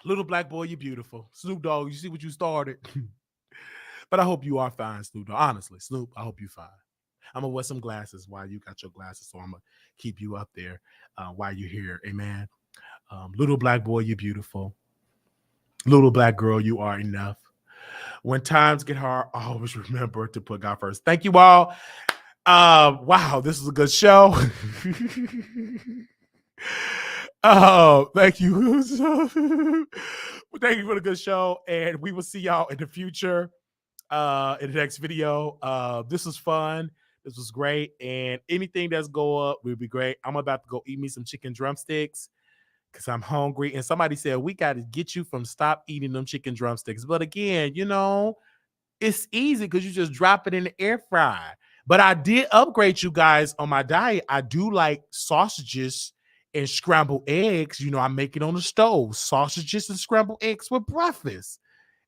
Little black boy, you beautiful. Snoop Dogg, you see what you started? But I hope you are fine, Snoop Dogg. Honestly, Snoop, I hope you're fine. I'm gonna wear some glasses while you got your glasses, so I'm gonna keep you up there while you're here. Amen. Little black boy, you're beautiful. Little black girl, you are enough. When times get hard, always remember to put God first. Thank you all. Wow, this is a good show. Oh, thank you. Thank you for the good show. And we will see y'all in the future in the next video. This was fun. This was great. And anything that's go up will be great. I'm about to go eat me some chicken drumsticks because I'm hungry. And somebody said, we got to get you from stop eating them chicken drumsticks. But again, it's easy because you just drop it in the air fryer. But I did upgrade you guys on my diet. I do like sausages and scrambled eggs. I make it on the stove. Sausages and scrambled eggs for breakfast.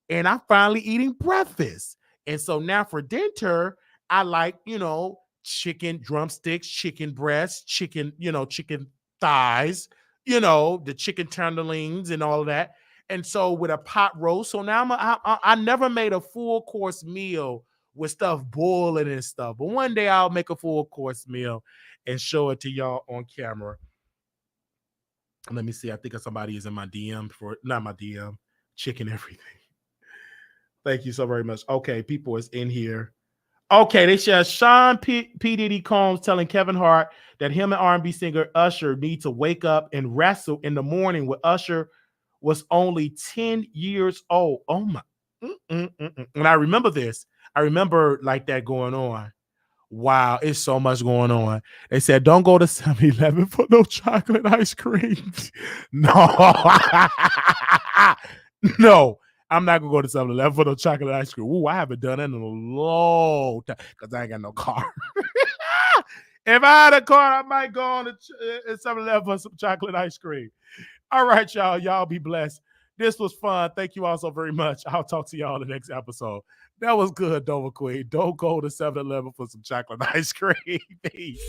And I'm finally eating breakfast. And so now for dinner, I like, chicken drumsticks, chicken breasts, chicken thighs, the chicken tenderloins and all of that. And so with a pot roast, so now I never made a full course meal with stuff boiling and stuff. But one day I'll make a full course meal and show it to y'all on camera. Let me see. I think somebody is in my DM not my DM, chicken everything. Thank you so very much. Okay, people is in here. Okay, they share Sean P. Diddy Combs telling Kevin Hart that him and R&B singer Usher need to wake up and wrestle in the morning with Usher was only 10 years old. Oh my. And I remember this. I remember like that going on. Wow, it's so much going on. They said, don't go to 7-Eleven for no chocolate ice cream. No. No, I'm not going to go to 7-Eleven for no chocolate ice cream. Ooh, I haven't done that in a long time because I ain't got no car. If I had a car, I might go on to 7-Eleven for some chocolate ice cream. All right, y'all. Y'all be blessed. This was fun. Thank you all so very much. I'll talk to y'all in the next episode. That was good, Dover Queen. Don't go to 7-Eleven for some chocolate ice cream. Peace.